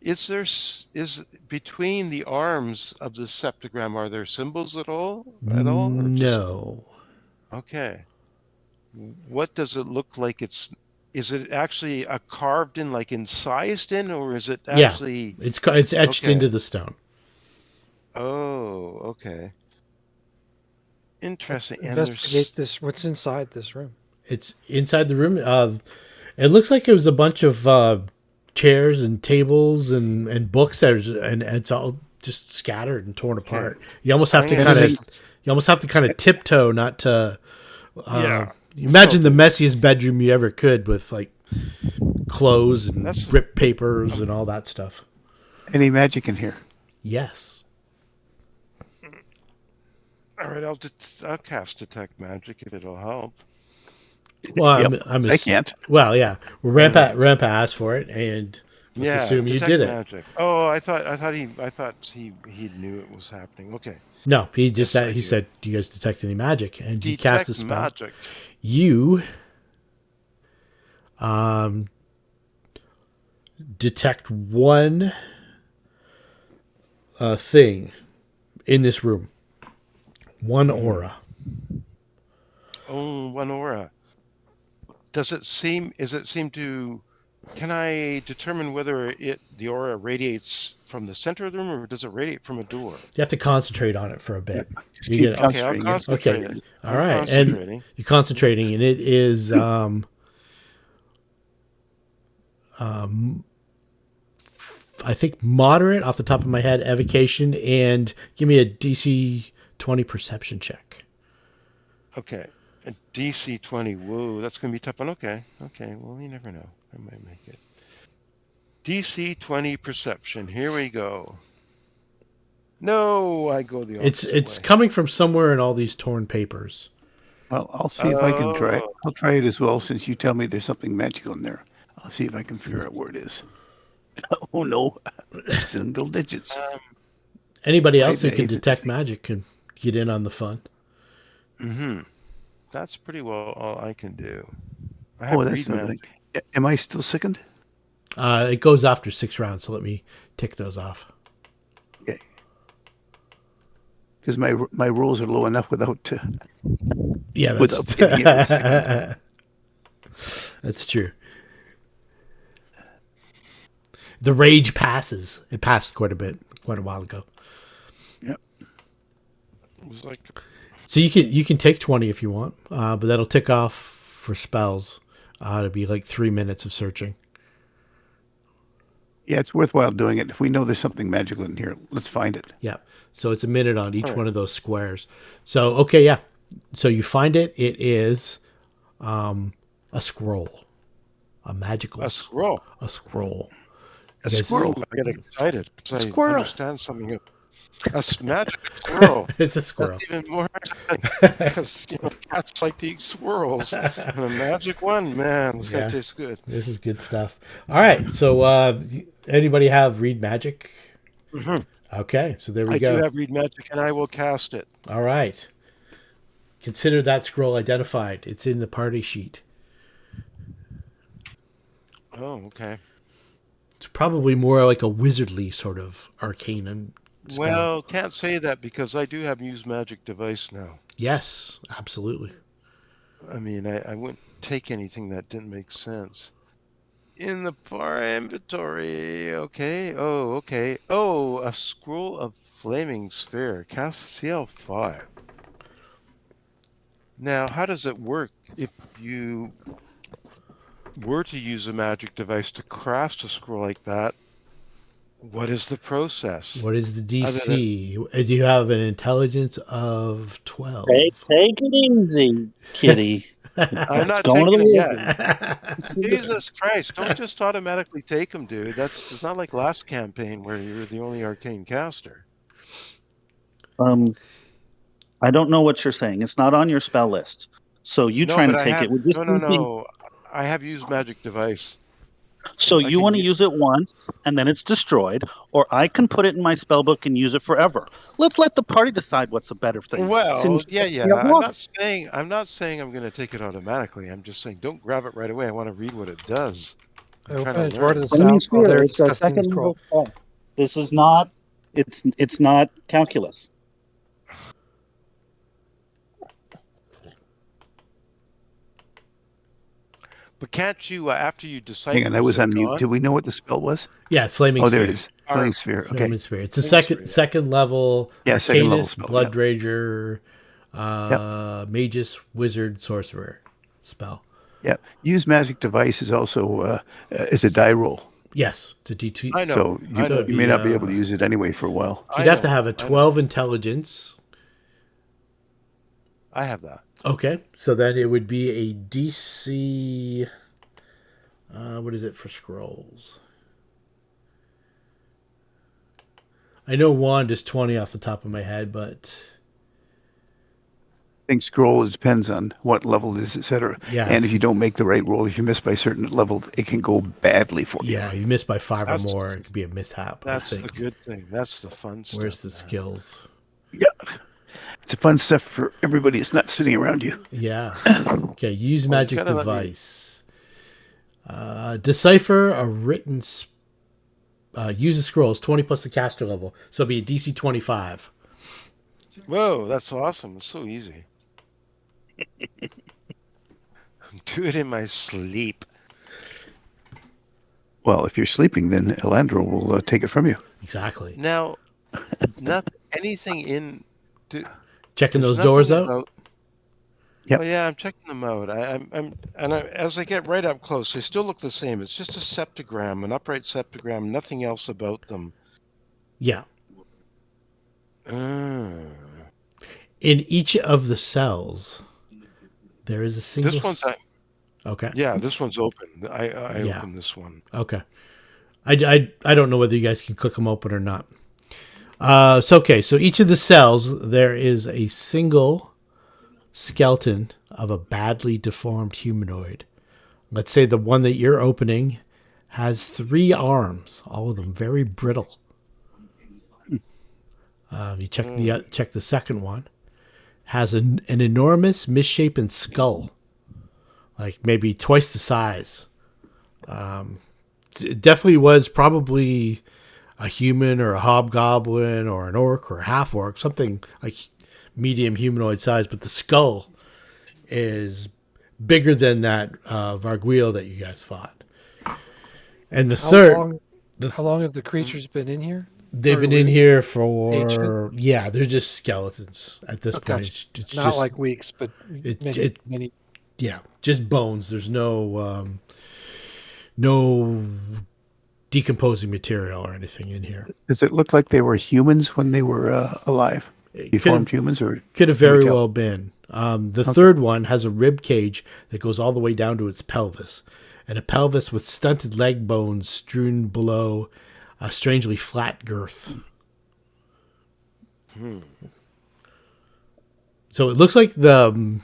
is between the arms of the septogram, are there symbols at all? Or No. Okay. What does it look like? Is it actually carved in, like incised in, or is it actually? Yeah. It's etched Okay. into the stone. Oh, okay. Interesting. And Investigate this. What's inside this room? It's inside the room. It looks like it was a bunch of chairs and tables and books and it's all just scattered and torn apart. You almost have to kind of tiptoe not to. Yeah. You imagine the messiest bedroom you ever could with like clothes and ripped papers and all that stuff. Any magic in here? Yes. All right, I'll cast detect magic if it'll help. Well, Yep, I can't. Well, yeah. Well, Rampa asked for it, and let's assume you detect did it. magic. Oh, I thought he knew it was happening. Okay. No, he just said he said, "Do you guys detect any magic?" And you cast a spell. Magic. You detect one thing in this room. One aura. Oh, one aura. Is it seem to? Can I determine whether the aura radiates from the center of the room, or does it radiate from a door? You have to concentrate on it for a bit. Just You keep get- Okay, I'll concentrating. concentrate Okay. it. All I'm right, concentrating. and you're concentrating, and it is I think moderate off the top of my head evocation, and give me a DC 20 perception check. Okay. A DC 20. Whoa, that's going to be a tough one. Okay. Well, you never know. I might make it. DC 20 perception. Here we go. No, I go the opposite It's way. coming from somewhere in all these torn papers. Well, I'll see if I can try. I'll try it as well since you tell me there's something magical in there. I'll see if I can figure out where it is. Oh no, single digits. Anybody else who Right, can Dave. detect magic can get in on the fun. Mm-hmm. That's pretty well all I can do. I have Oh, that's read another magic. thing. Am I still sickened? It goes after 6 rounds, so let me tick those off. Okay. Because my rolls are low enough without. Yeah, Without that's getting it. that's true. The rage passes. It passed quite a while ago. Yep. It was like, So you can take 20 if you want, but that'll tick off for spells. It'll be like 3 minutes of searching. Yeah, it's worthwhile doing it. If we know there's something magical in here, let's find it. Yeah. So it's a minute on each All right. one of those squares. So okay, yeah. So you find it. It is a scroll, a magical a scroll. A scroll. A You guys- squirrel. I get excited because I Squirrel. understand something. Magic squirrel. It's a squirrel. That's even more because cats like to eat squirrels. And a magic one, man, this guy Yeah. tastes good. This is good stuff. All right. So, anybody have read magic? Mhm. Okay. So there we I go. do have read magic, and I will cast it. All right. Consider that scroll identified. It's in the party sheet. Oh, okay. It's probably more like a wizardly sort of arcane spell. Well, can't say that because I do have use magic device now. Yes, absolutely. I mean, I wouldn't take anything that didn't make sense. In the bar inventory, okay. Oh, okay. Oh, a scroll of flaming sphere. Cast CL5. Now, how does it work if you were to use a magic device to craft a scroll like that? What is the process? What is the Other than- DC? As you have an intelligence of 12. Take it easy, kitty. I'm not going to taking the it yet. Jesus Christ, don't just automatically take them, dude. It's not like last campaign where you're the only arcane caster. I don't know what you're saying. It's not on your spell list. So you trying to take it would just No. I have used magic device. So you want to use it once and then it's destroyed, or I can put it in my spell book and use it forever. Let's let the party decide what's a better thing. Well, yeah. I'm not saying I'm going to take it automatically. I'm just saying don't grab it right away. I want to read what it does. I I'm trying open a to door to learn. the south while they're It's a discussing the second scroll. level spell. This is not. It's not calculus. But can't you, after you decide? Hang on, I was on mute. Did we know what the spell was? Yeah, it's flaming Oh, sphere. there it is. Flaming sphere. Okay. Flaming sphere. It's a Flaming sphere, second level. Yeah, second level Arcanist, spell, Blood Rager, Magus, Wizard, Sorcerer spell. Yeah. Use magic device is also is a die roll. Yes, it's a D2. I know. So I know. you may not be able to use it anyway for a while. You'd have to have a 12 intelligence. I have that. Okay, so then it would be a DC. What is it for scrolls? I know wand is 20 off the top of my head, but I think scroll it depends on what level it is, etc. Yes. And if you don't make the right roll, if you miss by a certain level, it can go badly for you. yeah, you miss by 5 That's- or more, it could be a mishap. That's I the think. good thing. That's the fun stuff. Where's the man. skills? Yeah. It's a fun stuff for everybody. It's not sitting around you. Yeah. Okay, use Well, you magic gotta let me- device. Decipher a written. Use a scroll. It's 20 plus the caster level, so it'll be a DC 25. Whoa, that's awesome. It's so easy. Do it in my sleep. Well, if you're sleeping, then Elandro will take it from you. Exactly. Now, not anything in. Checking there's those doors nothing out. about- Yep. Oh yeah, I'm checking them out. As I get right up close, they still look the same. It's just a septagram, an upright septagram, nothing else about them. Yeah. Mm. In each of the cells, there is a single. This one's okay. yeah, this one's open. I Yeah. opened this one. Okay. I don't know whether you guys can click them open or not. So each of the cells, there is a single skeleton of a badly deformed humanoid. Let's say the one that you're opening has 3 arms, all of them very brittle. You check the second one, has an enormous misshapen skull, like maybe twice the size. It definitely was probably a human or a hobgoblin or an orc or a half orc, something like medium humanoid size, but the skull is bigger than that Varguil that you guys fought. And the third, How long have the creatures been in here? they've Or been in we- here for ancient? yeah, they're just skeletons at this Okay. point. It's Not just like weeks, but many. yeah, just bones. There's no decomposing material or anything in here. Does it look like they were humans when they were alive? Deformed humans, or Could have can we very tell? well been. The third one has a rib cage that goes all the way down to its pelvis, and a pelvis with stunted leg bones strewn below a strangely flat girth. So it looks like the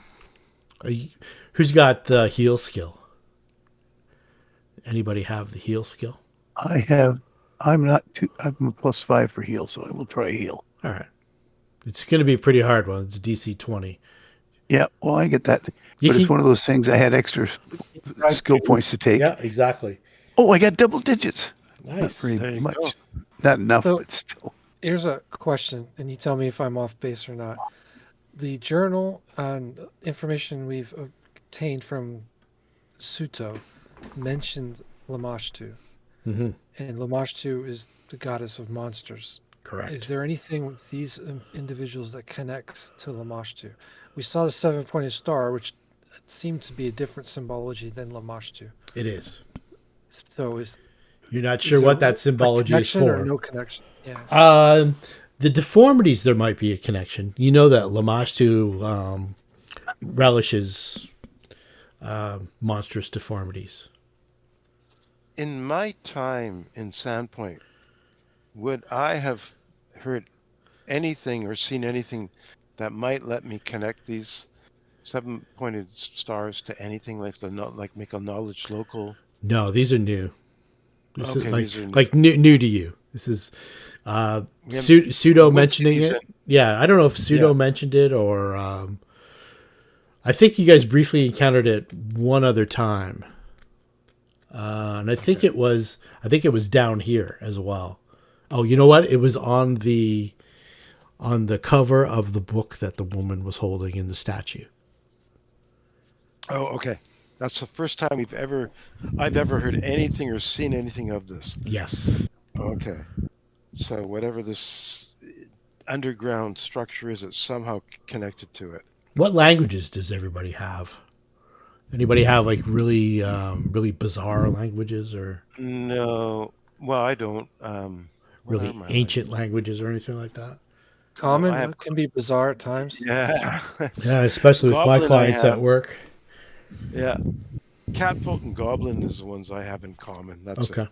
who's got the heal skill? Anybody have the heal skill? I have. I'm not too. I'm a +5 for heal, so I will try heal. All right. It's going to be a pretty hard one. It's DC 20. Yeah, well, I get that, You but it's can, one of those things. I had extra skill points to take. yeah, exactly. Oh, I got double digits. Not Nice. very There you much. go. Not enough, So- but still. Here's a question, and you tell me if I'm off base or not. The journal and information we've obtained from Suto mentioned Lamashtu, Mm-hmm. and Lamashtu is the goddess of monsters. Correct. Is there anything with these individuals that connects to Lamashtu? We saw the seven-pointed star, which seemed to be a different symbology than Lamashtu. It is. So You're not sure what that symbology is connection for. or no connection? Yeah. The deformities, there might be a connection. You know that Lamashtu relishes monstrous deformities. In my time in Sandpoint, would I have heard anything or seen anything that might let me connect these seven-pointed stars to anything like make a knowledge local? No, these are new. This Okay, is these are new. like new to you. This is pseudo mentioning it. Yeah, I don't know if pseudo mentioned it or I think you guys briefly encountered it one other time, and I think it was down here as well. Oh, you know what? It was on the cover of the book that the woman was holding in the statue. Oh, okay. That's the first time I've ever heard anything or seen anything of this. Yes. Okay. So whatever this underground structure is, it's somehow connected to it. What languages does everybody have? Anybody have like really really bizarre languages or No, well, I don't. What really are my ancient languages or anything like that? Common I have- can be bizarre at times. Yeah. Yeah, especially with my Goblin I clients at have. work. Yeah. Catfolk and Goblin is the ones I have in common. That's Okay. it.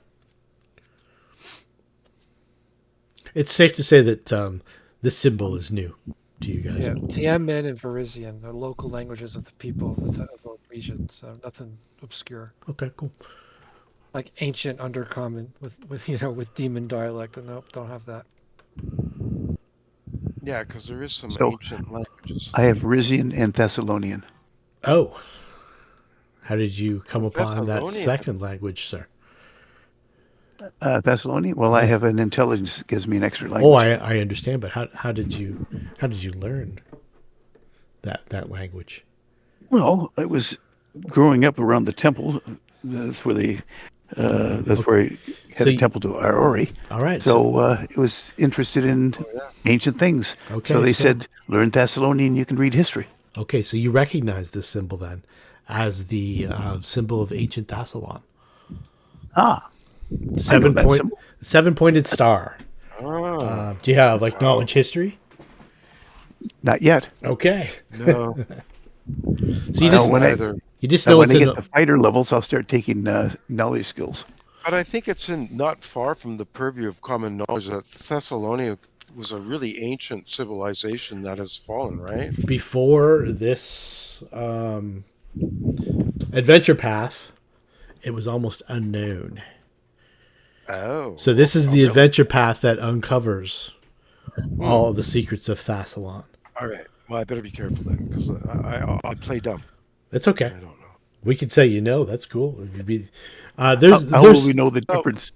It's safe to say that this symbol is new to you guys. Yeah, Tiamin and Varisian are local languages of the people of the region, so nothing obscure. Okay, cool. Like ancient undercommon with demon dialect, and nope, don't have that. Yeah, because there is some So- ancient languages. I have Rizian and Thessalonian. Oh. How did you come Oh, upon that Thessalonian. second language, sir? Thessalonian. Well, I Yes. have an intelligence that gives me an extra Oh, language. I understand, but how did you learn that language? Well, I was growing up around the temple. That's where they. That's where I had So a temple to Aurori. All right. So it was interested in ancient things. Okay, So they so- said, learn Thessalonian, you can read history. Okay, so you recognize this symbol then as the symbol of ancient Thassalon. Ah, I know that symbol. 7-pointed star. Oh, Do you have like knowledge history? Not yet. Okay. no. So you I just don't when I- either. know When it's I in get to fighter levels, I'll start taking knowledge skills. But I think it's not far from the purview of common knowledge that Thessalonica was a really ancient civilization that has fallen, right? before this adventure path. It was almost unknown. Oh. So this is the really? adventure path that uncovers all the secrets of Thassalon. All right. Well, I better be careful then, because I play dumb. That's okay. I don't know. We could say that's cool. It would be, How there's will we know the difference?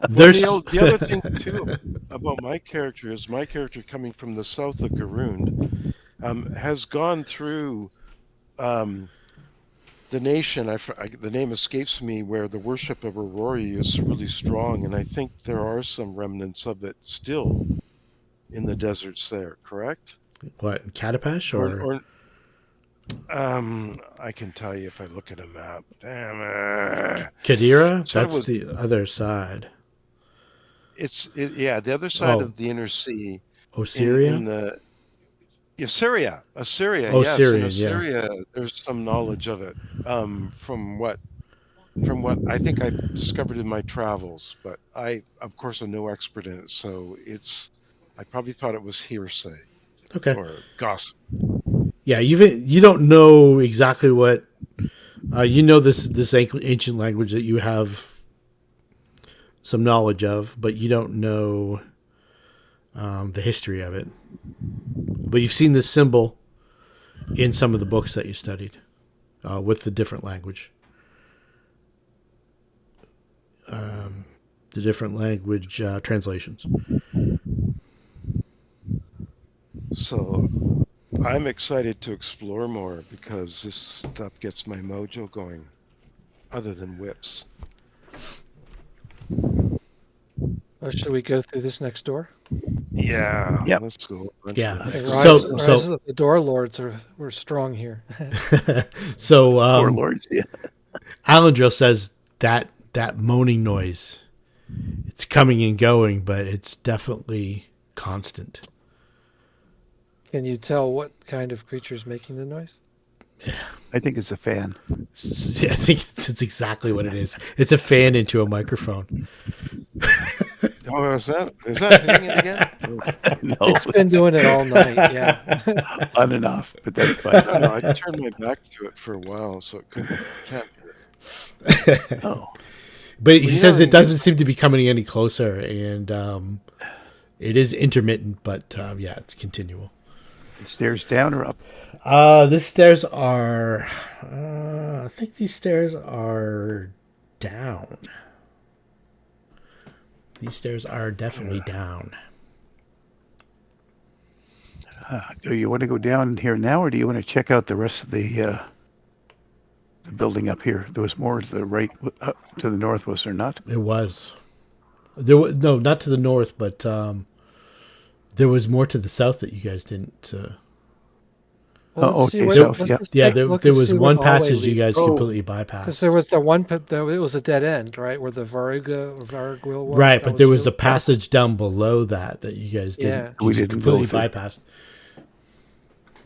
there's The other thing too about my character is my character coming from the south of Garoon has gone through the nation. The name escapes me, where the worship of Aurori is really strong, and I think there are some remnants of it still in the deserts there. Correct? what, Catapash or I can tell you if I look at a map. Damn it. Kadira? So it That's was- the other side. The other side Oh. of the inner sea. Osirian? In the Assyria, Oh, yes, Syrian, in Assyria, there's some knowledge of it from what I think I've discovered in my travels. But I, of course, am no expert in it, so it's I probably thought it was hearsay Okay. or gossip. Yeah, you don't know exactly what you know this ancient language that you have some knowledge of, but you don't know the history of it. But you've seen this symbol in some of the books that you studied with the different language. The different language translations. So I'm excited to explore more because this stuff gets my mojo going, other than whips. Oh, should we go through this next door? Yeah, Yep. let's go. Yeah. Hey, So- rise of the door lords were strong here. So Warlords, yeah. Alandril says that moaning noise, it's coming and going, but it's definitely constant. Can you tell what kind of creature is making the noise? I think it's a fan. I think it's exactly what it is. It's a fan into a microphone. Oh, is that hitting it again? No, It's been doing it all night. Yeah. on and off, but that's I fine. don't know. I turned my back to it for a while, so it can't be. Oh, But he Well, you says know, it doesn't seem to be coming any closer, and it is intermittent, but yeah, it's continual. stairs down or up? The stairs are. I think these stairs are down. These stairs are definitely down. Do you want to go down here now, or do you want to check out the rest of the building up here? There was more to the right, to the north, was there not? It was. There was no, not to the north, but there was more to the south that you guys didn't. Well, Oh, let's see okay, what- south, let's yeah. just Yeah, take a there look there and was see one what the hallway passage you leads. guys Oh. completely Because bypassed. there was the one, it was a dead end, right, where the Varagwil was. Right, That but there was your- a passage down below that you guys didn't. Yeah. You We just didn't go completely through. bypassed.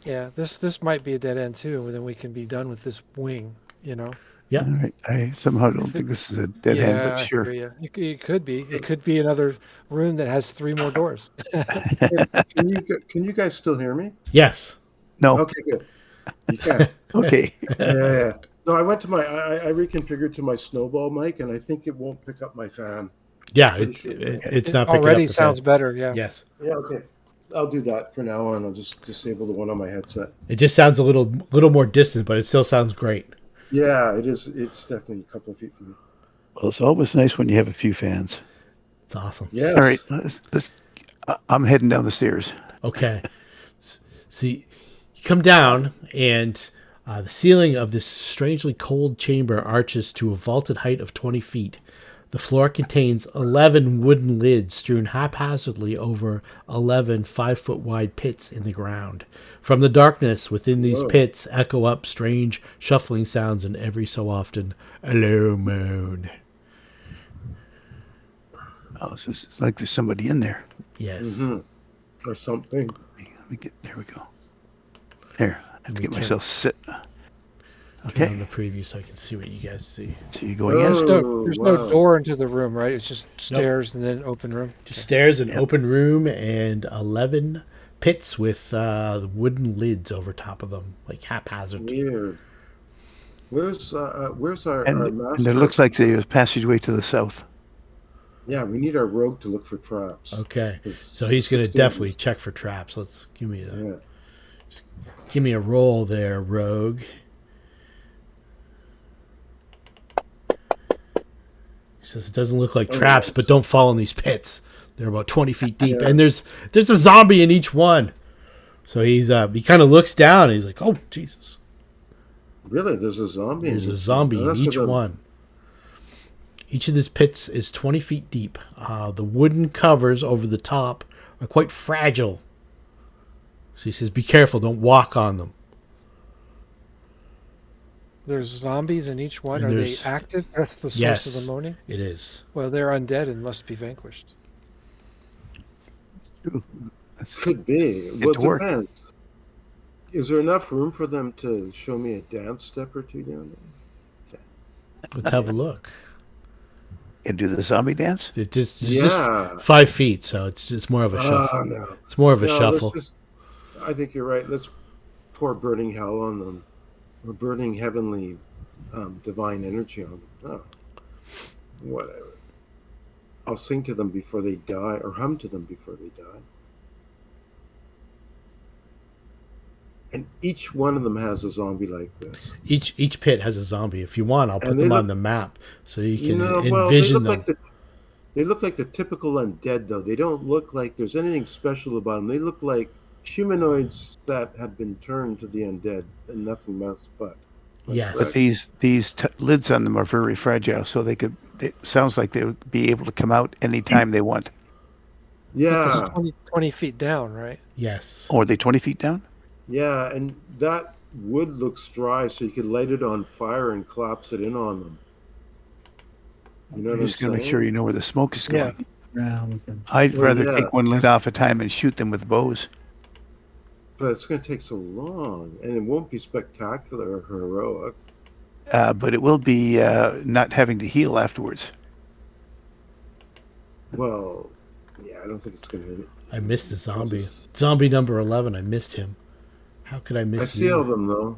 Yeah, this might be a dead end too, and then we can be done with this wing, you know? Yeah. All right. I somehow don't think this is a dead end, Yeah, but I sure. hear ya. It could be. It could be another room that has 3 more doors. Can you guys still hear me? Yes. No. Okay, good. You can. Okay. Yeah. No, I went to I reconfigured to my snowball mic, and I think it won't pick up my fan. Yeah, Pretty it, sure. it's not picking Already up the sounds fan. better, yeah. Yes. Yeah, okay. I'll do that for now on. I'll just disable the one on my headset. It just sounds a little more distant, but it still sounds great. Yeah, it is. It's definitely a couple of feet from me. Well, it's always nice when you have a few fans. It's awesome. Yes. All right. I'm heading down the stairs. Okay. So you come down, and the ceiling of this strangely cold chamber arches to a vaulted height of 20 feet. The floor contains 11 wooden lids strewn haphazardly over 11 5-foot-wide pits in the ground. From the darkness within these Whoa. pits echo up strange shuffling sounds, and every so often a low moan. Oh, so it's like there's somebody in there. Yes. Mm-hmm. Or something. Let me get. There we go. There. I have to get turn- myself sit. Turn on Okay. the preview so I can see what you guys see. So you going in? Oh, There's wow. no door into the room, right? It's just stairs and then open room. Just stairs, an open room, and 11 pits with wooden lids over top of them, like haphazard. Weird. Where's our And master? there looks like there's a passageway to the south. Yeah, we need our rogue to look for traps. Okay, 'Cause so he's going to 16 definitely check for traps. Let's give me Yeah. a roll there, rogue. He says it doesn't look like Oh, traps, yes. but don't fall in these pits. They're about 20 feet deep, Yeah. and there's a zombie in each one. So he kind of looks down, and he's like, "Oh Jesus!" Really? There's a zombie. There's in a each zombie one. in That's each gonna- one. Each of these pits is 20 feet deep. The wooden covers over the top are quite fragile. So he says, be careful, don't walk on them. There's zombies in each one. And Are they there's- active? That's the source Yes. of the moaning? It is. Well, they're undead and must be vanquished. That's, Could be. Get Well, to work. depends. Is there enough room for them to show me a dance step or two down there? Let's have a look. And do the zombie dance? It's Yeah. just 5 feet, so it's more of a shuffle. No. It's more of a No, shuffle. I think you're right. Let's pour burning hell on them, or burning heavenly, divine energy on them. Oh, whatever. I'll sing to them before they die, or hum to them before they die. And each one of them has a zombie like this. Each pit has a zombie. If you want, I'll put them on the map so you can envision them. They look like the typical undead, though. They don't look like there's anything special about them. They look like humanoids that have been turned to the undead, and nothing else but. Yes. But these lids on them are very fragile, so it sounds like they would be able to come out anytime they want. Yeah. 20 feet down, right? Yes. Oh, are they 20 feet down? Yeah, and that wood looks dry, so you could light it on fire and collapse it in on them. You know what I'm just going to make saying? sure you know where the smoke is going. I'd Well, rather yeah. take one lid off a time and shoot them with bows. But it's going to take so long, and it won't be spectacular or heroic. But it will be not having to heal afterwards. Well, yeah, I don't think it's going to. I missed the zombie. Zombie number 11. I missed him. How could I miss I see all of them, though.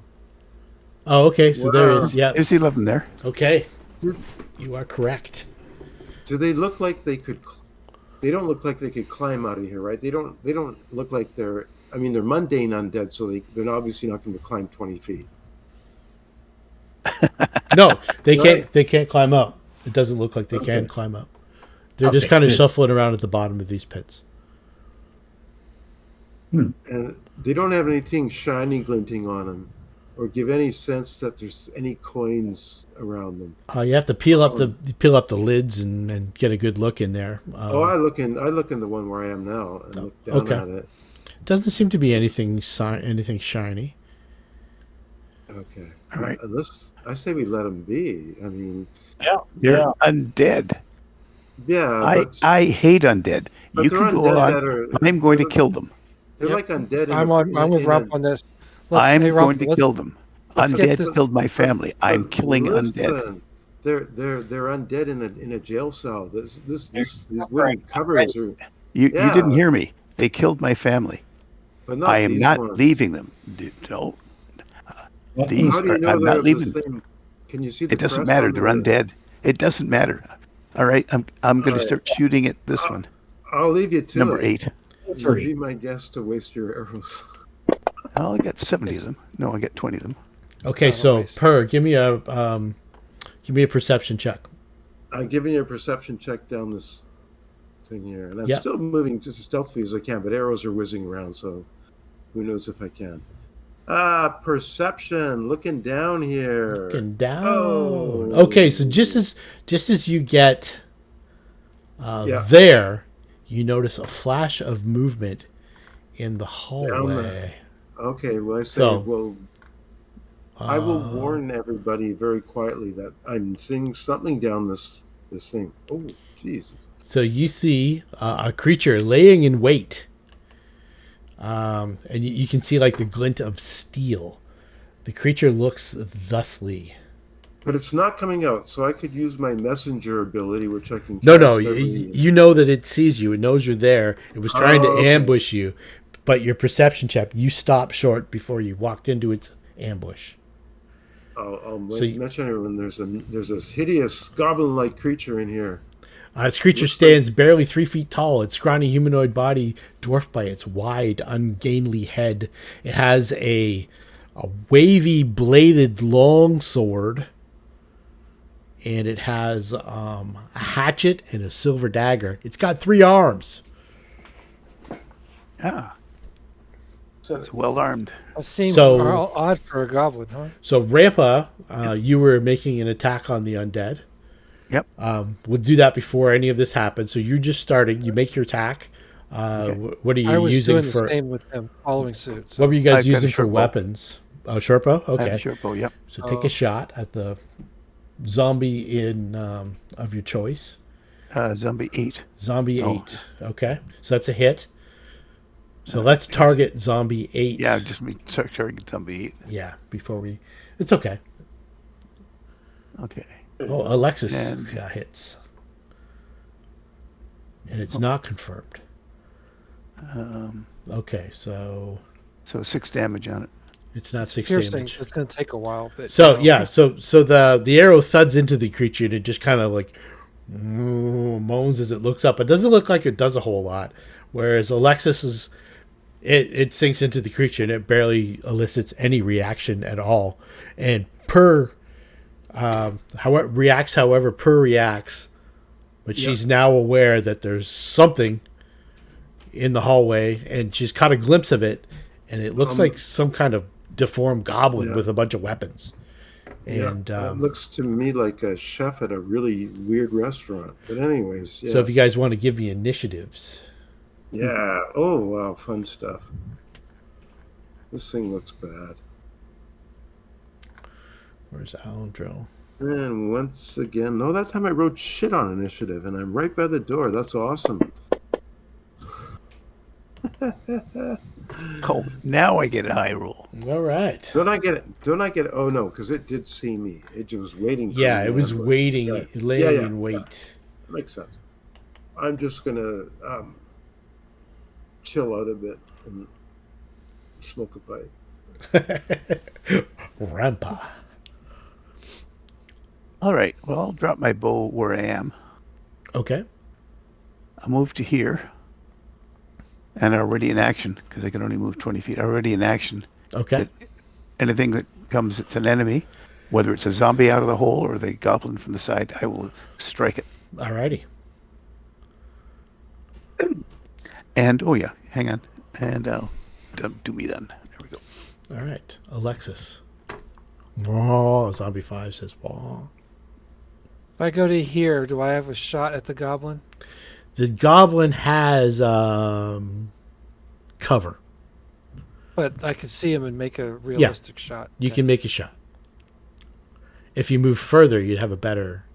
Oh, okay. So there Wow. is. Yeah. There's 11 there. Okay. You are correct. Do they look like they could? They don't look like they could climb out of here, right? They don't look like they're. I mean, they're mundane undead, so they're obviously not going to climb 20 feet. No, they Right. can't. They can't climb up. It doesn't look like they can climb up. They're just kind of shuffling around at the bottom of these pits. And they don't have anything shiny glinting on them, or give any sense that there's any coins around them. You have to peel up the lids and get a good look in there. I look in the one where I am now and look down okay. at it. Doesn't seem to be anything shiny. Okay. All right. I say we let them be. I mean, They're undead. yeah. I hate undead. But You they're can go undead on. I'm going to kill them. They're like undead. I'm with Rob on this. I'm hey, Rob, going to kill them. let's get Undead this- killed my family. I'm killing undead. Listen, they're undead in a jail cell. These wooden covers are. You Yeah. didn't hear me. They killed my family. But not I am these not ones. leaving them. No. These How do you know I'm they're not the leaving. same? Can you see the It doesn't crest matter. on They're the- undead. It doesn't matter. All right. I'm going to right. start shooting at this one. I'll leave you to Number it. 8. You'd be my guest to waste your arrows. Oh, I got 70 of them. No, I got 20 of them. Okay, so give me a perception check. I'm giving you a perception check down this thing here, and I'm Yep. still moving just as stealthily as I can. But arrows are whizzing around, so who knows if I can? Perception. Looking down here. Looking down. Oh. Okay, so just as you get there, you notice a flash of movement in the hallway. Okay, well I say, So, I will warn everybody very quietly that I'm seeing something down this thing. Oh, Jesus! So you see a creature laying in wait, and you can see like the glint of steel. The creature looks thusly. But it's not coming out, so I could use my messenger ability, which I can. No, cast you know that it sees you. It knows you're there. It was trying to okay. ambush you, but your perception check, you stopped short before you walked into its ambush. I'll So mention it when there's a hideous goblin-like creature in here. This creature stands barely 3 feet tall. Its scrawny humanoid body dwarfed by its wide, ungainly head. It has a wavy bladed long sword, and it has a hatchet and a silver dagger. It's got 3 arms. Ah. It's well armed. That seems So- odd for a goblin, huh? So, Rampa, you were making an attack on the undead. Yep. We'll do that before any of this happens. So you're just starting. You make your attack. What are you I was using doing for? the same with him, following suit. So. What were you guys I've got a using for short bow. weapons? Oh, short bow. I have a Okay. short bow, yep. So take a shot at the zombie of your choice. Zombie 8. Zombie Oh. 8. Okay. So that's a hit. So let's target zombie 8. Yeah, just me target zombie 8. Yeah. Before we. It's okay. Okay. Oh, Alexis And- hits. And it's not confirmed. Um, Okay, so so 6 damage on it. it's not It's 6 piercing. damage. It's going to take a while, but So yeah, so the arrow thuds into the creature and it just kind of like moans as it looks up. It doesn't look like it does a whole lot. Whereas Alexis is, it sinks into the creature and it barely elicits any reaction at all. And however Per reacts, but she's now aware that there's something in the hallway, and she's caught a glimpse of it, and it looks like some kind of deformed goblin with a bunch of weapons. And it looks to me like a chef at a really weird restaurant. But anyways, yeah. So if you guys want to give me initiatives. Yeah. Oh, wow. Fun stuff. This thing looks bad. Where's Alendro? And once again, no, that time I wrote shit on initiative, and I'm right by the door. That's awesome. Oh, now I get a high roll. All right. Don't I get it? Don't I get it? Oh, no, because it did see me. It was waiting for me. Yeah, it was waiting, laying in wait. That makes sense. I'm just going to chill out a bit and smoke a pipe. Rampa. All right. Well, I'll drop my bow where I am. Okay. I'll move to here. And already in action, because I can only move 20 feet. Already in action. Okay. Anything that comes, it's an enemy, whether it's a zombie out of the hole or the goblin from the side, I will strike it. Alrighty. And, oh yeah, hang on. And I'll do me then. There we go. All right. Alexis. Whoa, Zombie 5 says, whoa. if I go to here, do I have a shot at the goblin? The goblin has cover. But I can see him and make a realistic shot. You can make a shot. If you move further, you'd have a better...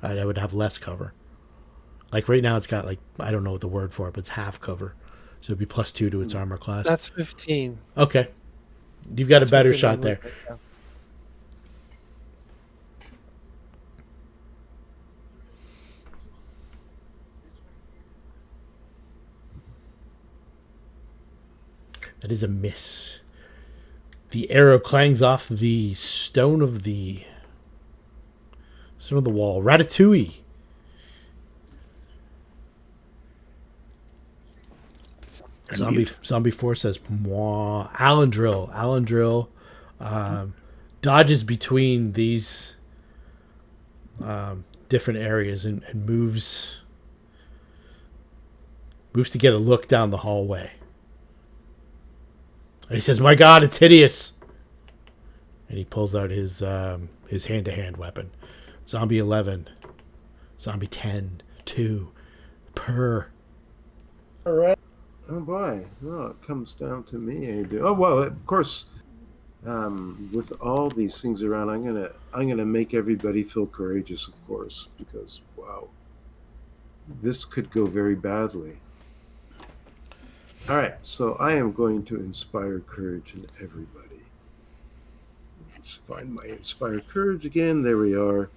I would have less cover. Like right now, it's got like, I don't know what the word for it, but it's half cover. So it'd be +2 to its armor class. That's 15. Okay. You've got a better shot there. Right now. That is a miss. The arrow clangs off the stone of the wall. Ratatouille. Zombie 4 says, mwah. Alendrill dodges between these different areas and moves to get a look down the hallway. And he says, "My God, it's hideous!" And he pulls out his hand-to-hand weapon. Zombie 11, Zombie 10, 2, Per. All right. Oh boy! Oh, it comes down to me. Oh well, of course. With all these things around, I'm gonna make everybody feel courageous, of course, because wow, this could go very badly. All right, so I am going to inspire courage in everybody. Let's find my inspire courage again. There we are.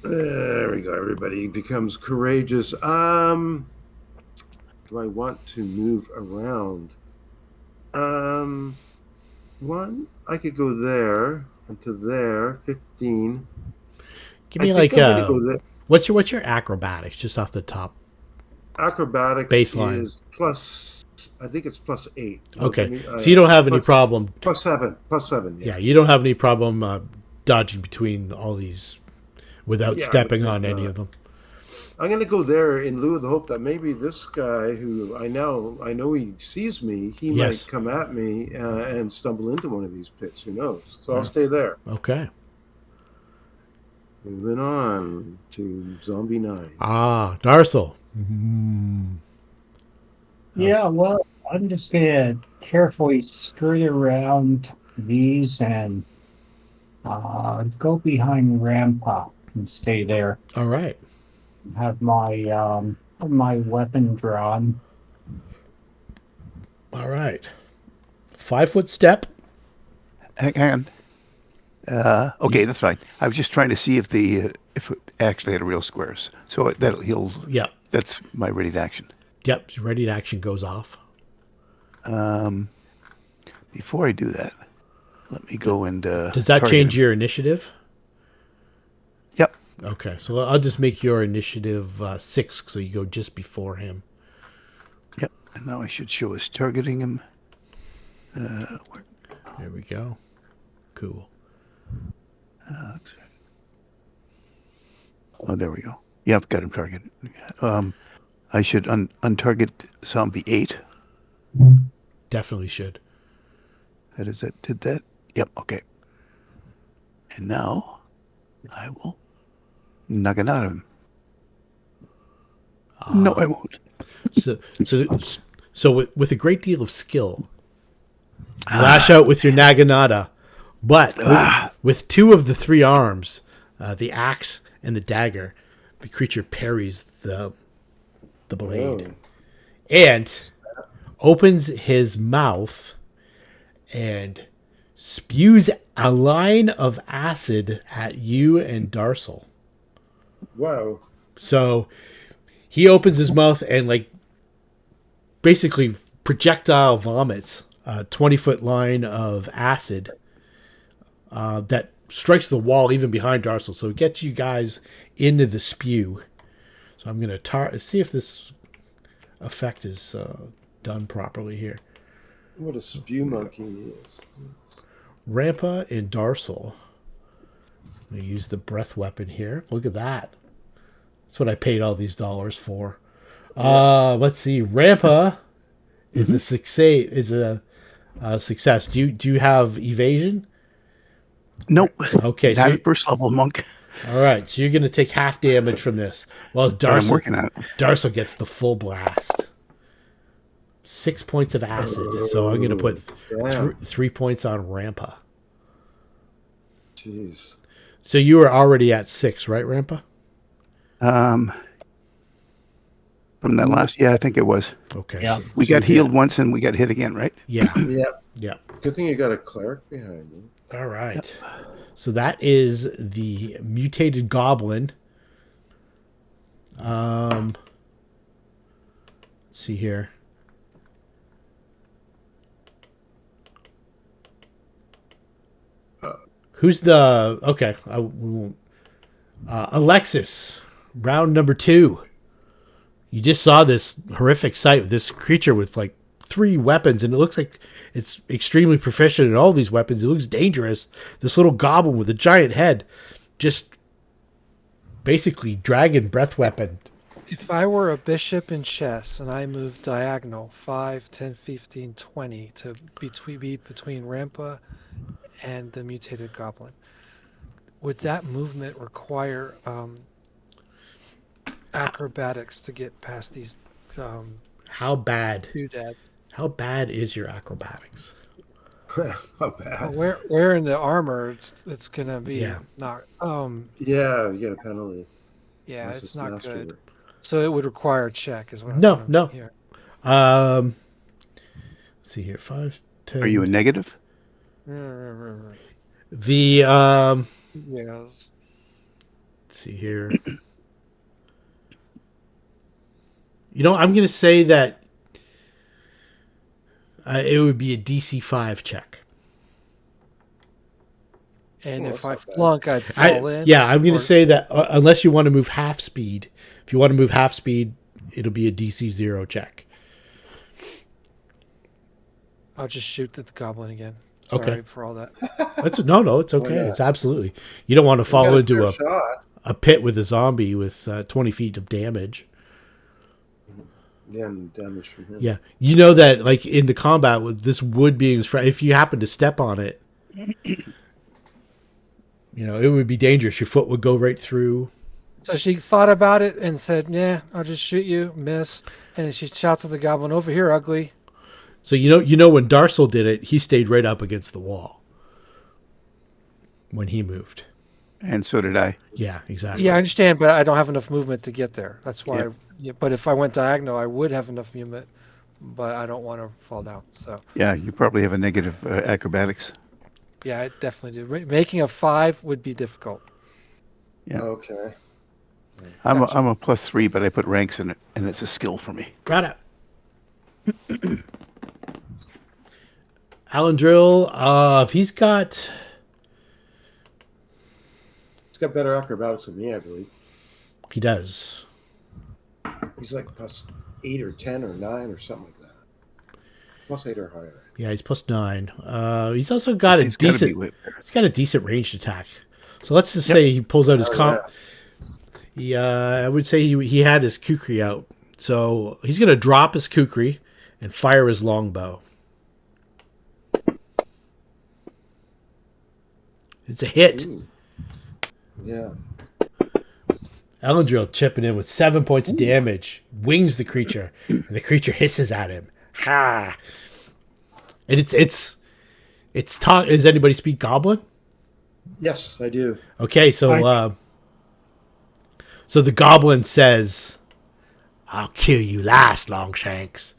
There we go. Everybody becomes courageous. Do I want to move around? One. I could go there and to there. 15. Give me what's your acrobatics just off the top? Acrobatics baseline is plus. I think it's +8. Okay, so you don't have any problem. +7. +7. Yeah, you don't have any problem dodging between all these without stepping on any of them. I'm going to go there in lieu of the hope that maybe this guy who I know he sees me, he might come at me and stumble into one of these pits. Who knows? So I'll stay there. Okay. Moving on to Zombie 9. Darcel. Yeah, well, I'm just going to carefully skirt around these and go behind Rampa and stay there. All right. Have my weapon drawn. All right. 5-foot step. Hang on. Okay, that's fine. I was just trying to see if if it actually had real squares. So that he'll. Yeah. That's my ready to action. Yep. Ready to action goes off. Before I do that, let me go and. Does that target change him. your initiative? Yep. Okay, so I'll just make your initiative 6, so you go just before him. Yep. And now I should show us targeting him. There we go. Cool. Oh, there we go. Yep, got him targeted. I should untarget zombie 8. Definitely should. That is it. Did that? Yep. Okay. And now I will knock it out of him. No, I won't. So with a great deal of skill, you lash out with your naginata, but with 2 of the 3 arms, the axe and the dagger, the creature parries the blade and opens his mouth and spews a line of acid at you and Darsel. Wow. So he opens his mouth and basically projectile vomits a 20-foot line of acid that strikes the wall even behind Darsel. So it gets you guys into the spew. So I'm going to see if this effect is done properly here. What a spew monkey he is. Rampa and Darsel. I'm going to use the breath weapon here. Look at that. That's what I paid all these dollars for. Let's see. Rampa is a success. Do you have evasion? Nope. Okay. Not a first level monk. All right. So you're going to take half damage from this. Well, But I'm working on it. Darsel gets the full blast. 6 points of acid. So I'm going to put 3 points on Rampa. Jeez. So you were already at 6, right, Rampa? From that last, I think it was. Okay. Yeah. We got healed once and we got hit again, right? Yeah. Yep. Yeah. Good thing you got a cleric behind you. All right. So that is the mutated goblin. Let's see here. Who's the okay? Alexis, round number 2. You just saw this horrific sight. This creature with 3 weapons, and it looks like it's extremely proficient in all these weapons. It looks dangerous. This little goblin with a giant head, just basically dragon breath weapon. If I were a bishop in chess and I moved diagonal 5, 10, 15, 20 to be between Rampa and the mutated goblin, would that movement require acrobatics to get past these How bad? doodads? How bad is your acrobatics? How bad? Where in the armor it's gonna be not Yeah, you get a penalty. yeah, Unless it's not mastery. good. So it would require a check is what No. I'm here. Let's see here. 5, 10. Are you a negative? The Yes. let's see here. I'm going to say that it would be a DC 5 check. And Well, if that's I not bad. flunk, I'd fall in. Yeah, I'm going to or- say that unless you want to move half speed. If you want to move half speed, it'll be a DC 0 check. I'll just shoot at the goblin again. Sorry Okay. for all that. No, it's okay. yeah. It's absolutely. You don't want to fall You got into fair a shot. a pit with a zombie with 20 feet of damage. Yeah, and damage from him. Yeah. You know that, in the combat with this wood being, if you happen to step on it, it would be dangerous. Your foot would go right through. So she thought about it and said, "Yeah, I'll just shoot you." Miss, and she shouts at the goblin, "Over here, ugly!" So when Darsel did it, he stayed right up against the wall when he moved. And so did I. Yeah, exactly. Yeah, I understand, but I don't have enough movement to get there. That's why. Yep. But if I went diagonal, I would have enough movement, but I don't want to fall down. So Yeah, you probably have a negative acrobatics. Yeah, I definitely do. Making a 5 would be difficult. Yeah. Okay. I'm Gotcha. a +3, but I put ranks in it, and it's a skill for me. Got it. Alan Drill, he's got better acrobatics than me, I believe. he does. He's like +8 or 10 or 9 or something like that. +8 or higher. Yeah, he's +9. He's also got a He's gotta be decent. way better. He's got a decent ranged attack. So let's just Yep. say he pulls out his Oh, comp. yeah. I would say he had his kukri out. So he's gonna drop his kukri and fire his longbow. It's a hit. Ooh. Yeah. Elendril chipping in with 7 points of damage, wings the creature, and the creature hisses at him. Ha! And it's talk. Does anybody speak Goblin? Yes, I do. Okay, so so the Goblin says, "I'll kill you last, Longshanks."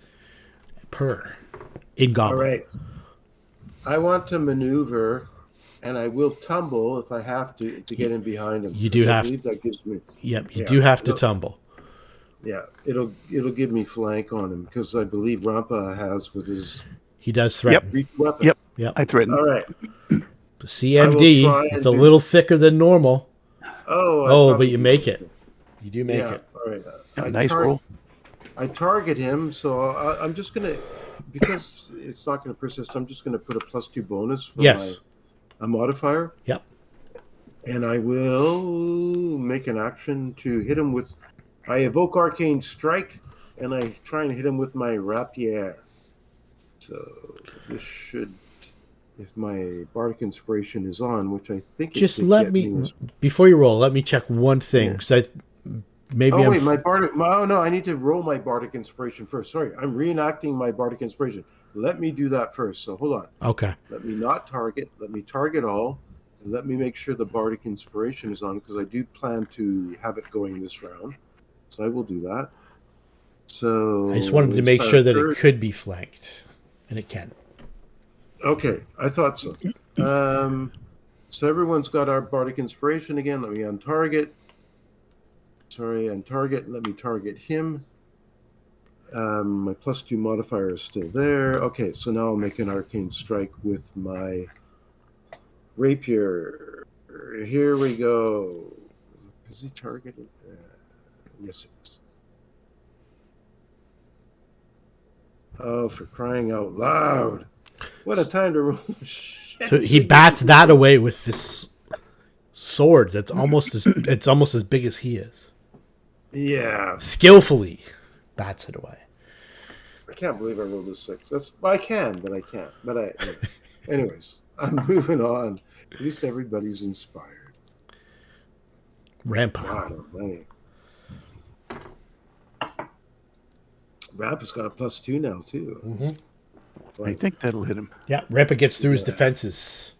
Purr in All Goblin. right. I want to maneuver, and I will tumble if I have to get in behind him. You do I have- believe that gives me. Yep, you Yeah, do have to it'll- tumble. Yeah, it'll give me flank on him because I believe Rampa has with his He does threaten. reach weapon. Yep. Yep. I threatened. All right. CMD. try It's and a do- little thicker than normal. Oh, Oh, probably but you do make something. it. You do make Yeah. it. All right. Yeah, nice roll. I target him, so I'm just gonna, because it's not gonna persist. I'm just gonna put a +2 bonus for Yes. a modifier, Yep. and I will make an action to hit him with. I evoke Arcane Strike, and I try and hit him with my rapier. So this should, if my Bardic Inspiration is on, which I think it Just should let get me as- before you roll. Let me check one thing Yeah. because maybe Oh I'm. wait, my Bardic. Oh no, I need to roll my Bardic Inspiration first. Sorry, I'm reenacting my Bardic Inspiration. Let me do that first. So hold on. Okay. Let me not target. Let me target all, and let me make sure the Bardic Inspiration is on because I do plan to have it going this round. So I will do that. So I just wanted to make sure that it could be flanked, and it can. Okay, I thought so. So everyone's got our Bardic Inspiration again. Let me untarget. Sorry, untarget. Let me target him. My +2 modifier is still there. Okay, so now I'll make an Arcane Strike with my rapier. Here we go. Is he targeted? Yes, it is. Oh, for crying out loud. What a time to roll. So he bats that away with this sword that's almost as big as he is. Yeah. Skillfully bats it away. I can't believe I rolled a 6. I can, but I can't. Anyways, I'm moving on. At least everybody's inspired. Rampart. God almighty. Rap has got a +2 now too. Mm-hmm. I think that'll hit him. Yeah, Rampart gets through his defenses.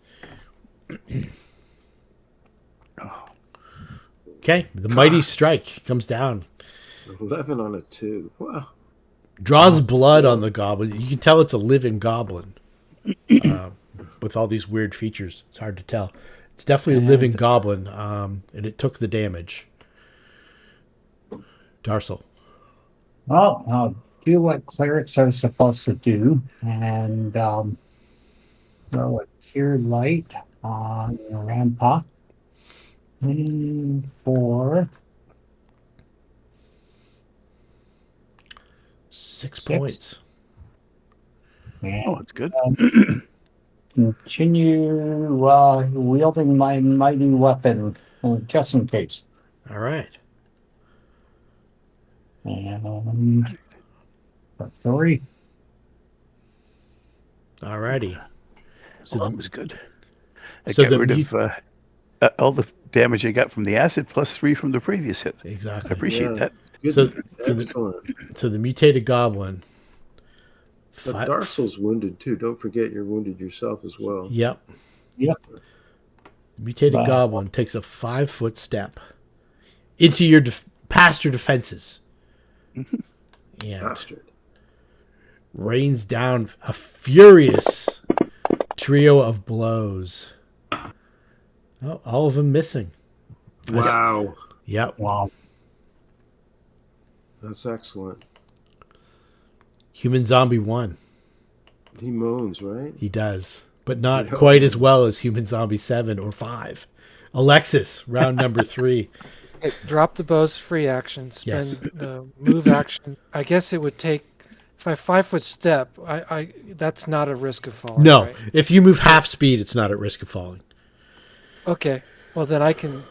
Okay, the mighty strike comes down. 11 on a 2. Wow. Draws blood on the goblin. You can tell it's a living goblin with all these weird features. It's hard to tell. It's definitely a living goblin, and it took the damage. Darsel. Well, I'll do what clerics are supposed to do and throw a Cure Light on Rampa. For 6 points. and Oh, it's good. continue wielding my mighty weapon just in case. All right. And sorry. All righty. So that was good. I so got the rid mut- of all the damage I got from the acid +3 from the previous hit. I Exactly. appreciate that. Good. So Excellent. the mutated goblin. But Darsel's wounded too. Don't forget you're wounded yourself as well. Yep. Yep. Mutated Wow. goblin takes a 5-foot step into your past your defenses, and Bastard. rains down a furious trio of blows. Oh, all of them missing. Wow. Yep. Wow. That's excellent. Human Zombie 1. He moans, right? He does. But not Yeah. quite as well as Human Zombie 7 or 5. Alexis, round number 3. Okay, drop the bow's free action. Yes. Spend the move action. I guess it would take if I 5-foot step. I that's not a risk of falling. No, Right? if you move half speed, it's not at risk of falling. Okay. Well, then I can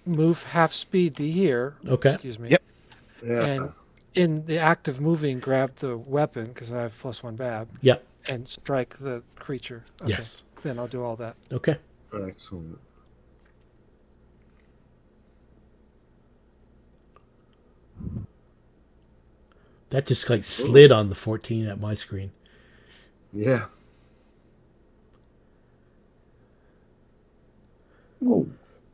move half speed to here. Okay. Excuse me. Yep. Yeah. And in the act of moving, grab the weapon because I have +1 BAB Yep. and strike the creature. Okay. Yes. Then I'll do all that. Okay. Excellent. That just like slid on the 14 at my screen. Yeah. Oh,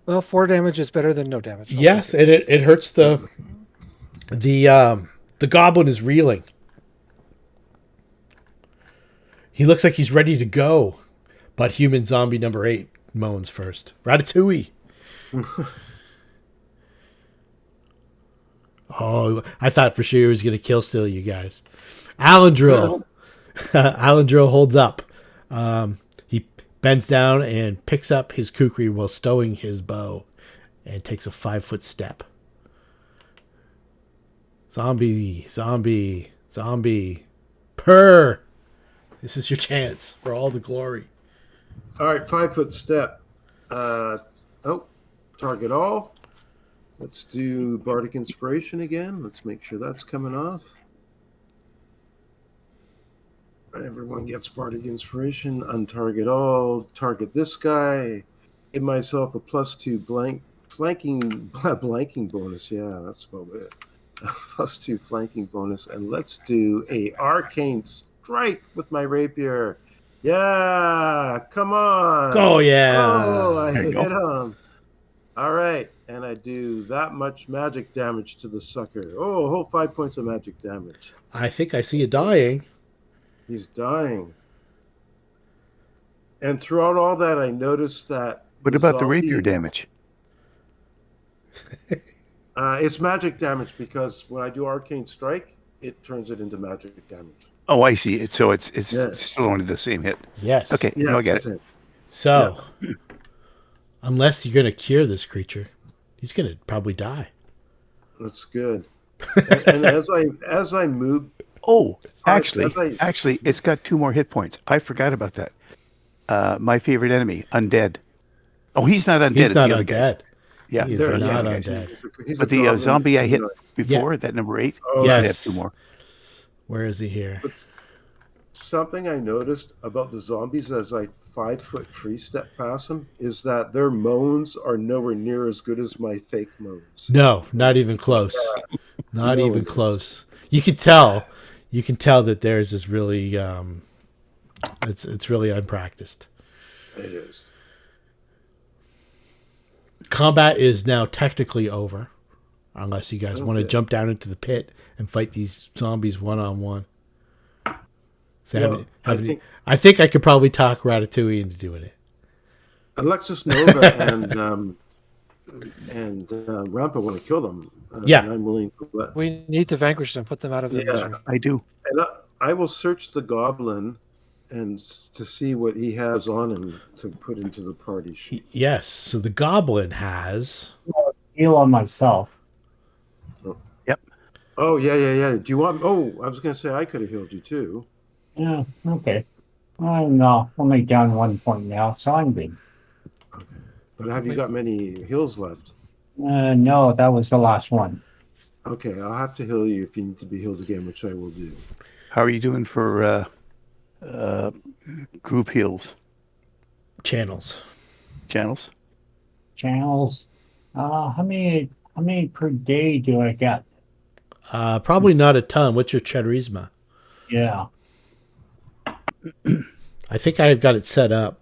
Well, 4 damage is better than no damage. I'll Yes, take it. and it hurts the goblin is reeling. He looks like he's ready to go, but human zombie number 8 moans first. Ratatouille. Oh, I thought for sure he was going to kill still you guys. Alendrill. Alendrill holds up. He bends down and picks up his kukri while stowing his bow and takes a 5-foot step. Zombie, zombie, zombie. Purr. This is your chance for all the glory. All right, 5-foot step. Target all. Let's do Bardic Inspiration again. Let's make sure that's coming off. Everyone gets Bardic Inspiration. Untarget all. Target this guy. Give myself a +2 blanking bonus. Yeah, that's about it. +2 flanking bonus. And let's do a Arcane Strike with my rapier. Yeah, come on. Oh, yeah. Oh, I There you hit go. him. All right, and I do that much magic damage to the sucker. Oh, a whole 5 points of magic damage. I think I see you dying. He's dying. And throughout all that, I noticed that. What about the zombie- rapier damage? It's magic damage because when I do Arcane Strike, it turns it into magic damage. Oh, I see. So it's Yeah. still only the same hit. Yes. Okay, Yeah, no, I get that's it. So, unless you're going to cure this creature, he's going to probably die. That's good. And as I move, Oh, As I- actually, it's got 2 more hit points. I forgot about that. My favorite enemy, undead. Oh, he's not undead. He's it's not the other guys. undead. Yeah, He is There, it's the not other guys. undead. he's a But the goblin. zombie I hit You know, before, that number 8, Oh, he should yes. have 2 more. Where is he here? Something I noticed about the zombies as I 5-foot free step past them is that their moans are nowhere near as good as my fake moans. No, not even close. Not No, even it is. close. You can tell. You can tell that theirs is really it's really unpracticed. It is. Combat is now technically over, unless you guys want to Okay. jump down into the pit and fight these zombies one-on-one. So Yeah, I think I could probably talk Ratatouille into doing it. Alexis Nova and Rampa want to kill them. Yeah. And I'm willing to let. We need to vanquish them, put them out of their Yeah. misery. I do. And I will search the goblin and to see what he has on him to put into the party sheet. Yes. So the goblin has. heal on myself. Oh yeah. Do you want? Oh, I was going to say I could have healed you too. Yeah, okay. I'm only down 1 point now, so I'm good. Okay. But have you got many heals left? No, that was the last one. Okay, I'll have to heal you if you need to be healed again, which I will do. How are you doing for group heals Channels. channels? Channels. How many per day do I get? Probably not a ton. What's your charisma? Yeah. I think I've got it set up.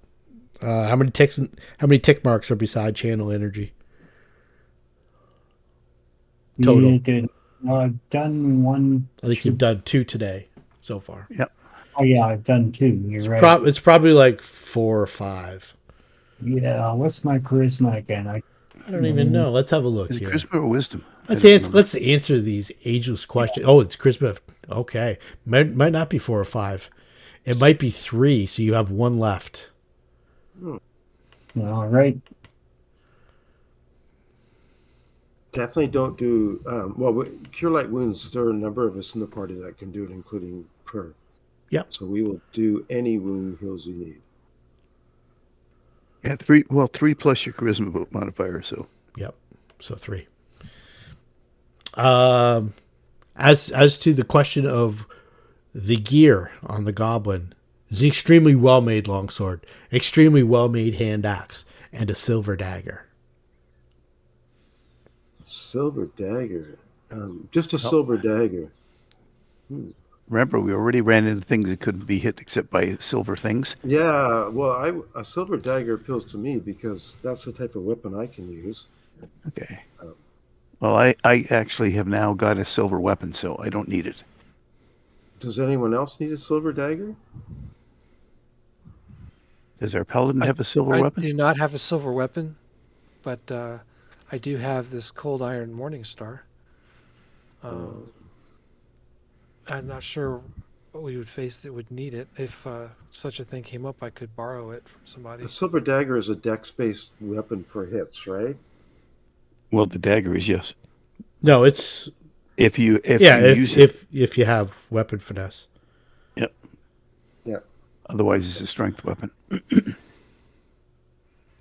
How many tick marks are beside channel energy? Total. You did, done one. I think you've done 2 today so far. Yep. Oh yeah, I've done 2. You're It's, right. it's probably like 4 or 5. Yeah, what's my charisma again? I don't even know. Let's have a look Is it here. charisma or wisdom? Let's answer these ageless questions. Oh, it's charisma. Okay, might not be 4 or 5. It might be 3. So you have 1 left. All right. Definitely don't do cure light wounds. There are a number of us in the party that can do it, including Per. Yep. So we will do any wound heals you need. Yeah, 3. Well, 3 plus your charisma modifier. So. Yep. So 3. As to the question of the gear on the goblin, it's an extremely well made longsword, extremely well made hand axe, and a silver dagger. Silver dagger. Just a silver dagger. Remember, we already ran into things that couldn't be hit except by silver things. Yeah, well, a silver dagger appeals to me because that's the type of weapon I can use. Okay. Well, I actually have now got a silver weapon, so I don't need it. Does anyone else need a silver dagger? Does our paladin have a silver I weapon? do not have a silver weapon, but I do have this cold iron morning star. I'm not sure what we would face that would need it. If such a thing came up, I could borrow it from somebody. A silver dagger is a dex-based weapon for hits, right? Well, the dagger is yes. No, it's if you use it. If you have weapon finesse. Yep. Yeah. Otherwise, it's a strength weapon.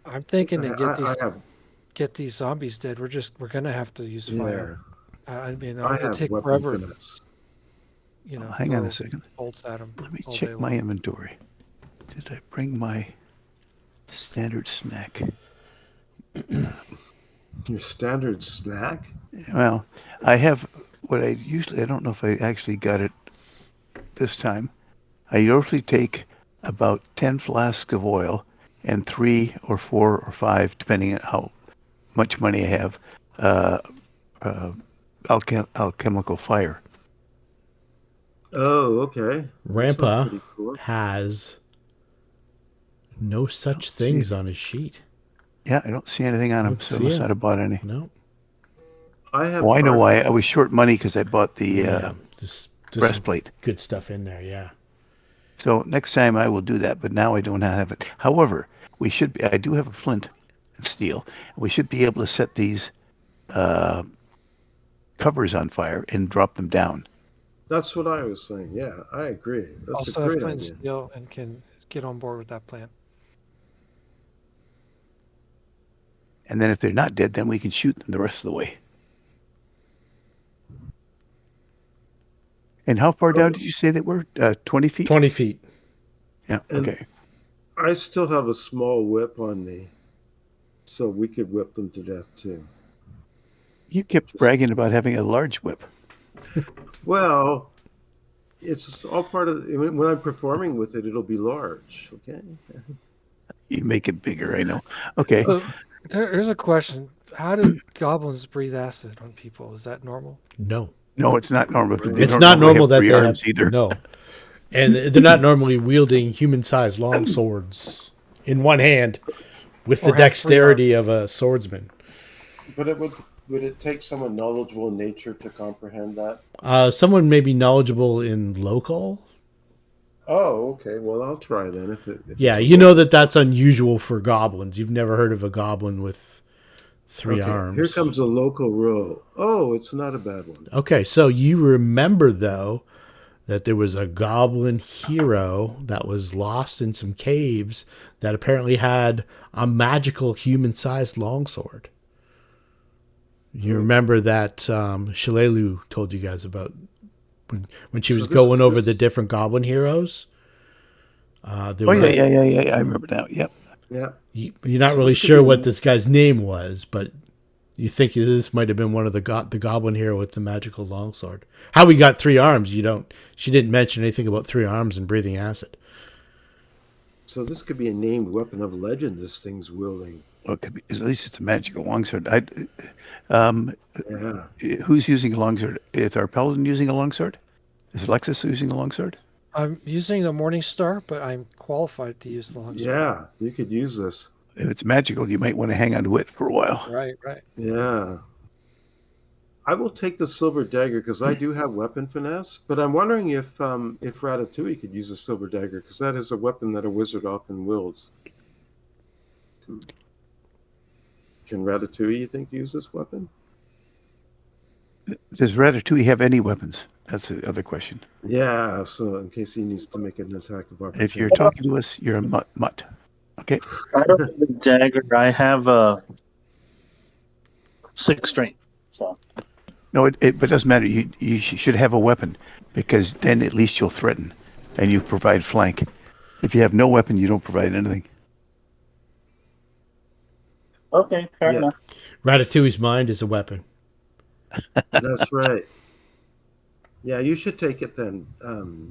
I'm thinking to get these zombies dead. We're gonna have to use fire. I mean, it'll take forever. You know, hang on a second. Bolts at them. Let me check my inventory. Did I bring my standard snack? Your standard snack? Well, I have what I usually. I don't know if I actually got it this time. I usually take about 10 flasks of oil and 3 or 4 or 5, depending on how much money I have, alchemical fire. Oh, okay. Rampa has no such things on his sheet. Yeah, I don't see anything on him, so I must not have bought any. No. I have. Oh, I know why. I was short money because I bought the breastplate. Good stuff in there, yeah. So next time I will do that, but now I don't have it. However, we should be. I do have a flint and steel. We should be able to set these covers on fire and drop them down. That's what I was saying. Yeah, I agree. That's also a great have flint idea. and steel and can get on board with that plan. And then if they're not dead, then we can shoot them the rest of the way. And how far down did you say they were? 20 feet? 20 feet. Yeah, okay. I still have a small whip on me, so we could whip them to death too. You kept bragging about having a large whip. Well, it's all part of when I'm performing with it, it'll be large. Okay. You make it bigger, I know. Okay. Here's a question. How do goblins breathe acid on people? Is that normal? No. No, it's not normal. It's not normal that they have either. No. And they're not normally wielding human-sized long swords in one hand with the dexterity of a swordsman. But would it take someone knowledgeable in nature to comprehend that? Someone may be knowledgeable in local. Oh, okay. Well, I'll try then. If you know that's unusual for goblins. You've never heard of a goblin with 3 arms. Here comes a local roll. Oh, it's not a bad one. Okay, so you remember, though, that there was a goblin hero that was lost in some caves that apparently had a magical human-sized longsword. You remember that Shalelu told you guys about when she was going over the different goblin heroes? Yeah. I remember now. Yep. Yeah. You're not really sure what this guy's name was, but you think this might have been one of the goblin hero with the magical longsword. How he got 3 arms, she didn't mention anything about 3 arms and breathing acid. So this could be a named weapon of legend this thing's wielding. Well, it could be, at least it's a magical longsword. Who's using a longsword? Is our paladin using a longsword? Is Alexis using a longsword? I'm using the Morning Star, but I'm qualified to use the longsword. Yeah, you could use this. If it's magical, you might want to hang on to it for a while. Right, right. Yeah. I will take the silver dagger because I do have weapon finesse, but I'm wondering if Ratatouille could use a silver dagger because that is a weapon that a wizard often wields. Can Ratatouille, you think, use this weapon? Does Ratatouille have any weapons? That's the other question. Yeah, so in case he needs to make an attack of opportunity. If you're talking to us, you're a mutt. Okay. I don't have a dagger. I have a 6 strength. So No, but it doesn't matter. You should have a weapon because then at least you'll threaten and you provide flank. If you have no weapon, you don't provide anything. okay, fair Yeah. enough. Ratatouille's mind is a weapon. That's right. Yeah, you should take it then,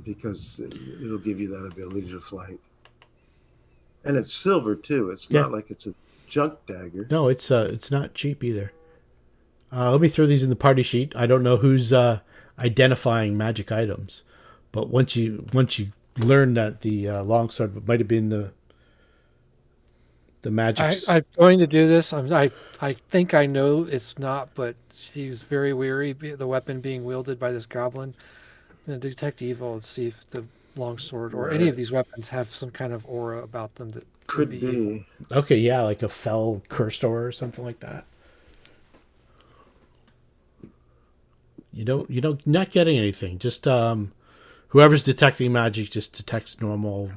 because it'll give you that ability to flank. And it's silver too. It's Yeah. not like it's a junk dagger. No, it's not cheap either. Let me throw these in the party sheet. I don't know who's identifying magic items, but once you learn that the longsword might have been the magic. I'm going to do this. I think I know it's not, but he's very weary. The weapon being wielded by this goblin. I'm going to detect evil and see if the longsword or any of Right. these weapons have some kind of aura about them that Could would be evil. be. Okay, yeah, like a fell cursed aura or something like that. You don't not getting anything. Just whoever's detecting magic just detects normal.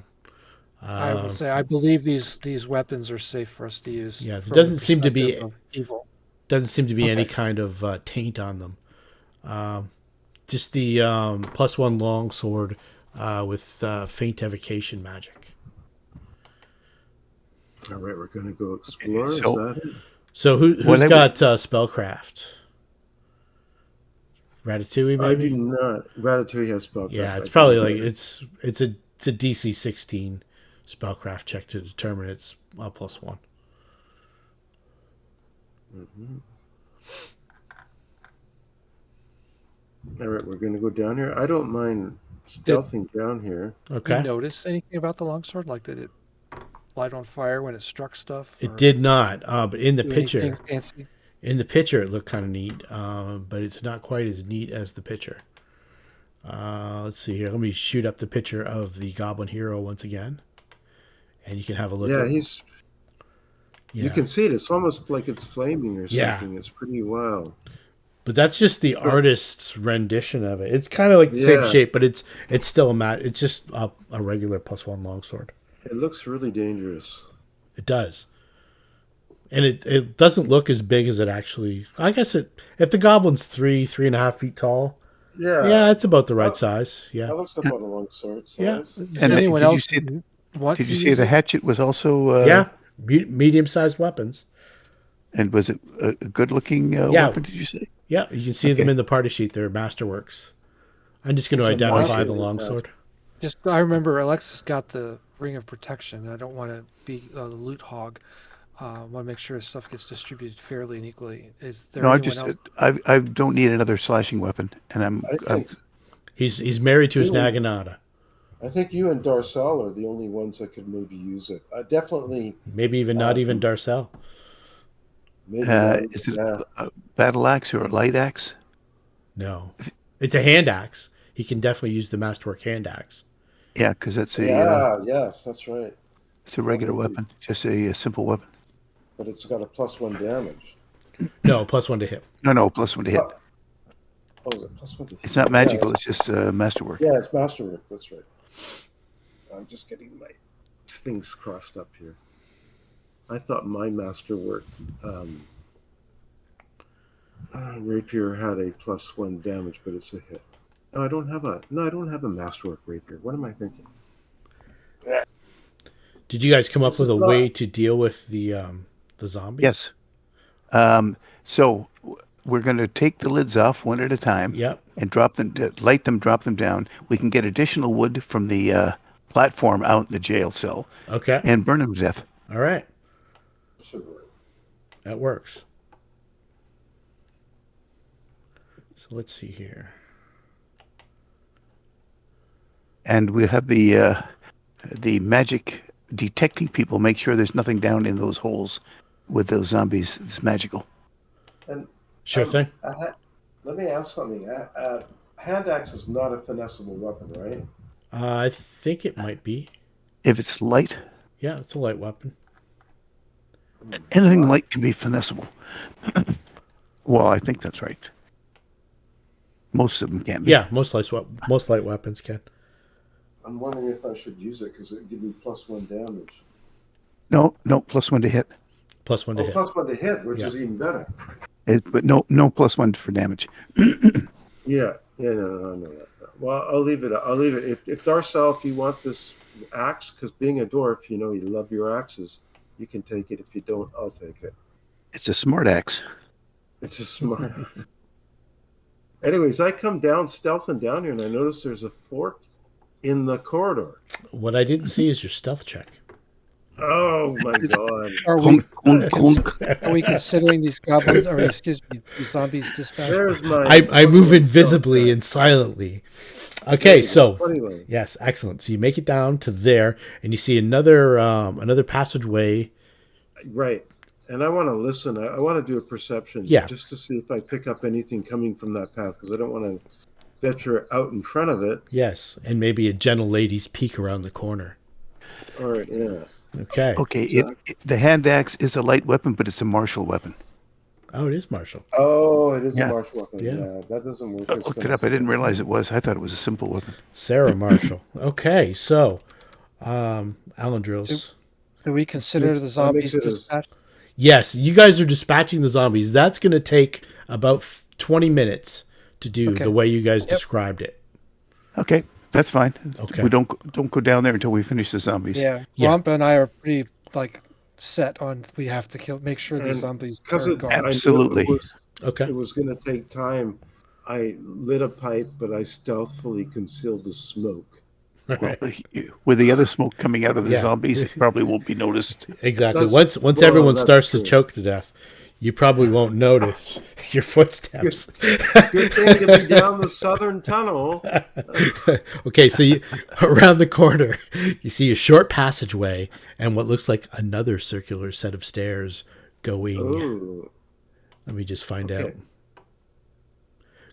I will say I believe these weapons are safe for us to use. Yeah, there from doesn't the seem to be perspective of evil. doesn't seem to be any Okay. kind of taint on them. Just the +1 long sword with faint evocation magic. All right, we're going to go explore. Is So- that it? So who's Whatever- got spellcraft? Ratatouille, I do maybe. not. Ratatouille has spellcraft. Yeah, it's I probably think. like it's a DC 16 spellcraft check to determine its +1. Mhm. All right, we're going to go down here. I don't mind stealthing down here. Okay. You notice anything about the longsword? Like did it light on fire when it struck stuff? It or did not, but in the do picture, anything fancy? it looked kind of neat, but it's not quite as neat as the picture. Let's see here. Let me shoot up the picture of the Goblin Hero once again, and you can have a look. Yeah, at, he's. yeah. You can see it. It's almost like it's flaming or Yeah. something. It's pretty wild. But that's just the artist's rendition of it. It's kind of like the same Yeah. shape, but it's still a mat. It's just a regular +1 longsword. It looks really dangerous. It does. And it doesn't look as big as it actually. I guess if the goblin's 3.5 feet tall, yeah, it's about the right size. Yeah. That looks about a long sword Yeah. size. Does And anyone did you else see- want Did to you say use the it? hatchet was also? Yeah. Medium-sized weapons. And was it a good-looking Yeah. weapon? Did you say? Yeah, you can see them Okay. in the party sheet. They're masterworks. I'm just going to It's a identify the masterwork, longsword. Just I remember Alexis got the Ring of Protection. I don't want to be the loot hog. I want to make sure stuff gets distributed fairly and equally. Is there No, anyone else? I don't need another slashing weapon, and I'm He's married to his Really? Naginata. I think you and Darcel are the only ones that could maybe use it. Definitely. Maybe even not even Darcel. Maybe not. is it Yeah. a battle axe or a light axe? No. It's a hand axe. He can definitely use the masterwork hand axe. Yeah, because that's Yeah. Yes, that's right. it's a regular Probably. weapon, just a simple weapon. But it's got a +1 damage. No, +1 to hit. No, +1 to hit. Oh, is it +1 to hit? It's not magical. Yeah, It's just masterwork. yeah, it's masterwork. That's right. I'm just getting my things crossed up here. I thought my masterwork rapier had a +1 damage, but it's a hit. No, I don't have a masterwork rapier. What am I thinking? Did you guys come up This with is a not- way to deal with the zombie? Yes. So we're going to take the lids off one at a time. Yep. And drop them, light them, drop them down. We can get additional wood from the platform out in the jail cell Okay. and burn them to death. All right. Should work. That works. So let's see here. And we'll have the magic detecting people make sure there's nothing down in those holes with those zombies. It's magical. And Sure thing. let me ask something. Hand axe is not a finessable weapon, right? I think it might be. If it's light, Yeah, it's a light weapon. anything light can be finessable. Well, I think that's right. Most of them can be. Yeah, most light weapons can. I'm wondering if I should use it because it gives me +1 damage. No, +1 to hit. +1 to Oh, hit. +1 to hit, which Yeah. is even better. But no +1 for damage. Yeah, no, I know that. Well, I'll leave it. If Darcel, if you want this axe, because being a dwarf, you love your axes, you can take it. If you don't, I'll take it. It's a smart axe. It's just smart. Anyways, I come down, stealthing down here, and I notice there's a fork in the corridor. What I didn't see is your stealth check. Oh my god! Are we Clunk, clunk. are we considering these goblins, or excuse me, these zombies dispatched? There's my. I move invisibly and silently. Okay, so Anyway, yes, excellent. So you make it down to there, and you see another passageway. right. And I want to listen. I want to do a perception, just to see if I pick up anything coming from that path, because I don't want to venture out in front of it. Yes, and maybe a gentle lady's peek around the corner. All right, yeah. Okay. Okay, the hand axe is a light weapon, but it's a martial weapon. Oh, it is martial. Oh, it is Yeah. a martial weapon. Yeah. Yeah, that doesn't work. I looked it up. I didn't realize it was. I thought it was a simple weapon. Sarah Marshall. Okay, so Alan Drills. Do we consider the zombies dispatched? Yes, you guys are dispatching the zombies. That's going to take about 20 minutes to do the way you guys described it. Okay, that's fine. Okay. We don't go down there until we finish the zombies. Yeah, Yeah. Rompa and I are pretty set on we have to make sure the zombies are gone. Absolutely. Okay. It was going to take time. I lit a pipe, but I stealthily concealed the smoke. Well, with the other smoke coming out of the zombies, it probably won't be noticed. Exactly. Once everyone starts to choke to death, you probably won't notice your footsteps. Good thing to be down the southern tunnel. Okay, so around the corner, you see a short passageway and what looks like another circular set of stairs going. Ooh. Let me just find out.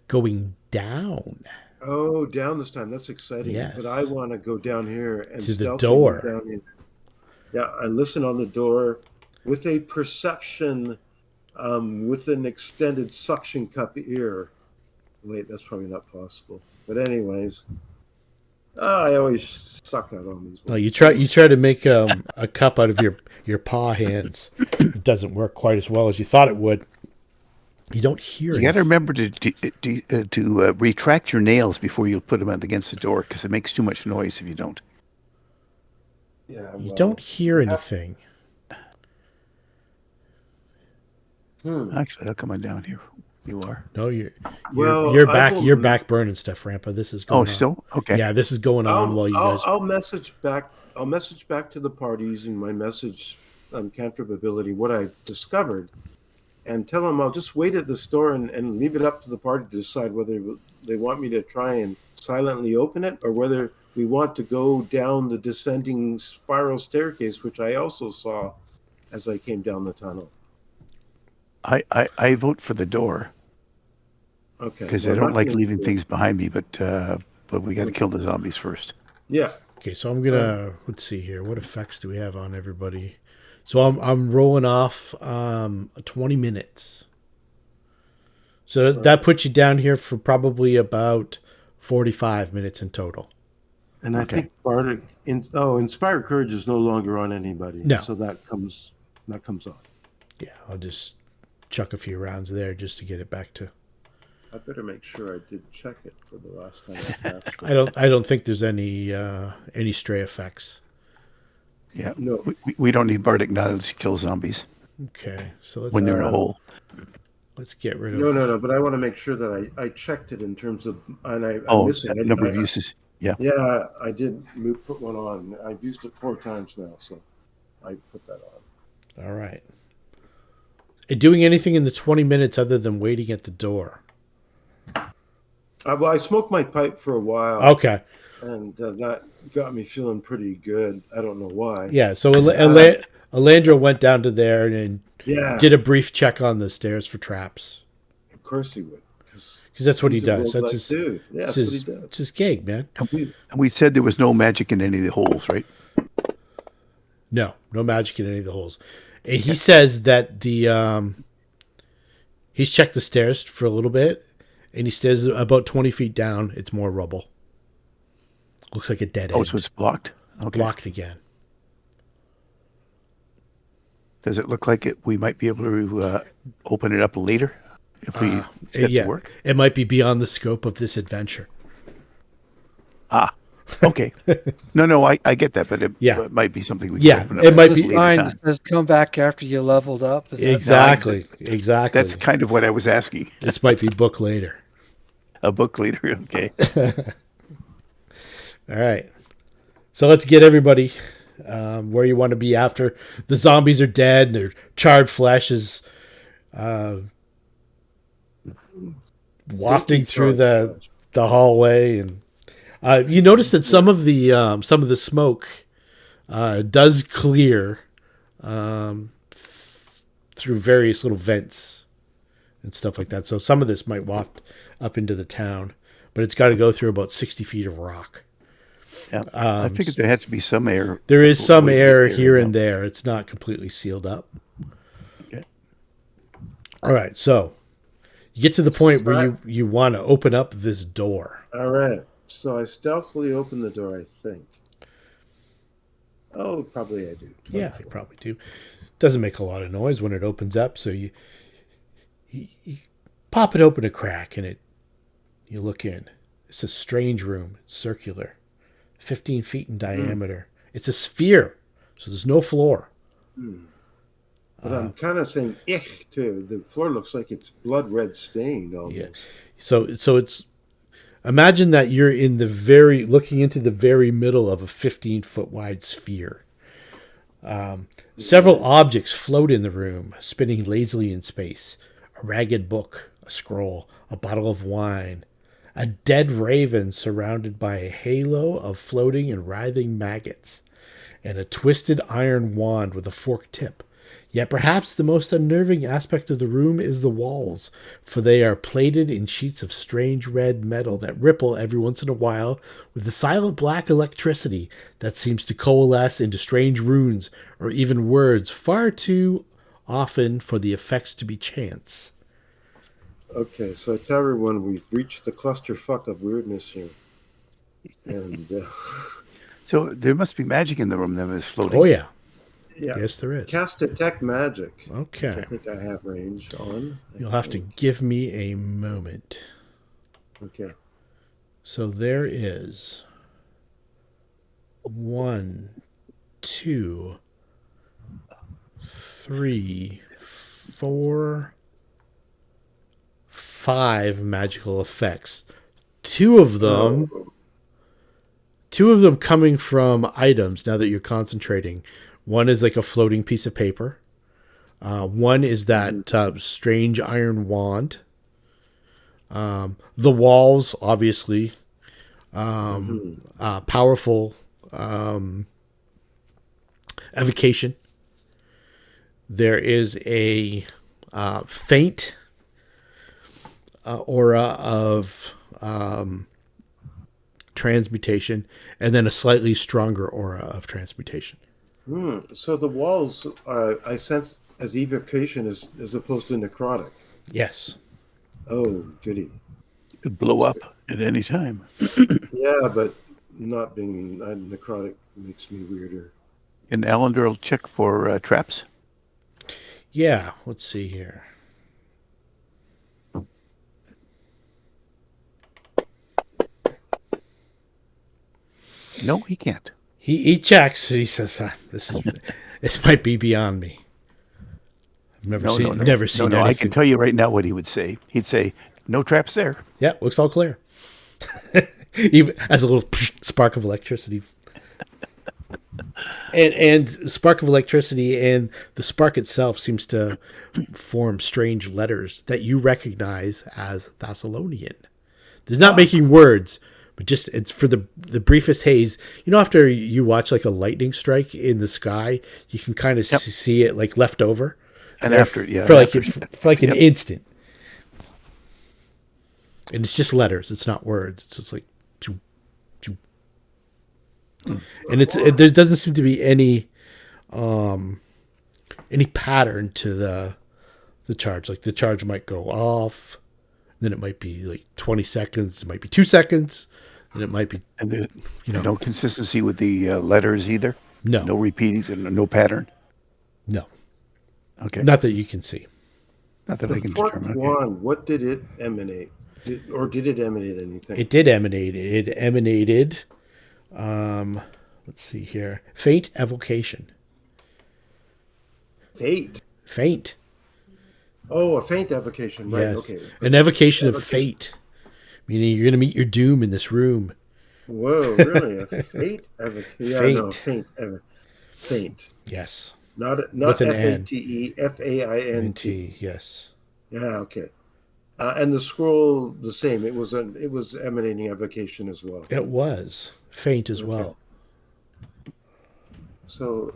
Going down. Oh, down this time. That's exciting. Yes. But I want to go down here and To the stealthily door. down here. Yeah, I listen on the door with a perception, with an extended suction cup ear. Wait, that's probably not possible. But anyways, I always suck out on these ones. No, you try to make a cup out of your paw hands. It doesn't work quite as well as you thought it would. You don't hear. You got to remember to retract your nails before you put them against the door, because it makes too much noise if you don't. Yeah, You don't hear anything. Actually, how come I'm down here? You are. No, you're I will- back burning stuff, Rampa. This is going on. Still? Okay. Yeah, this is going on while you guys. I'll message back. I'll message back to the party using my message cantrip ability what I discovered, and tell them I'll just wait at the store and leave it up to the party to decide whether they want me to try and silently open it or whether we want to go down the descending spiral staircase, which I also saw as I came down the tunnel. I vote for the door. Okay. Because I don't like leaving things behind me, but we got to kill the zombies first. Yeah. Okay, so I'm gonna let's see here. What effects do we have on everybody? So I'm rolling off 20 minutes. So that puts you down here for probably about 45 minutes in total. And I think Bardic Inspired Courage is no longer on anybody. No. So that comes off. Yeah, I'll just chuck a few rounds there just to get it back to. I better make sure I did check it for the last time I passed it. I don't think there's any stray effects. Yeah. No. We don't need bardic knowledge to kill zombies Okay, so let's when they're in a hole. let's get rid of. No. But I want to make sure that I checked it in terms of, and I'm missing it. Number of uses. Yeah. Yeah, I did put one on. I've used it 4 times now, so I put that on. All right. Doing anything in the 20 minutes other than waiting at the door? Well, I smoked my pipe for a while. Okay. And that got me feeling pretty good. I don't know why. Yeah. So Alandra went down to there and did a brief check on the stairs for traps. Of course he would. Because that's what he does. That's his dude. Yeah, that's what he does. It's his gig, man. And we said there was no magic in any of the holes, right? No magic in any of the holes. And he says that he's checked the stairs for a little bit, and he says about 20 feet down, it's more rubble. Looks like a dead end. Oh, so it's blocked? Okay. Blocked again. Does it look like we might be able to open it up later if we set to work? It might be beyond the scope of this adventure. Okay. No, I get that, but it might be something we can open up. It might be. Line says come back after you leveled up. Exactly. That's kind of what I was asking. This might be book later. A book later, okay. All right. So let's get everybody where you want to be after the zombies are dead and their charred flesh is wafting through the hallway, and you notice that some of the smoke does clear through various little vents and stuff like that. So some of this might waft up into the town, but it's got to go through about 60 feet of rock. Yeah, I figured there had to be some air. There is some air here and there. It's not completely sealed up. Okay. All right, so you get to the point where you want to open up this door. All right. So I stealthily open the door, I think. Oh, probably I do. 24. Yeah, you probably do. Doesn't make a lot of noise when it opens up, so you pop it open a crack and you look in. It's a strange room. It's circular, 15 feet in diameter. It's a sphere, so there's no floor. But I'm kind of saying ich too. The floor looks like it's blood red stained almost. Yeah. So it's, imagine that you're in looking into the very middle of a 15-foot wide sphere. Several objects float in the room, spinning lazily in space. A ragged book, a scroll, a bottle of wine, a dead raven surrounded by a halo of floating and writhing maggots, and a twisted iron wand with a forked tip. Yet perhaps the most unnerving aspect of the room is the walls, for they are plated in sheets of strange red metal that ripple every once in a while with the silent black electricity that seems to coalesce into strange runes or even words far too often for the effects to be chance. Okay, so I tell everyone we've reached the clusterfuck of weirdness here. And so there must be magic in the room that is floating. Oh, yeah. Yeah. Yes, there is. Cast Detect Magic. Okay. Which I think I have range on. You'll have to give me a moment. Okay. So there is 1, 2, 3, 4, 5 magical effects. Two of them coming from items now that you're concentrating. One is like a floating piece of paper. One is that strange iron wand. The walls, obviously, powerful evocation. There is a faint aura of transmutation, and then a slightly stronger aura of transmutation. So the walls I sense as evocation as opposed to necrotic. Yes. Oh, goody. It could blow up at any time. Yeah, but not being necrotic makes me weirder. And Allender will check for traps. Yeah, let's see here. No, he can't. He checks. He says, "This might be beyond me. I've never seen anything." I can tell you right now what he would say. He'd say, "No traps there." Yeah, looks all clear. Even as a little spark of electricity, and spark of electricity, and the spark itself seems to form strange letters that you recognize as Thessalonian. There's not making words, but just it's for the briefest haze. You know, after you watch like a lightning strike in the sky, you can kind of see it like left over. And there after, yeah, for like after, for like an instant. And it's just letters. It's not words. It's just like, choo, choo. And there doesn't seem to be any pattern to the charge. Like the charge might go off, then it might be like 20 seconds. It might be 2 seconds, and it might be. And there's no consistency with the letters either. No repeatings and no pattern. No. Okay. Not that you can see. Not that The I can fourth determine. one, what did it emanate? Did it emanate anything? It did emanate. It emanated. Let's see here. Faint evocation. Faint. Oh, a faint evocation, right? Yes. Okay. An evocation of fate, meaning you're going to meet your doom in this room. Whoa, really? A faint evocation? Yeah, Faint. No, faint. Yes. Not With an N. FATE, FAINT. Yes. Yeah, okay. And the scroll, the same. It was emanating evocation as well. It was faint as well. So,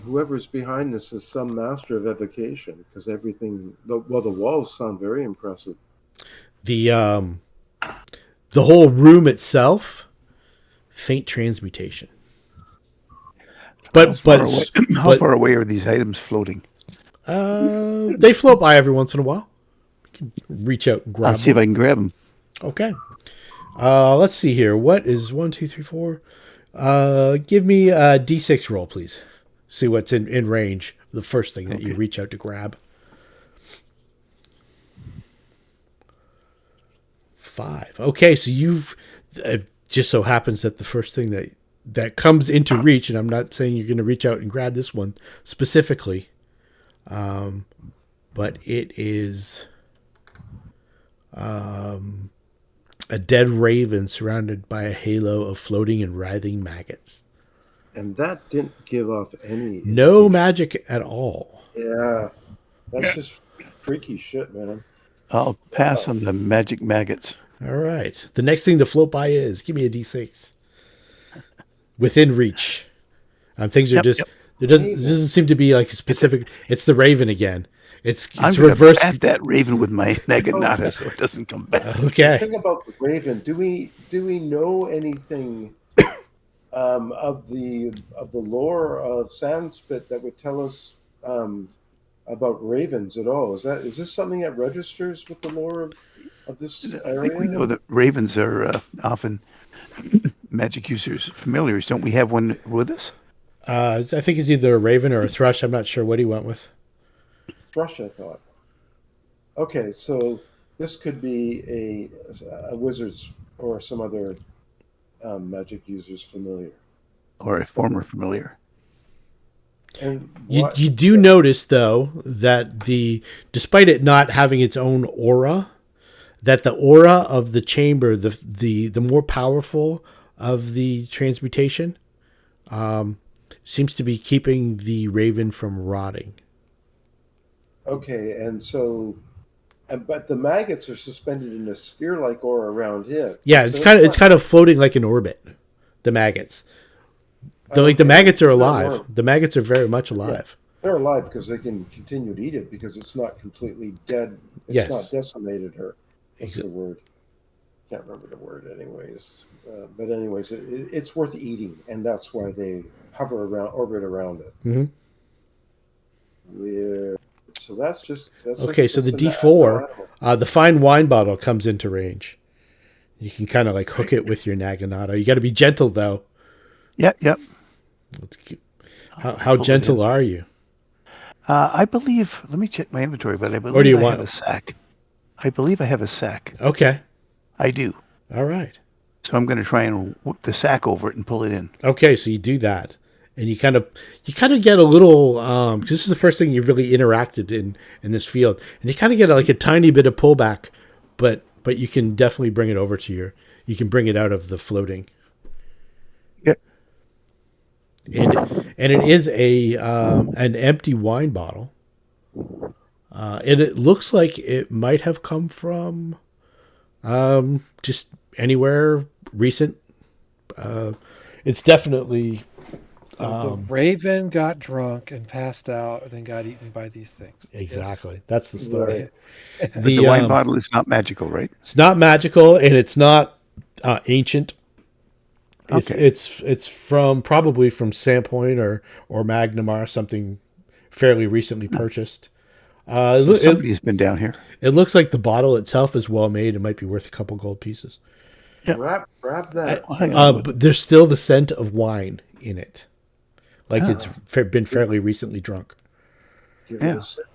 whoever's behind this is some master of evocation, because everything. The walls sound very impressive. The whole room itself, faint transmutation. But how far away are these items floating? They float by every once in a while. You can reach out and grab. I'll see if I can grab them. Okay. Let's see here. What is 1, 2, 3, 4? Give me a D6 roll, please. See what's in range. The first thing that you reach out to grab. 5. Okay, so you've just so happens that the first thing that comes into reach, and I'm not saying you're going to reach out and grab this one specifically, but it is a dead raven surrounded by a halo of floating and writhing maggots. And that didn't give off any... No magic at all. Yeah. That's just freaky shit, man. I'll pass on the magic maggots. All right. The next thing to float by is, give me a D6. Within reach. Things are just... There doesn't seem to be like a specific... It's the raven again. It's reversed. I'm that raven with my naginata so it doesn't come back. Okay. The thing about the raven, do we know anything of the lore of Sandspit that would tell us about ravens at all? Is this something that registers with the lore of this area? I think we know that ravens are often magic users, familiars. Don't we have one with us? I think it's either a raven or a thrush. I'm not sure what he went with. Thrush, I thought. Okay, so this could be a wizard's or some other magic user's familiar. Or a former familiar. And you do notice, though, that despite it not having its own aura, that the aura of the chamber, the more powerful of the transmutation, seems to be keeping the raven from rotting. Okay, and so, but the maggots are suspended in a sphere-like aura around it. Yeah, so it's kind of floating like an orbit. The maggots, the maggots are alive. The maggots are very much alive. Yeah, they're alive because they can continue to eat it because it's not completely dead. It's not decimated her. What's the word? Can't remember the word, anyways. But anyways, it's worth eating, and that's why they orbit around it. Mm-hmm. So that's okay. So the D4, the fine wine bottle comes into range. You can kind of like hook it with your naginata. You got to be gentle though. Yep. How gentle are you? I believe. Let me check my inventory, but I believe I have a sack. I believe I have a sack. Okay. I do. All right. So I'm going to try and whip the sack over it and pull it in. Okay, so you do that. And you kind of get a little, because this is the first thing you've really interacted in this field, and you kind of get like a tiny bit of pullback, but you can definitely bring it over to you can bring it out of the floating. Yeah. And it is an empty wine bottle, and it looks like it might have come from Just anywhere recent. It's definitely The raven got drunk and passed out, and then got eaten by these things. exactly that's the story. Right. But the wine bottle is not magical, right? It's not magical and it's not ancient. It's Okay. it's from probably from Sandpoint or Magnamar, something fairly recently purchased. So somebody's been down here. It looks like the bottle itself is well made. It might be worth a couple gold pieces. Yeah. Grab that. Hang on. But there's still the scent of wine in it, like Oh. it's been fairly recently drunk. Give Yeah. it a sip.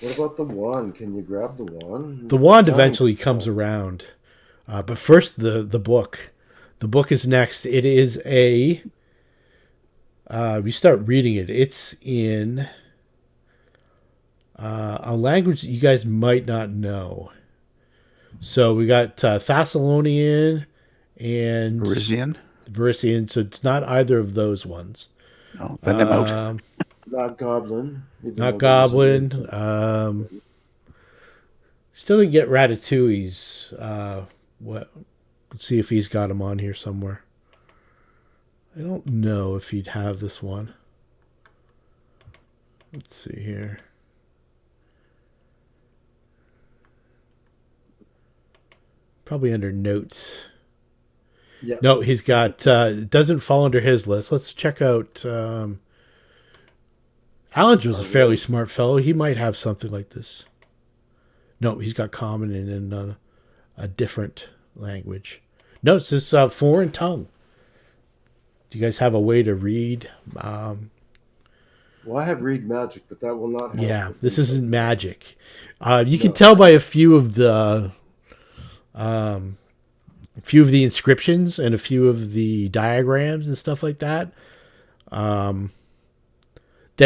What about the wand? Can you grab the wand? The wand eventually comes around, but first the book. The book is next. It is a. You start reading it. It's in a language that you guys might not know. So we got Thessalonian and Parisian? Verisian. So it's not either of those ones. No, then I'm out. Not goblin. even Not though there's a Goblin. word. Still didn't get Ratatouille's. What? Let's see if he's got him on here somewhere. I don't know if he'd have this one. Let's see here. Probably under notes. Yeah. No, he's got. It doesn't fall under his list. Let's check out. Alan was a fairly smart fellow. He might have something like this. No, he's got common and in a different language. No, it's this foreign tongue. Do you guys have a way to read? Well, I have read magic, but that will not help. Yeah, this isn't magic. You can tell by a few of the inscriptions and a few of the diagrams and stuff like that. That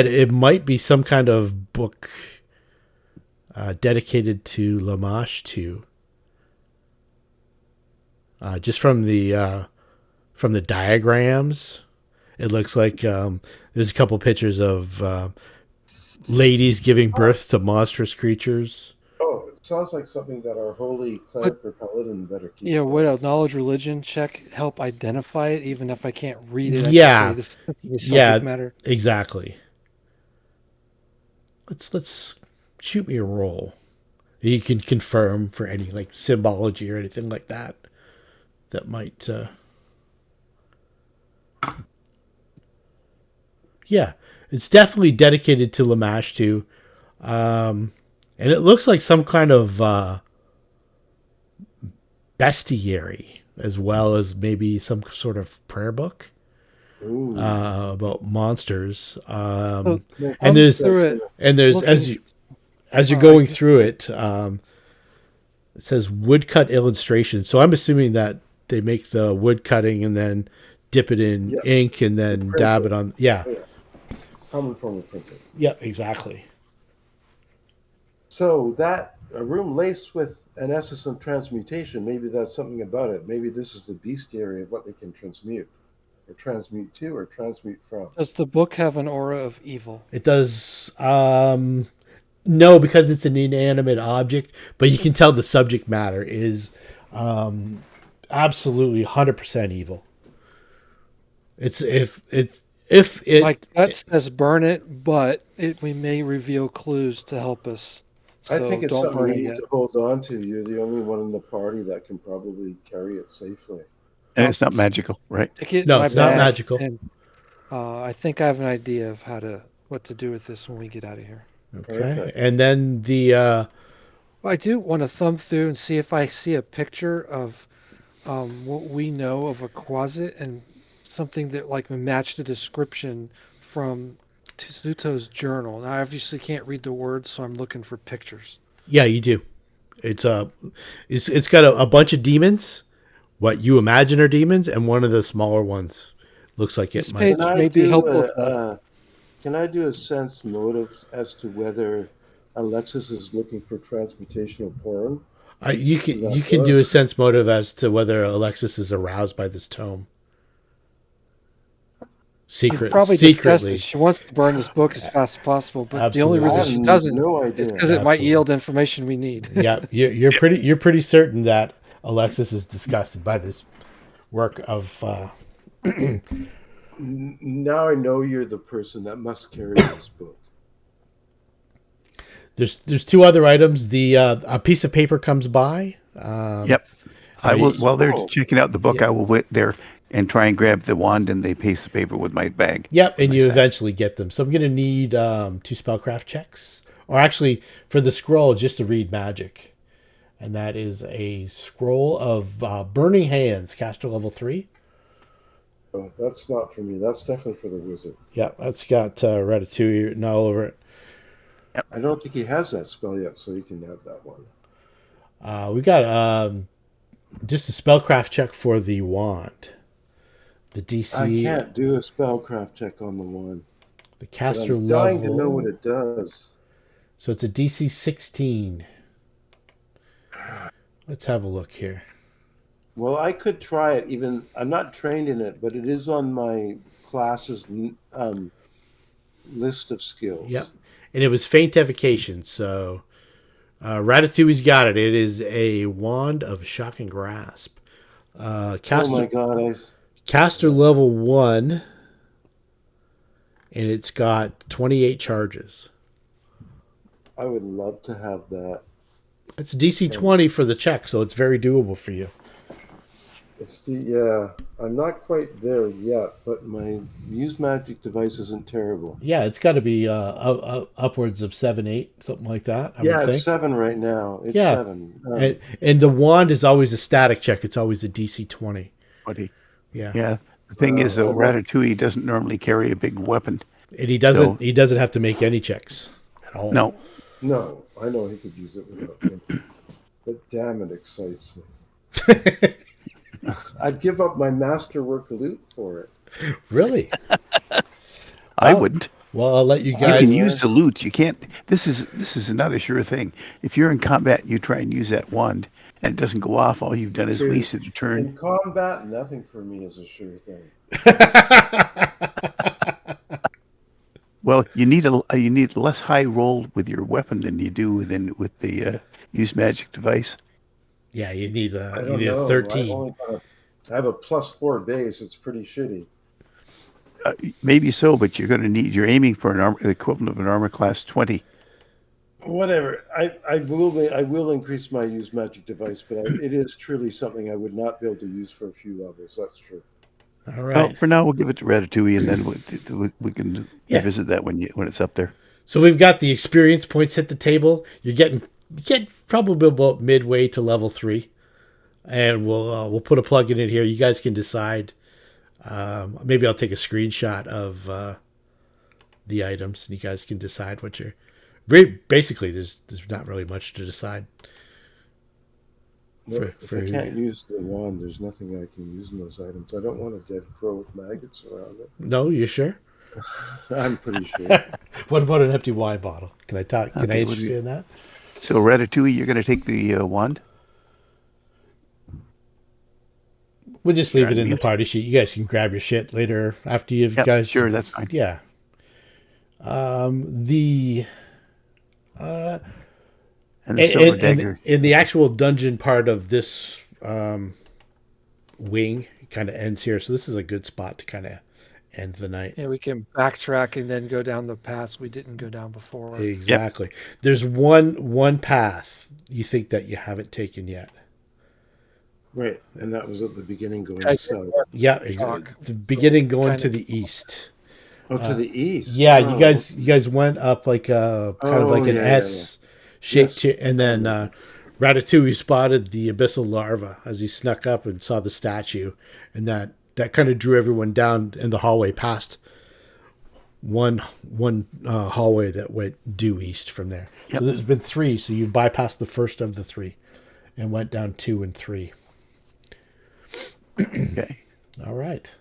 it might be some kind of book dedicated to Lamash too. Just from the diagrams, it looks like there's a couple pictures of ladies giving birth to monstrous creatures. Oh, it sounds like something that our holy cleric or paladin better keep. Yeah, would a knowledge religion check help identify it, even if I can't read it? Yeah. I can say this is the Yeah, subject matter. exactly. Let's shoot me a roll. You can confirm for any like symbology or anything like that. That might. Yeah, it's definitely dedicated to Lamash too, and it looks like some kind of bestiary as well as maybe some sort of prayer book Ooh. about monsters. Well, And there's through it. and there's looking- as you're Oh, going I guess- through it, it says woodcut illustration. So I'm assuming that they make the wood cutting and then dip it in Yeah. ink and then Print dab it. it on. Yeah, Common form of printing. yeah, exactly. So that a room laced with an essence of transmutation, maybe that's something about it. Maybe this is the bestiary of what they can transmute, or transmute to, or transmute from. Does the book have an aura of evil? It does. No, because it's an inanimate object, but you can tell the subject matter is absolutely 100% evil. It's if it My gut says burn it, but we may reveal clues to help us. So I think it's don't something burn you it need yet. to hold on to. You're the only one in the party that can probably carry it safely. And it's not magical, right? Stick it in No, my it's not bag, magical. And I think I have an idea of what to do with this when we get out of here. okay, Perfect. and then the I do want to thumb through and see if I see a picture of what we know of a quasit and something that like matched the description from Tsuto's journal. Now, I obviously can't read the words, so I'm looking for pictures. yeah, you do. It's it's got a bunch of demons, what you imagine are demons, and one of the smaller ones looks like it This might. page may be helpful to us. Can I do a sense motive as to whether Alexis is looking for transmutational porn? You can do a sense motive as to whether Alexis is aroused by this tome. probably discussed secretly. it. She wants to burn this book as fast as possible, but the only Absolutely. I reason have she doesn't no is idea. because it might Absolutely. yield information we need. Yeah, you're pretty certain that Alexis is disgusted by this work of. Now I know you're the person that must carry this book. There's two other items. The a piece of paper comes by. Yep. I now will. you- While they're Oh. checking out the book, Yeah. I will wait there and try and grab the wand and the piece of paper with my bag. Yep, with and my you sack. eventually get them. So I'm going to need 2 spellcraft checks, or actually for the scroll just to read magic, and that is a scroll of burning hands, caster level 3. Oh, that's not for me. That's definitely for the wizard. Yeah, that's got Ratatouille written all over it. I don't think he has that spell yet, so you can have that one. We got just a spellcraft check for the wand. The DC, I can't do a spellcraft check on the one. the But caster I'm dying level. to know what it does. So it's a DC 16. Let's have a look here. Well, I could try it. Even I'm not trained in it, but it is on my class's list of skills. Yep. And it was feint evocation, so Ratatouille's got it. It is a wand of shocking grasp. Caster, Oh my god! caster level 1, and it's got 28 charges. I would love to have that. It's DC 20 for the check, so it's very doable for you. I'm not quite there yet, but my use magic device isn't terrible. Yeah, it's got to be upwards of 7, 8, something like that. I would Yeah, think. it's 7 right now. It's Yeah. 7. And the wand is always a static check. It's always a DC 20. Buddy. Yeah. Yeah. The thing is, though, Ratatouille doesn't normally carry a big weapon. And he doesn't have to make any checks at all. No. No, I know he could use it without me. But damn, it excites me. I'd give up my masterwork loot for it. Really? I Oh. wouldn't. Well, I'll let you You guys. can use the loot. You can't. This is not a sure thing. If you're in combat, you try and use that wand, and it doesn't go off. All you've done is Dude, wasted a turn. In combat, nothing for me is a sure thing. Well, you need a less high roll with your weapon than you do with the use magic device. Yeah, you need I a don't know. 13. I have a +4 base. It's pretty shitty. Maybe so, but you're aiming for the equivalent of an armor class 20. Whatever. I will increase my use magic device, but it is truly something I would not be able to use for a few levels. That's true. All Well, right. for now, we'll give it to Ratatouille, and then we can revisit that when it's up there. So we've got the experience points hit the table. You get probably about midway to level 3, and we'll put a plug in it here. You guys can decide. Maybe I'll take a screenshot of the items, and you guys can decide what you're. Basically, there's not really much to decide. If I can't use the wand, there's nothing I can use in those items. I don't want a dead crow with maggots around it. No, you sure? I'm pretty sure. What about an empty wine bottle? Can I talk? Can I Okay, interest you in that? So, Ratatouille, you're going to take the wand? We'll just leave it in the Mute. party sheet. You guys can grab your shit later after you've Yep, guys. sure, that's fine. Yeah. And the silver dagger. In the actual dungeon part of this wing, it kind of ends here. So this is a good spot to kind of end the night. Yeah, we can backtrack and then go down the paths we didn't go down before. Exactly. There's one path you think that you haven't taken yet. Right, and that was at the beginning going south. Yeah, exactly. The beginning going to the east. Oh, to the east. Yeah, Oh. you guys went up like a kind of like an S shaped, Yes. and then Ratatouille spotted the abyssal larva as he snuck up and saw the statue, and that kind of drew everyone down in the hallway past one hallway that went due east from there. Yep. So there's been 3, so you bypassed the first of the 3 and went down 2 and 3. Okay. All right.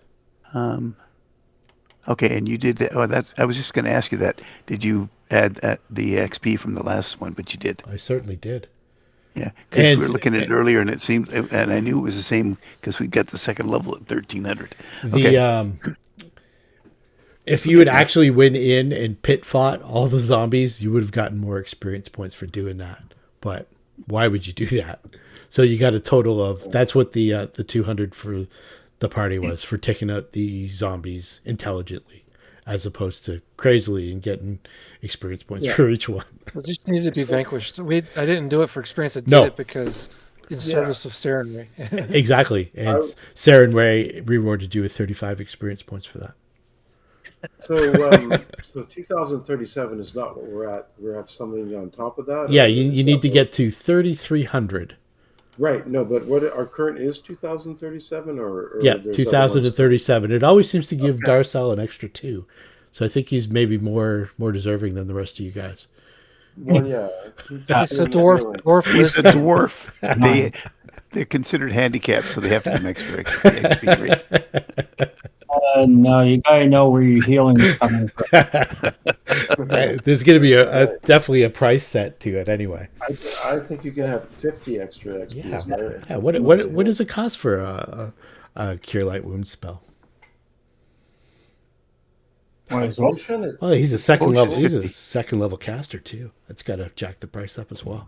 Okay, and you did that. Oh, I was just going to ask you that. Did you add the XP from the last one? But you did. I certainly did. Yeah, because we And- were looking at it earlier, and it seemed, and I knew it was the same because we got the second level at 1300. Okay. If you had actually went in and pit fought all the zombies, you would have gotten more experience points for doing that. But why would you do that? So you got a total of, that's what the 200 for the party was, for taking out the zombies intelligently, as opposed to crazily and getting experience points for each one. It just needed to be vanquished. I didn't do it for experience. I did it because in service of Sarenrae. Exactly. And Sarenrae rewarded you with 35 experience points for that. So 2037 is not what we're at. We have something on top of that. Yeah, you need to get to 3,300. Right. No, but what our current is 2037 or yeah, 2037. It always seems to give Darcel an extra 2. So I think he's maybe more deserving than the rest of you guys. Well, yeah. He's a dwarf. He's a dwarf. They're considered handicapped, so they have to have extra XP rate. No, you gotta know where your healing is coming from. There's going to be definitely a price set to it anyway. I think you can have 50 extra XP. Yeah. What does it cost for a Cure Light Wound spell? Potion? Oh, he's a second level. He's a second level caster too. That's got to jack the price up as well.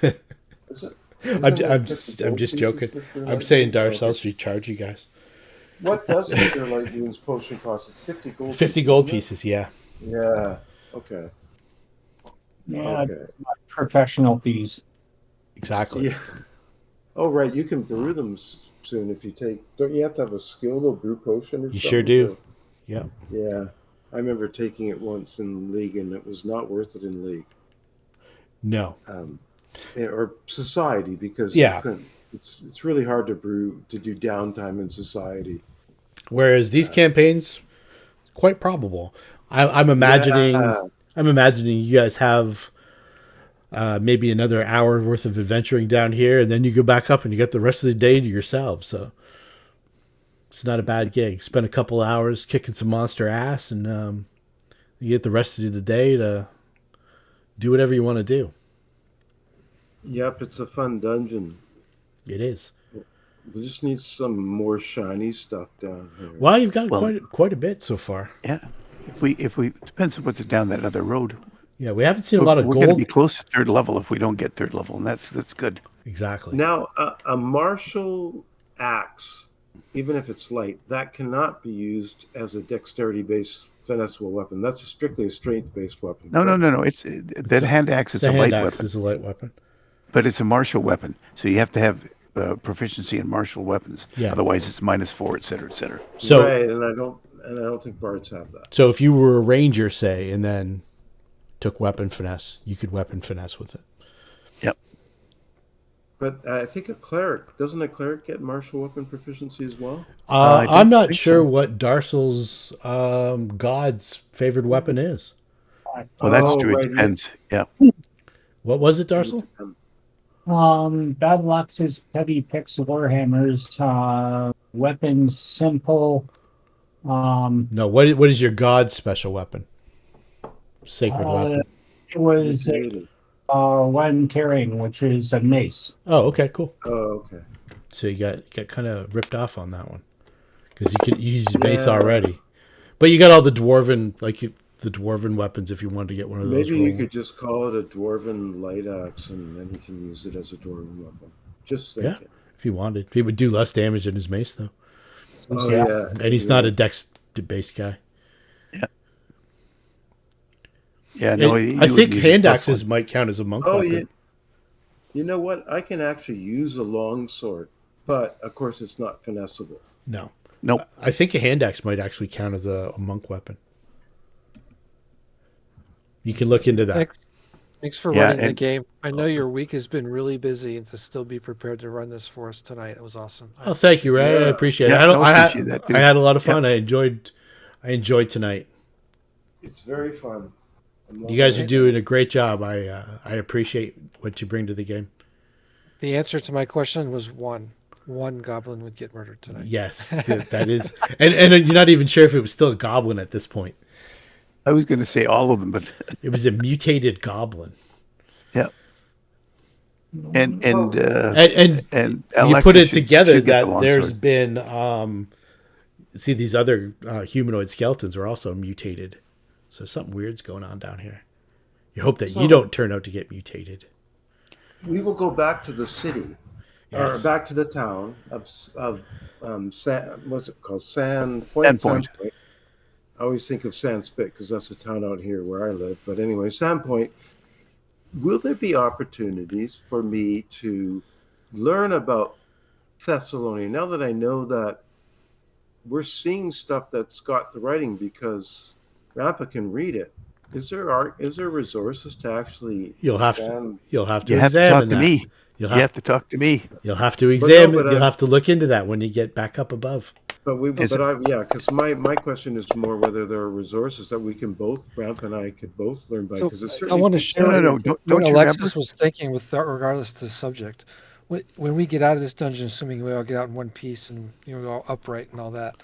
I'm just joking. I'm saying Darcel should charge you guys. What does a Cure Light Wounds potion cost? It's 50 gold. 50 gold pieces. Yeah. Yeah. Okay. Yeah. Professional fees. Exactly. Yeah. Oh, right. You can brew them soon if you take. Don't you have to have a skill to brew potion or something? You sure do. Yeah. Yeah. I remember taking it once in League, and it was not worth it in League. No. Or Society, because it's really hard to do downtime in Society. Whereas these campaigns, quite probable. I'm imagining. Yeah. I'm imagining you guys have maybe another hour worth of adventuring down here, and then you go back up and you get the rest of the day to yourselves. So it's not a bad gig. Spend a couple hours kicking some monster ass, and you get the rest of the day to do whatever you want to do. Yep, it's a fun dungeon. It is. We just need some more shiny stuff down here. Well, you've got quite a bit so far. Yeah. If we depends on what's down that other road. Yeah, we haven't seen a lot of gold. We're going to be close to third level if we don't get third level, and that's good. Exactly. Now, a martial axe, even if it's light, that cannot be used as a dexterity-based finessable weapon. That's strictly a strength-based weapon. No. That hand axe is a light weapon. Is a light weapon. But it's a martial weapon, so you have to have proficiency in martial weapons. Yeah. Otherwise, it's -4, et cetera, et cetera. So, right, and I don't think bards have that. So if you were a ranger, say, and then took weapon finesse, you could weapon finesse with it. Yep. But I think doesn't a cleric get martial weapon proficiency as well? I'm not sure what Darcel's god's favored weapon is. Well, that's true. It depends. Yeah. What was it, Darcel? Battle axes, heavy picks, warhammers, weapons, simple. No, what is your god's special weapon? Sacred weapon. It was one carrying, which is a mace. Oh, okay, cool. Oh, okay. So you got kind of ripped off on that one because you use mace already, but you got all the dwarven the dwarven weapons if you wanted to get one of those. Maybe you could just call it a dwarven light axe, and then you can use it as a dwarven weapon. Just think it. If you wanted, he would do less damage than his mace though. Oh yeah, and he's not a dex-based guy. Yeah. Yeah, no. I think hand axes might count as a monk weapon. Yeah. You know what? I can actually use a long sword, but of course it's not finessable. No. Nope. I think a hand axe might actually count as a monk weapon. You can look into that. Thanks for running the game. I know your week has been really busy, and to still be prepared to run this for us tonight, it was awesome. Oh, thank you, Ray. I appreciate it. I had a lot of fun. I enjoyed tonight. It's very fun. You guys are doing a great job. I appreciate what you bring to the game. The answer to my question was one. One goblin would get murdered tonight. Yes, that is. And you're not even sure if it was still a goblin at this point. I was going to say all of them, but it was a mutated goblin. Yeah. And you put it together that there's been see these other humanoid skeletons are also mutated. So something weird's going on down here. You hope that you don't turn out to get mutated. We will go back to the city, or Yes. back to the town of what's it called? Sandpoint. Sandpoint. I always think of Sandspit because that's the town out here where I live. But anyway, Sandpoint. Will there be opportunities for me to learn about Thessalonian now that I know that we're seeing stuff that's got the writing because Grandpa can read it? Is there resources to actually You'll have expand? to You have to examine talk to that. me. You'll You have to talk to me. You'll have to examine. but You'll I'm- have to look into that when you get back up above. Because my question is more whether there are resources that we can both, Grandpa and I could both learn by. So Because it's I want to share No. what Don't you Alexis remember? was thinking with regardless to the subject. When we get out of this dungeon, assuming we all get out in one piece and we're all upright and all that,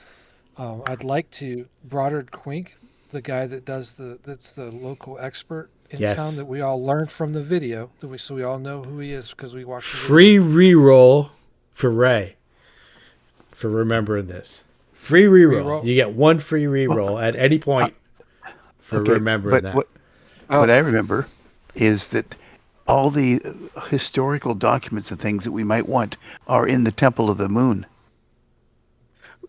I'd like to Broddard Quink, the guy that's the local expert in Yes. town that we all learned from the video, so we all know who he is because we watched the Free video. reroll for Ray for remembering this. Free reroll. Reroll. You get one free reroll at any point for remembering that. What I remember is that all the historical documents and things that we might want are in the Temple of the Moon.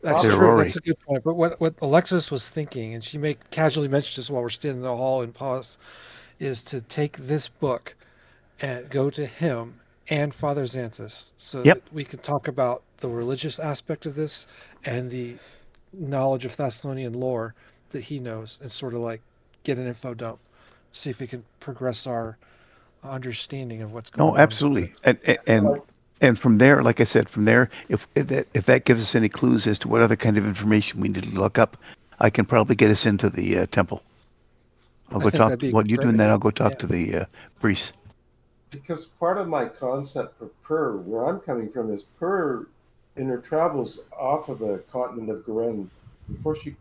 That's They're true. Rory. That's a good point. But what Alexis was thinking, and she casually mentioned this while we're standing in the hall in pause, is to take this book and go to him and Father Xanthus so Yep. that we can talk about the religious aspect of this and the knowledge of Thessalonian lore that he knows, and sort of like get an info dump, see if we can progress our understanding of what's going on. No, absolutely. And from there, like I said, if that gives us any clues as to what other kind of information we need to look up, I can probably get us into the temple. I'll I go think talk. that'd be While you're great. doing that, I'll go talk Yeah. to the priest. Because part of my concept for Purr, where I'm coming from, is Purr in her travels off of the continent of Garen, before she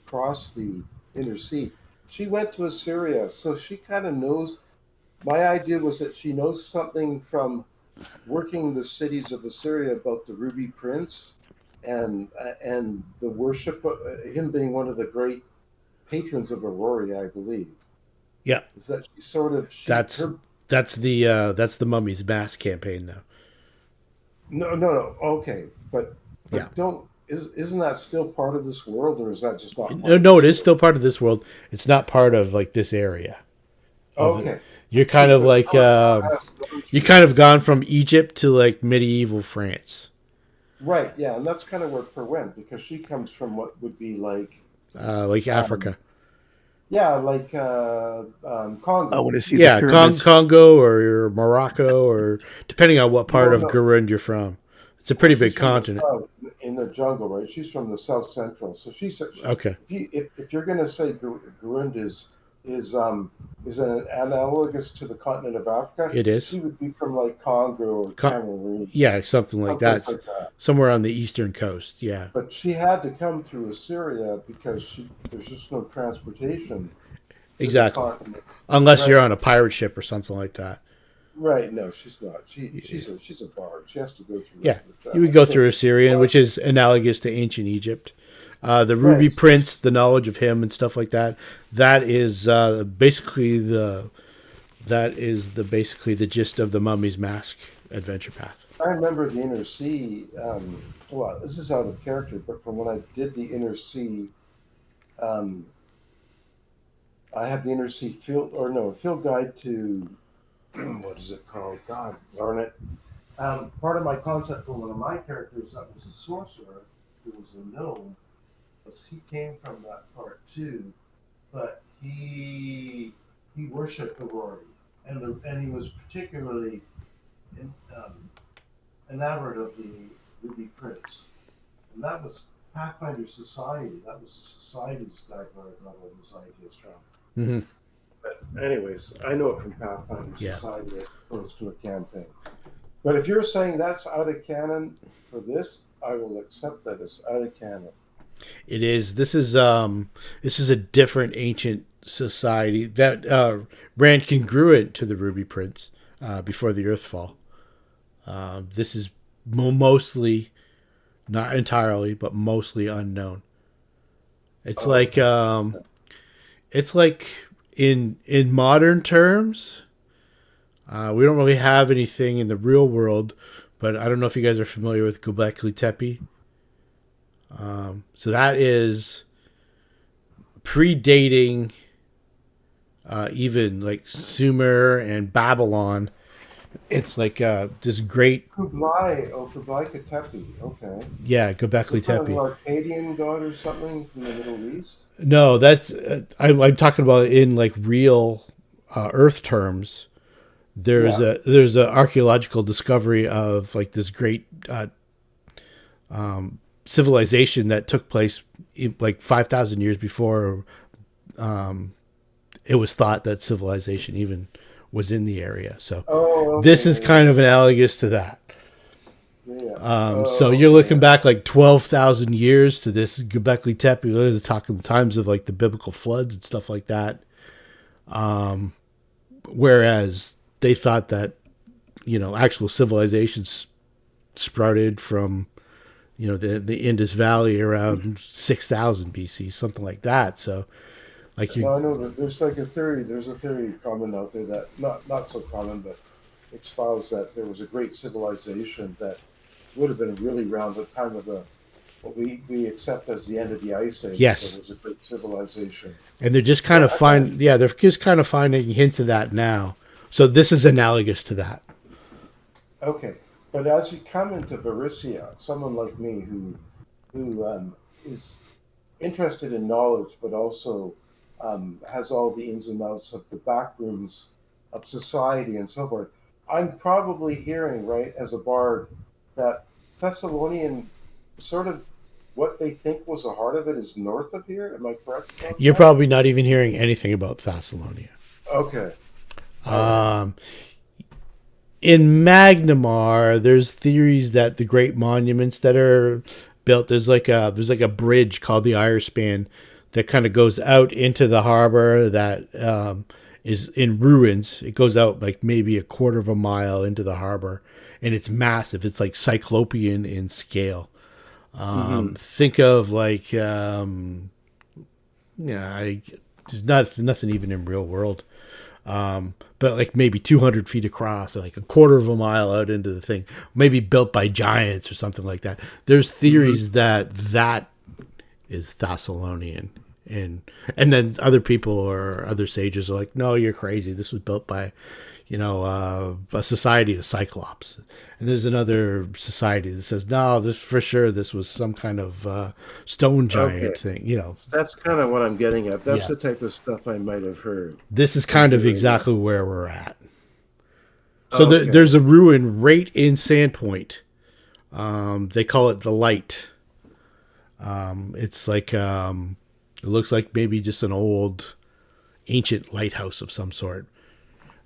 crossed the inner sea, she went to Assyria, so she kind of knows. My idea was that she knows something from working the cities of Assyria about the Ruby Prince and the worship, him being one of the great patrons of Aurora, I believe. Yeah. Is that she sort of That's the Mummy's Mask campaign, though. No. Okay, but Yeah. isn't that still part of this world, or is that just not? No, it is still part of this world. It's not part of like this area. Okay. You're kind of like you kind of gone from Egypt to like medieval France. Right. Yeah, and that's kind of where Per went because she comes from what would be like Africa. Yeah, like Congo. I want to see Yeah, the pyramids. Congo or Morocco, or depending on what part of Gurund you're from. It's a pretty big continent. In the jungle, right? She's from the south central, so she's Okay. If you're going to say Gurund is an analogous to the continent of Africa, It is. She would be from like Congo or Cameroon. Yeah, something like that. Somewhere on the eastern coast. Yeah. But she had to come through Assyria because there's just no transportation. Exactly. Unless you're on a pirate ship or something like that. Right. No, she's not. She's a bard. She has to go through. Yeah, you would go through Assyrian, which is analogous to ancient Egypt. The Ruby Prince, the knowledge of him and stuff like that. That is basically the gist of the Mummy's Mask adventure path. I remember the Inner Sea. Well, this is out of character, but from when I did the Inner Sea, I had the Inner Sea field guide to what is it called? God darn it! Part of my concept for one of my characters that was a sorcerer, who was a gnome, was he came from that part too, but he worshipped Aurora, and he was particularly enamored of the Ruby Prince, and that was Pathfinder Society. That was the society's guide where I got all those ideas from. Mm-hmm. But anyways, I know it from Pathfinder Yeah. Society as opposed to a campaign. But if you're saying that's out of canon for this, I will accept that it's out of canon. It is. This is a different ancient society that ran congruent to the Ruby Prince before the Earthfall. This is mostly Not entirely, but mostly unknown. It's it's like in modern terms, we don't really have anything in the real world, but I don't know if you guys are familiar with Göbekli Tepe. So that is predating even like Sumer and Babylon. It's like this great, Kublai Tepe. Okay. yeah, Göbekli Kind of an Tepe. Arcadian god or something from the Middle East. No, that's I'm talking about in like real Earth terms. There's a archaeological discovery of like this great civilization that took place like 5,000 years before it was thought that civilization even was in the area. So this is kind of analogous to that. Yeah. So you're looking back like 12,000 years to this Göbekli Tepe. They're talking the times of like the biblical floods and stuff like that. Whereas they thought that, actual civilizations sprouted from, the Indus Valley around 6,000 BC, something like that. So like I know that there's like a theory. There's a theory common out there that not so common, but espouse that there was a great civilization that would have been really around the time of what we accept as the end of the ice age. Yes. There was a great civilization, and they're just kind of they're just kind of finding hints of that now. So this is analogous to that. Okay, but as you come into Varisia, someone like me who is interested in knowledge, but also has all the ins and outs of the back rooms of society and so forth, I'm probably hearing, right, as a bard, that Thessalonian sort of what they think was the heart of it is north of here. Am I correct about You're that? probably not even hearing anything about Thessalonia. Okay. In Magnamar, there's theories that the great monuments that are built, there's like a bridge called the Irespan that kind of goes out into the harbor that is in ruins. It goes out like maybe a quarter of a mile into the harbor, and it's massive. It's like cyclopean in scale. Think of like there's nothing even in real world. But like maybe 200 feet across and like a quarter of a mile out into the thing, maybe built by giants or something like that. There's theories that is Thessalonian, and then other people or other sages are like, no, you're crazy. This was built by, a society of Cyclops. And there's another society that says, no, this for sure, this was some kind of stone giant thing. That's kind of what I'm getting at. That's the type of stuff I might have heard. This is kind of exactly where we're at. So there's a ruin right in Sandpoint. They call it the Light. It's like it looks like maybe just an old, ancient lighthouse of some sort.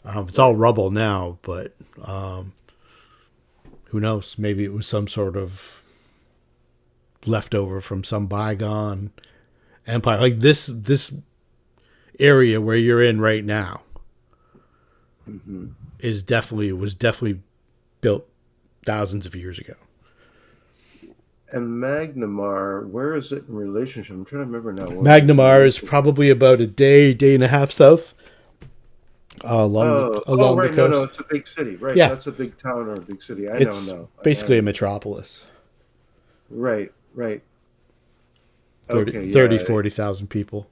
It's all rubble now, but who knows? Maybe it was some sort of leftover from some bygone empire. Like this area where you're in right now was definitely built thousands of years ago. And Magnamar, where is it in relationship? I'm trying to remember now. Magnamar is probably about a day and a half south along the coast. No, it's a big city, right? Yeah. That's a big town or a big city. It's basically a metropolis. Right. 40,000 people.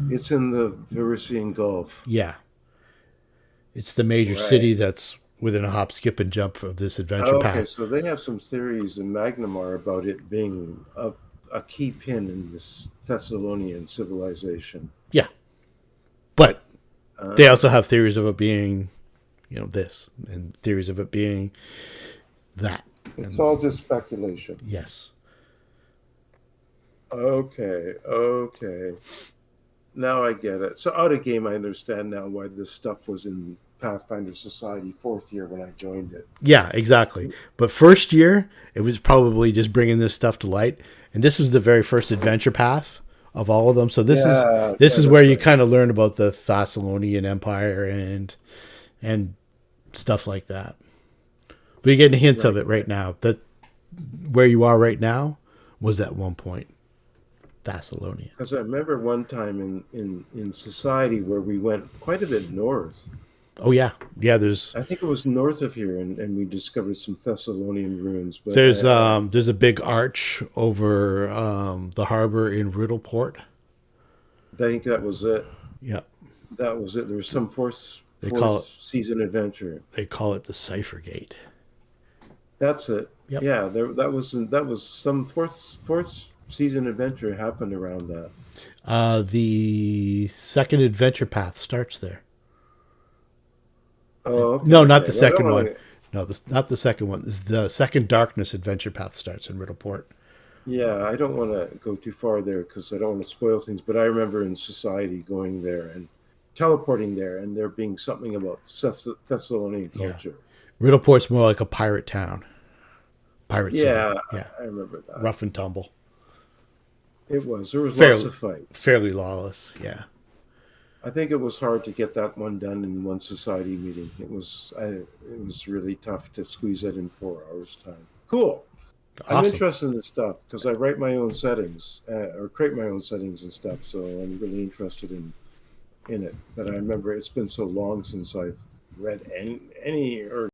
It's in the Varisian Gulf. Yeah. It's the major city that's within a hop, skip, and jump of this adventure path. Okay, so they have some theories in Magnamar about it being a key pin in this Thessalonian civilization. Yeah. But they also have theories of it being, this, and theories of it being that. It's all just speculation. Yes. Okay. Now I get it. So out of game, I understand now why this stuff was in Pathfinder Society 4th year when I joined it. Yeah, exactly. But first year, it was probably just bringing this stuff to light. And this was the very first adventure path of all of them. So this is where you kind of learn about the Thessalonian Empire and stuff like that. But you're getting hints of it right now. That where you are right now, was at one point Thessalonian. Because I remember one time in society where we went quite a bit north. Oh yeah, yeah. There's I think it was north of here, and we discovered some Thessalonian ruins. But there's a big arch over the harbor in Runelords. I think that was it. Yeah, That was it. There was some fourth call it- season adventure. they call it the Cipher Gate. That's it. Yep. Yeah, that was some fourth season adventure happened around that. The second adventure path starts there. Oh, okay, No, not okay. the Well, I don't second one. wanna- No, not the second one. This is the second Darkness adventure path starts in Runelords. Yeah, I don't want to go too far there because I don't want to spoil things. But I remember in society going there and teleporting there, and there being something about Thessalonian Yeah. culture. Runelords more like a pirate town. Pirate Yeah, city. Yeah, I remember that. rough and tumble. It was. There was Fairly- lots of fights. Fairly lawless. Yeah. I think it was hard to get that one done in one society meeting. It was really tough to squeeze that in 4 hours time. Cool. I'm Awesome. interested in this stuff because I write my own settings or create my own settings and stuff. So I'm really interested in it. But I remember it's been so long since I've read any or